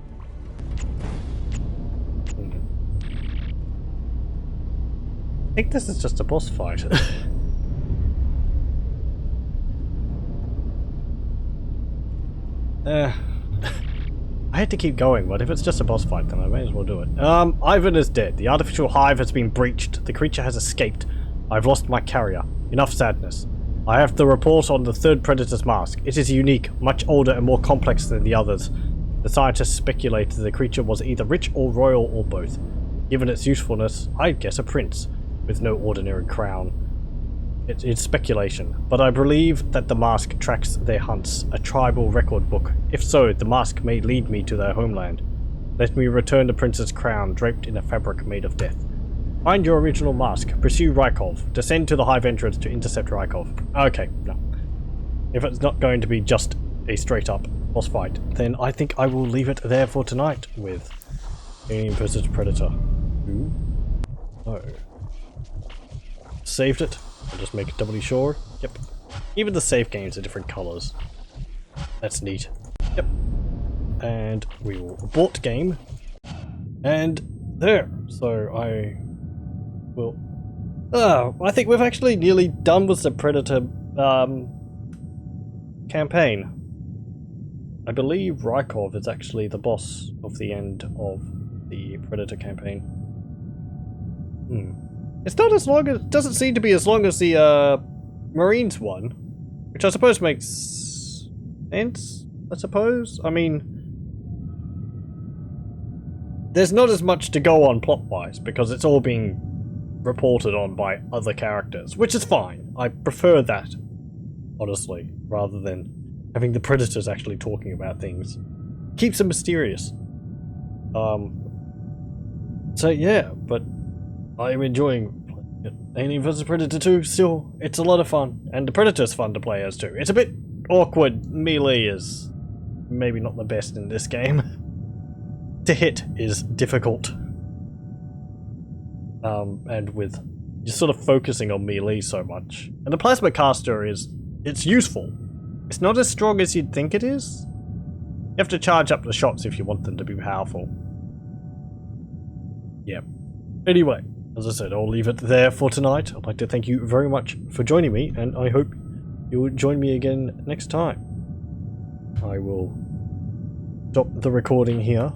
I think this is just a boss fight. I had to keep going, but if it's just a boss fight, then I may as well do it. Ivan is dead. The artificial hive has been breached. The creature has escaped. I've lost my carrier. Enough sadness. I have the report on the third predator's mask. It is unique, much older and more complex than the others. The scientists speculated the creature was either rich or royal or both. Given its usefulness, I'd guess a prince, with no ordinary crown. It's speculation, but I believe that the mask tracks their hunts, a tribal record book. If so, the mask may lead me to their homeland. Let me return the prince's crown draped in a fabric made of death. Find your original mask, pursue Rykov, descend to the hive entrance to intercept Rykov. Okay, no. If it's not going to be just a straight up boss fight, then I think I will leave it there for tonight with Alien vs Predator. Ooh. Oh. Saved it. I'll just make it doubly sure. Yep. Even the save games are different colours. That's neat. Yep. And we will abort game. And there. So I will... I think we've actually nearly done with the Predator campaign. I believe Rykov is actually the boss of the end of the Predator campaign. It's not as long as... doesn't seem to be as long as the Marines one. Which I suppose makes sense, I suppose? I mean... there's not as much to go on plot-wise, because it's all being reported on by other characters. Which is fine. I prefer that, honestly, rather than having the Predators actually talking about things. Keeps it mysterious. So yeah, but... I'm enjoying Alien vs Predator 2 still. It's a lot of fun. And the Predator's fun to play as too. It's a bit awkward. Melee is maybe not the best in this game. To hit is difficult. And with just sort of focusing on melee so much. And the plasma caster it's useful. It's not as strong as you'd think it is. You have to charge up the shots if you want them to be powerful. Yep. Anyway. As I said, I'll leave it there for tonight. I'd like to thank you very much for joining me, and I hope you'll join me again next time. I will stop the recording here.